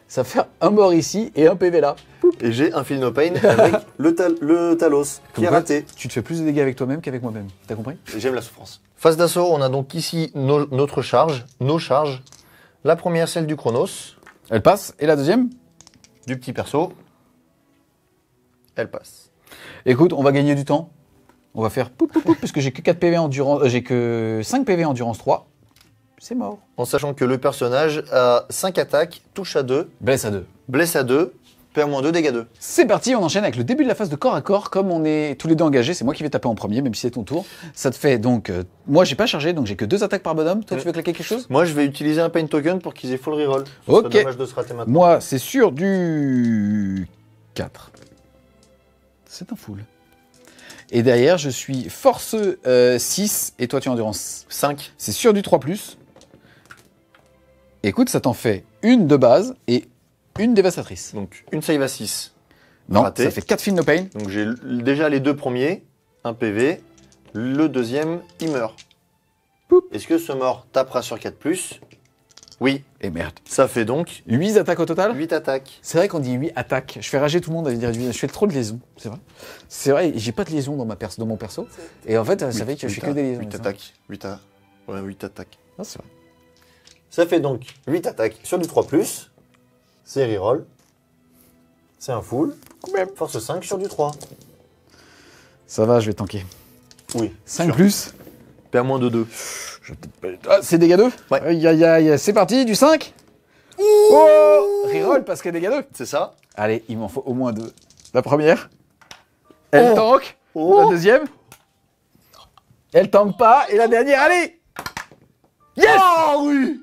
[SPEAKER 1] Ça fait un mort ici et un PV là.
[SPEAKER 2] Et j'ai un Full No Pain avec le Talos qui est raté.
[SPEAKER 1] Tu te fais plus de dégâts avec toi-même qu'avec moi-même. T'as compris?
[SPEAKER 2] J'aime la souffrance. Phase d'assaut, on a donc ici notre charge, nos charges. La première, celle du Chronos,
[SPEAKER 1] Elle passe. Et la deuxième?
[SPEAKER 2] du petit perso. Elle passe.
[SPEAKER 1] Écoute, on va gagner du temps. On va faire poup poup poup parce que j'ai que 4 PV endurance, j'ai que 5 PV endurance 3. C'est mort.
[SPEAKER 2] En sachant que le personnage a 5 attaques, touche à 2,
[SPEAKER 1] Blesse à 2.
[SPEAKER 2] blesse à 2, perd -2, dégâts 2.
[SPEAKER 1] C'est parti, on enchaîne avec le début de la phase de corps à corps. Comme on est tous les deux engagés, c'est moi qui vais taper en premier, même si c'est ton tour. Ça te fait donc... moi, j'ai pas chargé, donc j'ai que 2 attaques par bonhomme. Toi, tu veux claquer quelque chose?
[SPEAKER 2] Moi, je vais utiliser un Pain Token pour qu'ils aient full reroll. Ce
[SPEAKER 1] Ok.
[SPEAKER 2] serait dommage de se rater maintenant.
[SPEAKER 1] Moi, c'est sur du 4. C'est un full. Et derrière, je suis force 6 et toi, tu es endurance
[SPEAKER 2] 5.
[SPEAKER 1] C'est sur du 3+. Écoute, ça t'en fait une de base et une dévastatrice.
[SPEAKER 2] Donc, une save à 6.
[SPEAKER 1] Non,
[SPEAKER 2] raté.
[SPEAKER 1] ça fait 4 Feel No Pain.
[SPEAKER 2] Donc, j'ai déjà les 2 premiers, un PV. Le deuxième, il meurt. Est-ce que ce mort tapera sur 4+? Oui.
[SPEAKER 1] Et merde.
[SPEAKER 2] Ça fait donc
[SPEAKER 1] 8 attaques au total.
[SPEAKER 2] 8 attaques.
[SPEAKER 1] C'est vrai qu'on dit 8 attaques. Je fais rager tout le monde à dire 8. Je fais trop de liaisons, c'est vrai. C'est vrai, j'ai pas de liaison dans, dans mon perso. Et en fait, ça fait que je fais que des liaisons.
[SPEAKER 2] 8 attaques. 8 attaques.
[SPEAKER 1] Ah, c'est vrai.
[SPEAKER 2] Ça fait donc 8 attaques sur du 3+. C'est reroll. C'est un full.
[SPEAKER 1] Même.
[SPEAKER 2] Force 5 sur du 3.
[SPEAKER 1] Ça va, je vais tanker.
[SPEAKER 2] Oui.
[SPEAKER 1] 5 plus.
[SPEAKER 2] Perd -2.
[SPEAKER 1] Ah, c'est dégâts 2.
[SPEAKER 2] Ouais.
[SPEAKER 1] Aïe, aïe, aïe. C'est parti, du 5. Oh, reroll parce qu'il y a dégâts 2.
[SPEAKER 2] C'est ça.
[SPEAKER 1] Allez, il m'en faut au moins 2. La première. Elle tank.
[SPEAKER 2] Oh.
[SPEAKER 1] La deuxième. Elle tank pas. Et la dernière, allez. Yes.
[SPEAKER 2] Ah oui.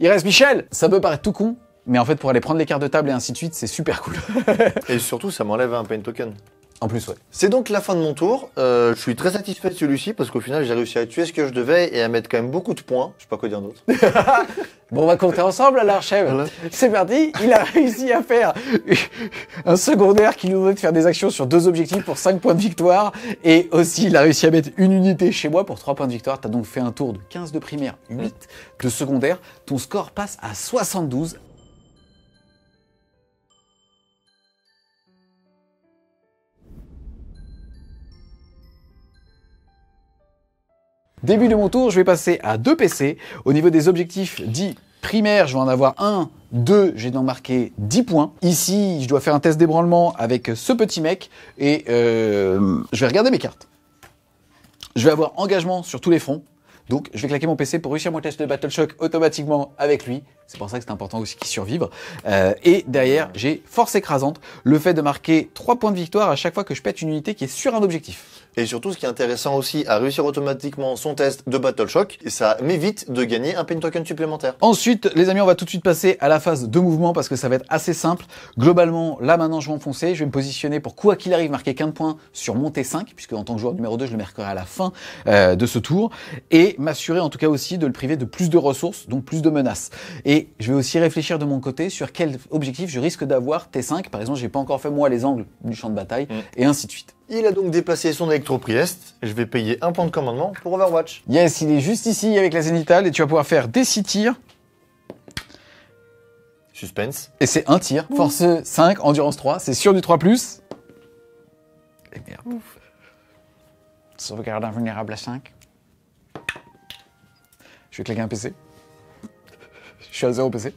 [SPEAKER 1] Il reste Michel. Ça peut paraître tout con, mais en fait, pour aller prendre les cartes de table et ainsi de suite, c'est super cool.
[SPEAKER 2] Et surtout, ça m'enlève un Pain Token.
[SPEAKER 1] En plus, ouais.
[SPEAKER 2] C'est donc la fin de mon tour. Je suis très satisfait de celui-ci parce qu'au final, j'ai réussi à tuer ce que je devais et à mettre quand même beaucoup de points. Je sais pas quoi dire d'autre.
[SPEAKER 1] Bon, on va compter ensemble alors, chef.
[SPEAKER 2] Voilà.
[SPEAKER 1] C'est parti. Il a réussi à faire un secondaire qui nous demandait de faire des actions sur 2 objectifs pour 5 points de victoire. Et aussi, il a réussi à mettre une unité chez moi pour 3 points de victoire. T'as donc fait un tour de 15 de primaire, 8 de secondaire. Ton score passe à 72. Début de mon tour, je vais passer à 2 PC. Au niveau des objectifs dits primaires, je vais en avoir 1, 2, j'ai d'en marquer 10 points. Ici, je dois faire un test d'ébranlement avec ce petit mec et je vais regarder mes cartes. Je vais avoir engagement sur tous les fronts. Donc, je vais claquer mon PC pour réussir mon test de Battle Shock automatiquement avec lui. C'est pour ça que c'est important aussi qu'il survive. Et derrière, j'ai force écrasante. Le fait de marquer 3 points de victoire à chaque fois que je pète une unité qui est sur un objectif.
[SPEAKER 2] Et surtout, ce qui est intéressant aussi, à réussir automatiquement son test de Battle Shock, et ça m'évite de gagner un pain token supplémentaire.
[SPEAKER 1] Ensuite, les amis, on va tout de suite passer à la phase de mouvement parce que ça va être assez simple. Globalement, là maintenant, je vais enfoncer. Je vais me positionner pour quoi qu'il arrive marquer 15 points sur mon T5, puisque en tant que joueur numéro 2, je le marquerai à la fin de ce tour. Et m'assurer en tout cas aussi de le priver de plus de ressources, donc plus de menaces. Et je vais aussi réfléchir de mon côté sur quel objectif je risque d'avoir T5. Par exemple, j'ai pas encore fait moi les angles du champ de bataille, et ainsi de suite.
[SPEAKER 2] Il a donc déplacé son électro-priest. Je vais payer un point de commandement pour Overwatch.
[SPEAKER 1] Yes, il est juste ici avec la zénithale et tu vas pouvoir faire des 6 tirs.
[SPEAKER 2] Suspense.
[SPEAKER 1] Et c'est un tir. Force 5, endurance 3. C'est sur du 3+. Et merde. Sauvegarde invulnérable à 5. Je vais claquer un PC. Je suis à 0 PC.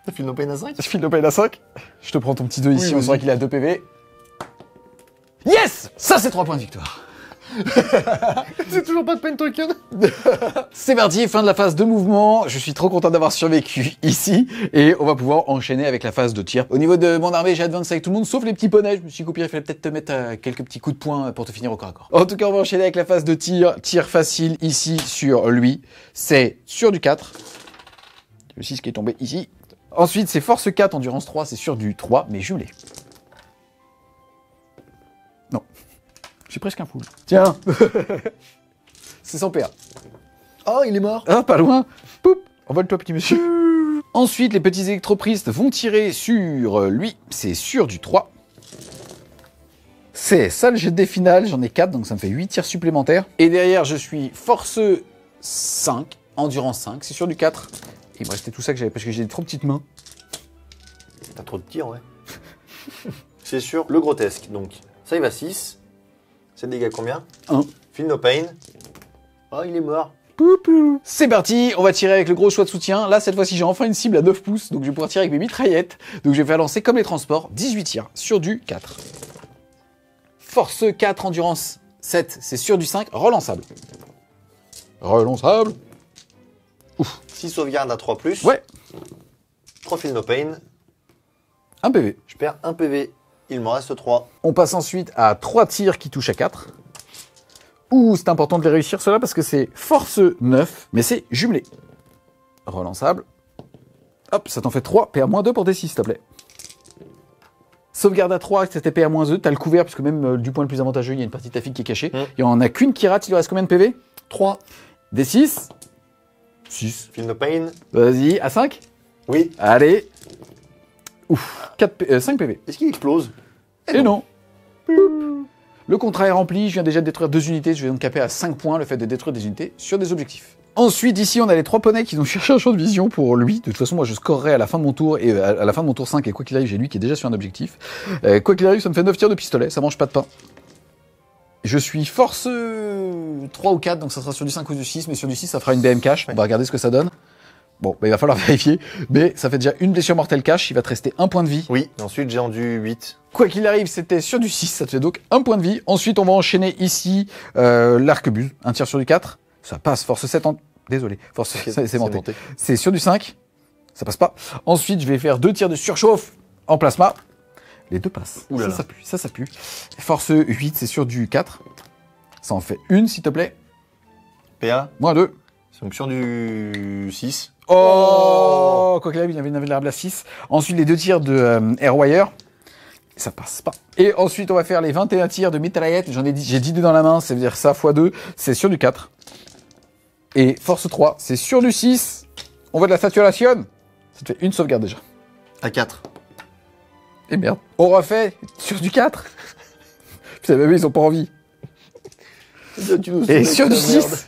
[SPEAKER 2] T'as fait no pain à 5?
[SPEAKER 1] Je file le pain à 5. Je te prends ton petit 2 ici, on saura qu'il a 2 PV. Yes! Ça, c'est 3 points de victoire.
[SPEAKER 2] C'est toujours pas de pain token.
[SPEAKER 1] C'est parti, fin de la phase de mouvement. Je suis trop content d'avoir survécu ici. Et on va pouvoir enchaîner avec la phase de tir. Au niveau de mon armée, j'ai advance avec tout le monde, sauf les petits poneys. Je me suis coupé, il fallait peut-être te mettre quelques petits coups de poing pour te finir au corps à corps. En tout cas, on va enchaîner avec la phase de tir. Tir facile ici sur lui. C'est sur du 4. Le 6 qui est tombé ici. Ensuite, c'est force 4, endurance 3. C'est sur du 3, mais jumelé. Non. J'ai presque un full. Tiens. C'est sans PA.
[SPEAKER 2] Oh, il est mort.
[SPEAKER 1] Ah, pas loin. Poup. Envole-toi, petit monsieur. Ensuite, les petits électropristes vont tirer sur lui. C'est sur du 3. C'est ça le jet de finale. J'en ai 4, donc ça me fait 8 tirs supplémentaires. Et derrière, je suis force 5, endurance 5. C'est sur du 4. Il me restait tout ça que j'avais parce que j'ai des trop petites mains.
[SPEAKER 2] T'as trop de tirs, ouais. C'est sur le grotesque, donc. Ça, il va 6. C'est le dégâts combien?
[SPEAKER 1] 1.
[SPEAKER 2] Feel no pain. Oh, il est mort.
[SPEAKER 1] C'est parti, on va tirer avec le gros choix de soutien. Là, cette fois-ci, j'ai enfin une cible à 9 pouces, donc je vais pouvoir tirer avec mes mitraillettes. Donc je vais faire lancer comme les transports, 18 tirs sur du 4. Force 4, endurance 7, c'est sur du 5, relançable. Relançable.
[SPEAKER 2] 6 sauvegardes à 3+.
[SPEAKER 1] Ouais,
[SPEAKER 2] 3 feel no pain.
[SPEAKER 1] 1 PV.
[SPEAKER 2] Je perds 1 PV. Il m'en reste 3.
[SPEAKER 1] On passe ensuite à 3 tirs qui touchent à 4. Ouh, c'est important de les réussir cela parce que c'est force 9, mais c'est jumelé. Relançable. Hop, ça t'en fait 3, PA-2 pour D6, s'il te plaît. Sauvegarde à 3, c'était PA-2, t'as le couvert, parce que même du point le plus avantageux, il y a une partie de ta fille qui est cachée. Il n'y en a qu'une qui rate, il lui reste combien de PV?
[SPEAKER 2] 3.
[SPEAKER 1] D6. 6.
[SPEAKER 2] Feel no pain.
[SPEAKER 1] Vas-y, à 5.
[SPEAKER 2] Oui.
[SPEAKER 1] Allez. Ouf, 5 PV.
[SPEAKER 2] Est-ce qu'il explose?
[SPEAKER 1] Et non. Le contrat est rempli, je viens déjà de détruire 2 unités, je vais donc caper à 5 points le fait de détruire des unités sur des objectifs. Ensuite, ici, on a les 3 poneys qui ont cherché un champ de vision pour lui. De toute façon, moi, je scorerai à la fin de mon tour, et à la fin de mon tour 5, et quoi qu'il arrive, j'ai lui qui est déjà sur un objectif. Quoi qu'il arrive, ça me fait 9 tirs de pistolet, ça mange pas de pain. Je suis force 3 ou 4, donc ça sera sur du 5 ou du 6, mais sur du 6, ça fera une BM cash. On va regarder ce que ça donne. Bon, bah, il va falloir vérifier, mais ça fait déjà une blessure mortelle cash, il va te rester 1 point de vie.
[SPEAKER 2] Oui. Ensuite, j'ai rendu 8.
[SPEAKER 1] Quoi qu'il arrive, c'était sur du 6, ça te fait donc 1 point de vie. Ensuite, on va enchaîner ici l'arquebuse, un tir sur du 4, ça passe, force 7 en... Désolé, force c'est monté. C'est sur du 5, ça passe pas. Ensuite, je vais faire 2 tirs de surchauffe en plasma. Les 2 passent.
[SPEAKER 2] Ouh là là.
[SPEAKER 1] Ça pue. Force 8, c'est sur du 4. Ça en fait une, s'il te plaît.
[SPEAKER 2] PA.
[SPEAKER 1] Moins 2.
[SPEAKER 2] C'est donc sur du 6.
[SPEAKER 1] Oh, quoi qu'il arrive, il avait une vulnérable à 6. Ensuite, les 2 tirs de Airwire. Ça passe pas. Et ensuite, on va faire les 21 tirs de mitraillette. J'ai 10 dés dans la main, ça veut dire ça x2. C'est sur du 4. Et force 3, c'est sur du 6. On voit de la saturation. Ça te fait une sauvegarde déjà.
[SPEAKER 2] À 4.
[SPEAKER 1] Et merde. On refait sur du 4. Putain, mais ils ont pas envie. Et sur du 6.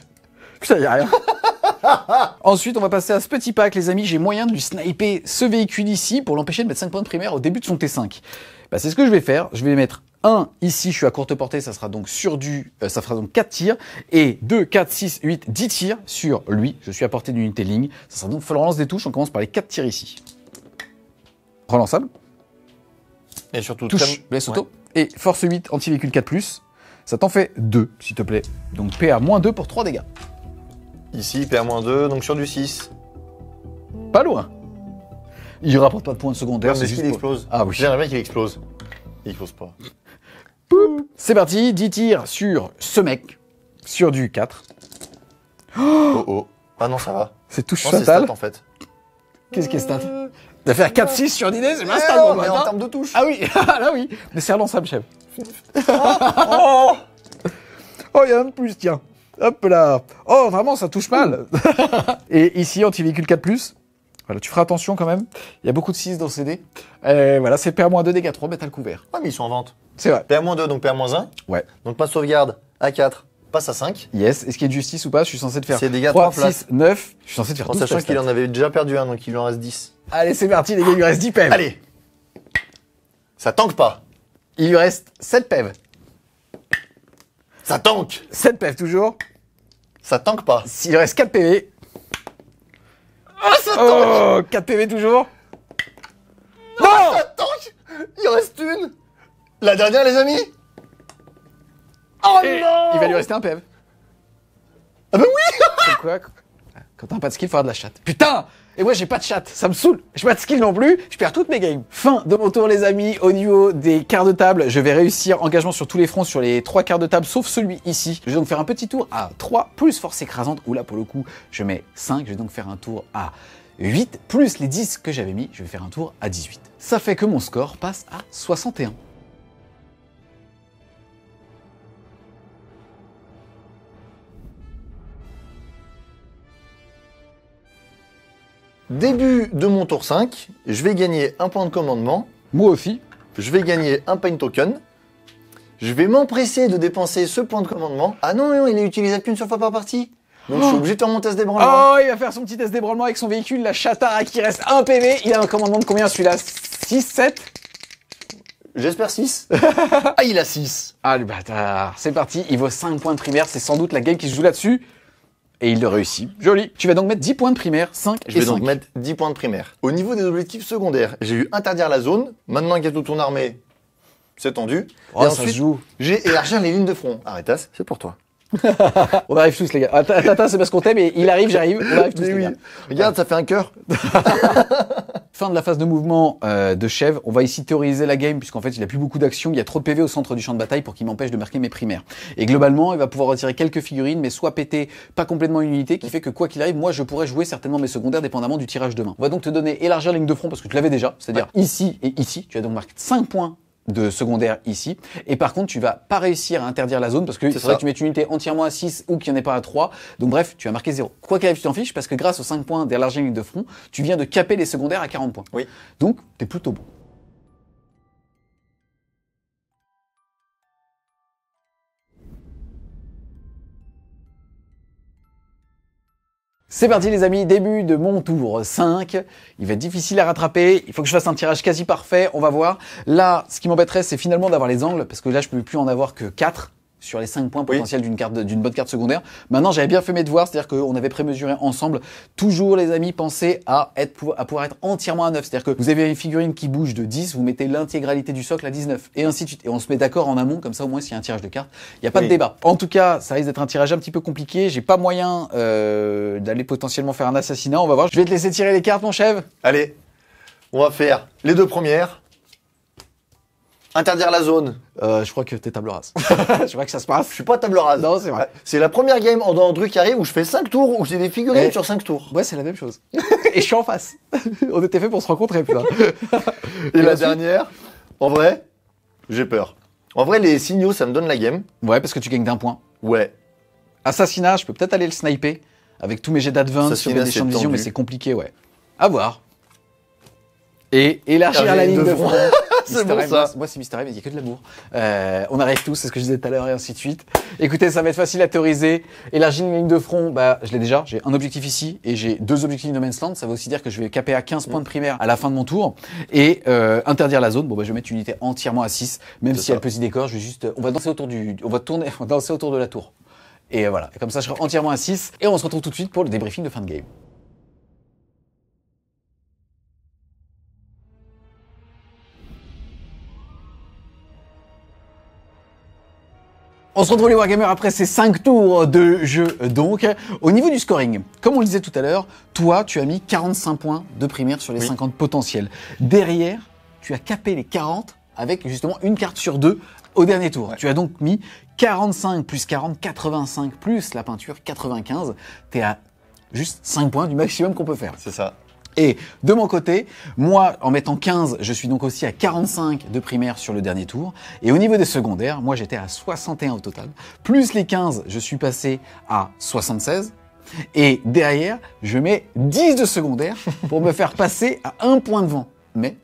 [SPEAKER 1] Putain, y a rien. Ensuite, on va passer à ce petit pack, les amis. J'ai moyen de lui sniper ce véhicule ici pour l'empêcher de mettre 5 points de primaire au début de son T5. Bah, c'est ce que je vais faire. Je vais mettre 1 ici, je suis à courte portée, ça sera donc sur du... ça fera donc 4 tirs. Et 2, 4, 6, 8, 10 tirs sur lui. Je suis à portée d'unité ligne. Ça sera donc, il faut relance des touches. On commence par les 4 tirs ici. Relançable.
[SPEAKER 2] Et surtout,
[SPEAKER 1] touche, blesse auto. Et force 8, anti-véhicule 4+. Ça t'en fait 2, s'il te plaît. Donc PA-2 pour 3 dégâts.
[SPEAKER 2] Ici, PA-2, donc sur du 6.
[SPEAKER 1] Pas loin. Il rapporte pas de points secondaires.
[SPEAKER 2] Ouais, mais est-ce qu'il explose?
[SPEAKER 1] Ah oui.
[SPEAKER 2] J'aimerais bien qu'il explose. Il explose pas.
[SPEAKER 1] C'est parti, 10 tirs sur ce mec, sur du 4.
[SPEAKER 2] Oh oh. Ah non, ça va.
[SPEAKER 1] C'est touche
[SPEAKER 2] Non, c'est
[SPEAKER 1] fatale.
[SPEAKER 2] stat en fait.
[SPEAKER 1] Qu'est-ce qui est stat? De faire 4-6 sur l'idée, c'est pas stat,
[SPEAKER 2] non,
[SPEAKER 1] mon
[SPEAKER 2] mais
[SPEAKER 1] pote,
[SPEAKER 2] en
[SPEAKER 1] hein.
[SPEAKER 2] termes de touche.
[SPEAKER 1] Ah oui, là oui. Mais c'est relançable, chef. Oh, il y a un de plus, tiens. Hop là. Oh, vraiment, ça touche mal. Et ici, anti-véhicule 4+. Voilà, tu feras attention quand même. Il y a beaucoup de 6 dans le CD. Voilà, c'est PA-2, dégâts 3, mais t'as le couvert.
[SPEAKER 2] Ouais, mais ils sont en vente.
[SPEAKER 1] C'est vrai.
[SPEAKER 2] PA-2, donc PA-1.
[SPEAKER 1] Ouais.
[SPEAKER 2] Donc pas de sauvegarde à 4, passe à 5.
[SPEAKER 1] Yes. Est-ce qu'il y a de justice ou pas? Je suis censé te faire
[SPEAKER 2] C'est dégâts
[SPEAKER 1] 3,
[SPEAKER 2] 3
[SPEAKER 1] 6, 9. Je suis censé te faire
[SPEAKER 2] En
[SPEAKER 1] 12
[SPEAKER 2] sachant
[SPEAKER 1] sur
[SPEAKER 2] qu'il
[SPEAKER 1] stat.
[SPEAKER 2] en avait déjà perdu un, donc il lui en reste 10.
[SPEAKER 1] Allez, c'est parti, les gars, il lui reste 10 PEV.
[SPEAKER 2] Allez. Ça tanque pas.
[SPEAKER 1] Il lui reste 7 PEV.
[SPEAKER 2] Ça tanque.
[SPEAKER 1] 7 PEV toujours.
[SPEAKER 2] Ça tanque pas.
[SPEAKER 1] S'il lui reste 4 PV.
[SPEAKER 2] Ah, ça tanque.
[SPEAKER 1] Oh, 4 PV toujours. Non,
[SPEAKER 2] Ça tanque. Il en reste une. La dernière, les amis. Oh
[SPEAKER 1] Et
[SPEAKER 2] non.
[SPEAKER 1] il va lui rester un PEV.
[SPEAKER 2] Ah bah oui.
[SPEAKER 1] C'est quoi? Quand t'as pas de skill, faut avoir de la chatte. Putain! Et moi, j'ai pas de chatte, ça me saoule. J'ai pas de skill non plus, je perds toutes mes games. Fin de mon tour, les amis. Au niveau des quarts de table, je vais réussir engagement sur tous les fronts, sur les 3 quarts de table, sauf celui ici. Je vais donc faire un petit tour à 3, plus force écrasante, où là, pour le coup, je mets 5. Je vais donc faire un tour à 8, plus les 10 que j'avais mis, je vais faire un tour à 18. Ça fait que mon score passe à 61.
[SPEAKER 2] Début de mon tour 5, je vais gagner un point de commandement,
[SPEAKER 1] Moi aussi.
[SPEAKER 2] je vais gagner un pain token, je vais m'empresser de dépenser ce point de commandement. Ah non, non, il est utilisable qu'une seule fois par partie. Donc je suis obligé de faire mon test d'ébranlement.
[SPEAKER 1] Oh, il va faire son petit test d'ébranlement avec son véhicule, la chatara qui reste 1 PV. Il a un commandement de combien celui-là? 6, 7?
[SPEAKER 2] J'espère 6. Ah, il a 6.
[SPEAKER 1] Ah, le bâtard. C'est parti, il vaut 5 points de primaire. C'est sans doute la game qui se joue là-dessus. Et il le réussit. Joli. Tu vas donc mettre 10 points de primaire, 5
[SPEAKER 2] Je
[SPEAKER 1] et
[SPEAKER 2] vais
[SPEAKER 1] 5.
[SPEAKER 2] donc mettre 10 points de primaire. Au niveau des objectifs secondaires, j'ai eu interdire la zone. Maintenant qu'il y a toute ton armée, c'est tendu.
[SPEAKER 1] Oh,
[SPEAKER 2] et
[SPEAKER 1] ça se
[SPEAKER 2] ensuite,
[SPEAKER 1] joue.
[SPEAKER 2] j'ai élargir les lignes de front. Arrêtas, c'est pour toi.
[SPEAKER 1] On arrive tous, les gars. Attends, c'est parce qu'on t'aime et il arrive, j'arrive. On arrive tous,
[SPEAKER 2] Mais
[SPEAKER 1] les
[SPEAKER 2] oui.
[SPEAKER 1] gars.
[SPEAKER 2] Regarde, ça fait un cœur.
[SPEAKER 1] Fin de la phase de mouvement de Chev. On va ici théoriser la game puisqu'en fait il a plus beaucoup d'action. Il y a trop de PV au centre du champ de bataille pour qu'il m'empêche de marquer mes primaires. Et globalement, il va pouvoir retirer quelques figurines, mais soit péter pas complètement une unité, qui fait que quoi qu'il arrive, moi je pourrais jouer certainement mes secondaires dépendamment du tirage de main. On va donc te donner élargir la ligne de front parce que tu l'avais déjà, c'est-à-dire ici et ici. Tu vas donc marquer 5 points de secondaire ici. Et par contre, tu vas pas réussir à interdire la zone parce que il faudrait
[SPEAKER 2] ça.
[SPEAKER 1] que tu mettes une unité entièrement à 6 ou qu'il n'y en ait pas à 3. Donc bref, tu vas marquer 0. Quoi qu'il arrive, tu t'en fiches parce que grâce aux 5 points d'élargir la ligne de front, tu viens de caper les secondaires à 40 points.
[SPEAKER 2] Oui.
[SPEAKER 1] Donc, t'es plutôt bon. C'est parti les amis, début de mon tour 5. Il va être difficile à rattraper, il faut que je fasse un tirage quasi parfait, on va voir. Là, ce qui m'embêterait, c'est finalement d'avoir les angles, parce que là, je peux plus en avoir que 4 sur les 5 points potentiels d'une bonne carte secondaire. Maintenant, j'avais bien fait mes devoirs, c'est-à-dire qu'on avait prémesuré ensemble. Toujours, les amis, pensez à pouvoir être entièrement à 9. C'est-à-dire que vous avez une figurine qui bouge de 10, vous mettez l'intégralité du socle à 19, et ainsi de suite. Et on se met d'accord en amont, comme ça, au moins, s'il y a un tirage de cartes, il n'y a pas de débat. En tout cas, ça risque d'être un tirage un petit peu compliqué. J'ai pas moyen d'aller potentiellement faire un assassinat, on va voir. Je vais te laisser tirer les cartes, mon chef.
[SPEAKER 2] Allez, on va faire les 2 premières. Interdire la zone.
[SPEAKER 1] Je crois que t'es table rase. Je crois que ça se passe.
[SPEAKER 2] Je suis pas table rase.
[SPEAKER 1] Non, c'est vrai.
[SPEAKER 2] C'est la première game en Andrew qui arrive où je fais 5 tours, où j'ai des figurines sur 5 tours.
[SPEAKER 1] Ouais, c'est la même chose. Et je suis en face. On était fait pour se rencontrer, putain.
[SPEAKER 2] Et la
[SPEAKER 1] ensuite
[SPEAKER 2] dernière, en vrai, j'ai peur. En vrai, les signaux, ça me donne la game.
[SPEAKER 1] Ouais, parce que tu gagnes d'un point.
[SPEAKER 2] Ouais.
[SPEAKER 1] Assassinat, je peux peut-être aller le sniper avec tous mes jets d'advance sur
[SPEAKER 2] Assassinat,
[SPEAKER 1] des champs de
[SPEAKER 2] c'est
[SPEAKER 1] vision, mais
[SPEAKER 2] tendu.
[SPEAKER 1] c'est compliqué, ouais. À voir. Et élargir la ligne de front.
[SPEAKER 2] C'est
[SPEAKER 1] Mr.
[SPEAKER 2] bon,
[SPEAKER 1] M,
[SPEAKER 2] ça.
[SPEAKER 1] Moi, c'est Mr. M, il n'y a que de l'amour. On arrive tous, c'est ce que je disais tout à l'heure, et ainsi de suite. Écoutez, ça va être facile à théoriser. Élargir une ligne de front, bah, je l'ai déjà. J'ai un objectif ici et j'ai 2 objectifs No Man's Land. Ça veut aussi dire que je vais caper à 15 points de primaire à la fin de mon tour. Et interdire la zone, bon, bah, je vais mettre une unité entièrement à 6, même si
[SPEAKER 2] ça.
[SPEAKER 1] elle peut s'y décor. Je vais juste, on va danser autour on va danser autour de la tour. Et voilà. Et comme ça, je serai entièrement à 6. Et on se retrouve tout de suite pour le débriefing de fin de game. On se retrouve les Wargamers après ces 5 tours de jeu donc. Au niveau du scoring, comme on le disait tout à l'heure, toi tu as mis 45 points de primaire sur les 50 potentiels. Derrière, tu as capé les 40 avec justement une carte sur 2 au dernier tour. Tu as donc mis 45 plus 40, 85 plus la peinture, 95. T'es à juste 5 points du maximum qu'on peut faire.
[SPEAKER 2] C'est ça.
[SPEAKER 1] Et de mon côté, moi, en mettant 15, je suis donc aussi à 45 de primaire sur le dernier tour. Et au niveau des secondaires, moi, j'étais à 61 au total. Plus les 15, je suis passé à 76. Et derrière, je mets 10 de secondaire pour me faire passer à 1 point devant. Mais,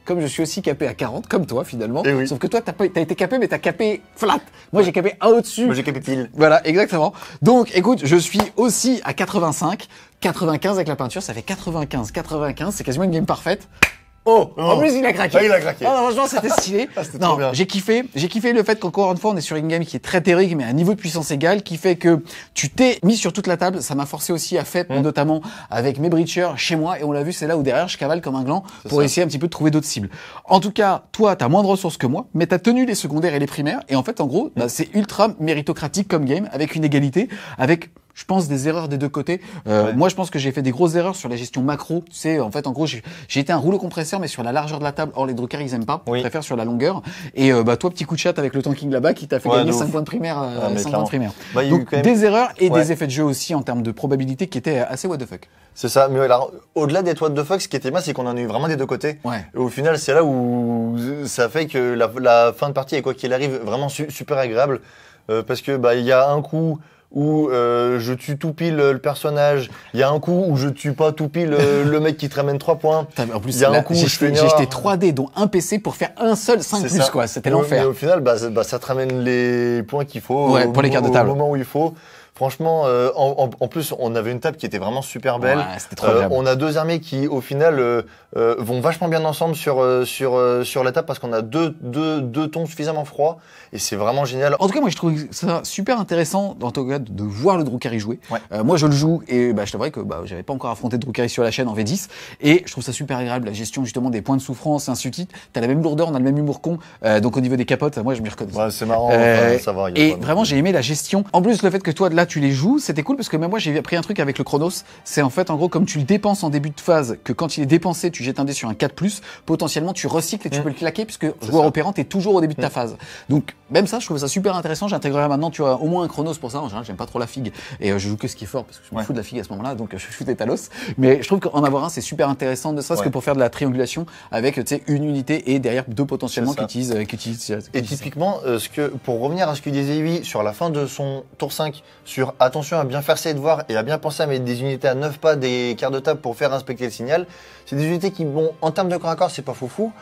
[SPEAKER 1] comme je suis aussi capé à 40, comme toi finalement,
[SPEAKER 2] Eh oui.
[SPEAKER 1] sauf que toi, t'as été capé, mais t'as capé flat. Moi, j'ai capé un au-dessus.
[SPEAKER 2] Moi j'ai capé pile.
[SPEAKER 1] Voilà, exactement. Donc, écoute, je suis aussi à 85, 95 avec la peinture, ça fait 95, 95, c'est quasiment une game parfaite. Oh, en plus il a craqué.
[SPEAKER 2] Ah, il a craqué.
[SPEAKER 1] Ah, non, franchement, c'était stylé.
[SPEAKER 2] C'était trop
[SPEAKER 1] Non,
[SPEAKER 2] bien.
[SPEAKER 1] j'ai kiffé le fait qu'encore une fois, on est sur une game qui est très théorique, mais à un niveau de puissance égal, qui fait que tu t'es mis sur toute la table. Ça m'a forcé aussi à faire, notamment avec mes breachers chez moi, et on l'a vu, c'est là où derrière je cavale comme un gland pour
[SPEAKER 2] ça.
[SPEAKER 1] essayer un petit peu de trouver d'autres cibles. En tout cas, toi, t'as moins de ressources que moi, mais t'as tenu les secondaires et les primaires, et en fait, en gros, bah, c'est ultra méritocratique comme game, avec une égalité, avec je pense des erreurs des deux côtés. Moi, je pense que j'ai fait des grosses erreurs sur la gestion macro. Tu sais, en fait, en gros, j'ai été un rouleau compresseur, mais sur la largeur de la table. Or, les druckers, ils aiment pas.
[SPEAKER 2] Oui.
[SPEAKER 1] Ils préfèrent sur la longueur. Et bah, toi, petit coup de chat avec le tanking là-bas, qui t'a fait
[SPEAKER 2] Ouais,
[SPEAKER 1] gagner
[SPEAKER 2] de
[SPEAKER 1] 5
[SPEAKER 2] ouf.
[SPEAKER 1] points de primaire.
[SPEAKER 2] mais
[SPEAKER 1] 5 points
[SPEAKER 2] clairement.
[SPEAKER 1] de primaire.
[SPEAKER 2] Bah, il y a eu
[SPEAKER 1] Donc,
[SPEAKER 2] quand même-
[SPEAKER 1] des erreurs et
[SPEAKER 2] Ouais.
[SPEAKER 1] des effets de jeu aussi en termes de probabilité qui étaient assez what the fuck.
[SPEAKER 2] C'est ça, mais alors, au-delà des what the fuck, ce qui était bien, c'est qu'on en a eu vraiment des deux côtés.
[SPEAKER 1] Ouais.
[SPEAKER 2] Et au final, c'est là où ça fait que la fin de partie, et quoi qu'il arrive, vraiment super agréable. Parce que bah il y a un coup où je tue tout pile le personnage, il y a un coup où je tue pas tout pile le mec qui te ramène 3 points.
[SPEAKER 1] En plus,
[SPEAKER 2] Il y a un
[SPEAKER 1] là,
[SPEAKER 2] coup où
[SPEAKER 1] j'ai
[SPEAKER 2] je fais une
[SPEAKER 1] jeté
[SPEAKER 2] erreur.
[SPEAKER 1] 3D, dont un PC pour faire un seul 5
[SPEAKER 2] C'est
[SPEAKER 1] plus,
[SPEAKER 2] ça.
[SPEAKER 1] quoi. C'était
[SPEAKER 2] Mais
[SPEAKER 1] l'enfer.
[SPEAKER 2] au final, ça te ramène les points qu'il faut
[SPEAKER 1] Ouais, pour les cartes de table.
[SPEAKER 2] au moment où il faut. Franchement, en plus, on avait une table qui était vraiment super belle.
[SPEAKER 1] Ouais, c'était trop agréable.
[SPEAKER 2] On a deux armées qui, au final, vont vachement bien ensemble sur la table parce qu'on a deux tons suffisamment froids et c'est vraiment génial.
[SPEAKER 1] En tout cas, moi, je trouve ça super intéressant, en tout cas, de voir le Drukhari jouer.
[SPEAKER 2] Ouais.
[SPEAKER 1] Moi, je le joue et bah, je t'avouerais que bah, j'avais pas encore affronté de Drukhari sur la chaîne en V10 et je trouve ça super agréable, la gestion justement des points de souffrance et ainsi de suite. T'as la même lourdeur, on a le même humour con, donc au niveau des capotes, moi, je m'y reconnais.
[SPEAKER 2] Ouais, c'est marrant, ça va.
[SPEAKER 1] Et vraiment, j'ai aimé la gestion. En plus, le fait que toi, là, tu les joues, c'était cool parce que même moi, j'ai appris un truc avec le Chronos. C'est en fait, en gros, comme tu le dépenses en début de phase, que quand il est dépensé, tu jettes un dé sur un 4+, potentiellement, tu recycles et tu peux le claquer puisque joueur
[SPEAKER 2] ça.
[SPEAKER 1] opérant, t'es toujours au début de ta phase. Donc, même ça, je trouve ça super intéressant. J'intégrerai maintenant, tu vois, au moins un Chronos pour ça. En général, j'aime pas trop la figue et je joue que ce qui est fort parce que je me fous de la figue à ce moment-là, donc je shoot des Talos. Mais je trouve qu'en avoir un, c'est super intéressant, ne serait-ce que pour faire de la triangulation avec, tu sais, une unité et derrière deux potentiellement qui utilisent.
[SPEAKER 2] Et typiquement, pour revenir à ce que disait Yui sur la fin de son tour 5, sur attention à bien faire ses devoirs et à bien penser à mettre des unités à 9 pas des quarts de table pour faire inspecter le signal, c'est des unités qui, bon, en termes de corps à corps, c'est pas foufou.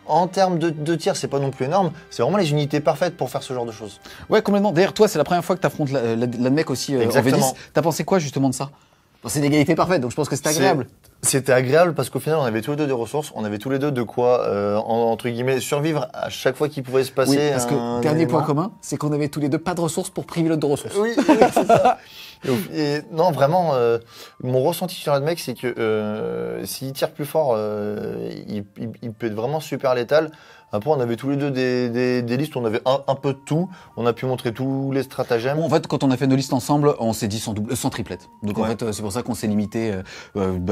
[SPEAKER 2] En termes de tir, c'est pas non plus énorme. C'est vraiment les unités parfaites pour faire ce genre de choses.
[SPEAKER 1] Ouais, complètement. D'ailleurs, toi, c'est la première fois que t'affrontes l'admec aussi en
[SPEAKER 2] Exactement.
[SPEAKER 1] V10. T'as pensé quoi justement de ça? Bon, c'est l'égalité parfaite, donc je pense que c'est agréable.
[SPEAKER 2] C'était agréable parce qu'au final, on avait tous les deux des ressources, on avait tous les deux de quoi, entre guillemets, survivre à chaque fois qu'il pouvait se passer.
[SPEAKER 1] Oui, parce que
[SPEAKER 2] un
[SPEAKER 1] dernier
[SPEAKER 2] événement.
[SPEAKER 1] point commun, c'est qu'on avait tous les deux pas de ressources pour priver l'autre de ressources.
[SPEAKER 2] Oui, c'est ça. Et non, vraiment, mon ressenti sur l'admec, c'est que s'il tire plus fort, il peut être vraiment super létal. Après, on avait tous les deux des listes où on avait un peu de tout. On a pu montrer tous les stratagèmes.
[SPEAKER 1] En fait, quand on a fait nos listes ensemble, on s'est dit sans triplette. Donc en fait, c'est pour ça qu'on s'est limité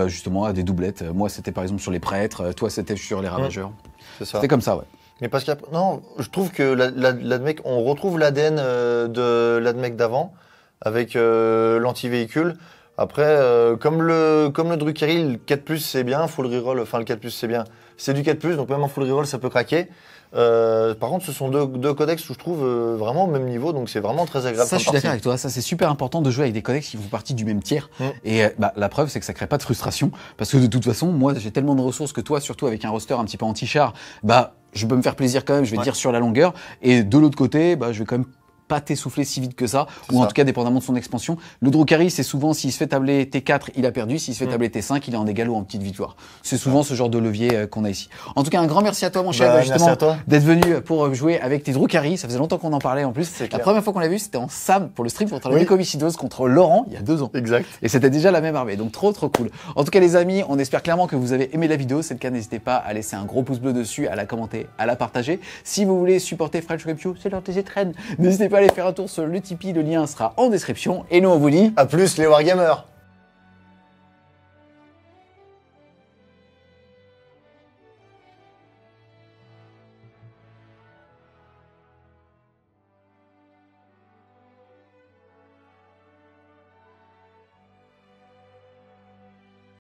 [SPEAKER 1] justement à des doublettes. Moi, c'était par exemple sur les prêtres. Toi, c'était sur les ravageurs.
[SPEAKER 2] C'est ça.
[SPEAKER 1] C'était comme ça, ouais.
[SPEAKER 2] Mais parce que non, je trouve que l'admec, on retrouve l'ADN de l'admec d'avant avec l'anti-véhicule. Après, comme le Drukhari, le 4+, c'est bien, full reroll, enfin le 4+, c'est bien. C'est du 4+, donc même en full reroll, ça peut craquer. Par contre, ce sont deux codex où je trouve vraiment au même niveau, donc c'est vraiment très agréable.
[SPEAKER 1] Ça, je suis d'accord avec toi. Ça, c'est super important de jouer avec des codex qui font partie du même tiers. Et bah, la preuve, c'est que ça crée pas de frustration. Parce que de toute façon, moi, j'ai tellement de ressources que toi, surtout avec un roster un petit peu anti-char, bah, je peux me faire plaisir quand même, je vais dire sur la longueur. Et de l'autre côté, bah, je vais quand même pas t'essouffler si vite que ça, ou en tout cas dépendamment de son expansion. Le Drukhari, c'est souvent s'il se fait tabler T4, il a perdu, s'il se fait tabler T5, il est en égal ou en petite victoire. C'est souvent ce genre de levier qu'on a ici. En tout cas, un grand merci à toi mon cher, justement, d'être venu pour jouer avec tes Drukhari. Ça faisait longtemps qu'on en parlait en plus. La première fois qu'on l'a vu, c'était en SAM pour le stream contre la Mycoviscidose contre Laurent il y a 2 ans.
[SPEAKER 2] Exact.
[SPEAKER 1] Et c'était déjà la même armée, donc trop cool. En tout cas les amis, on espère clairement que vous avez aimé la vidéo. C'est le cas, n'hésitez pas à laisser un gros pouce bleu dessus, à la commenter, à la partager. Si vous voulez supporter French Review, c'est leur TG Train. N'hésitez pas à aller faire un tour sur le Tipeee, le lien sera en description. Et nous on vous dit
[SPEAKER 2] à plus les Wargamers.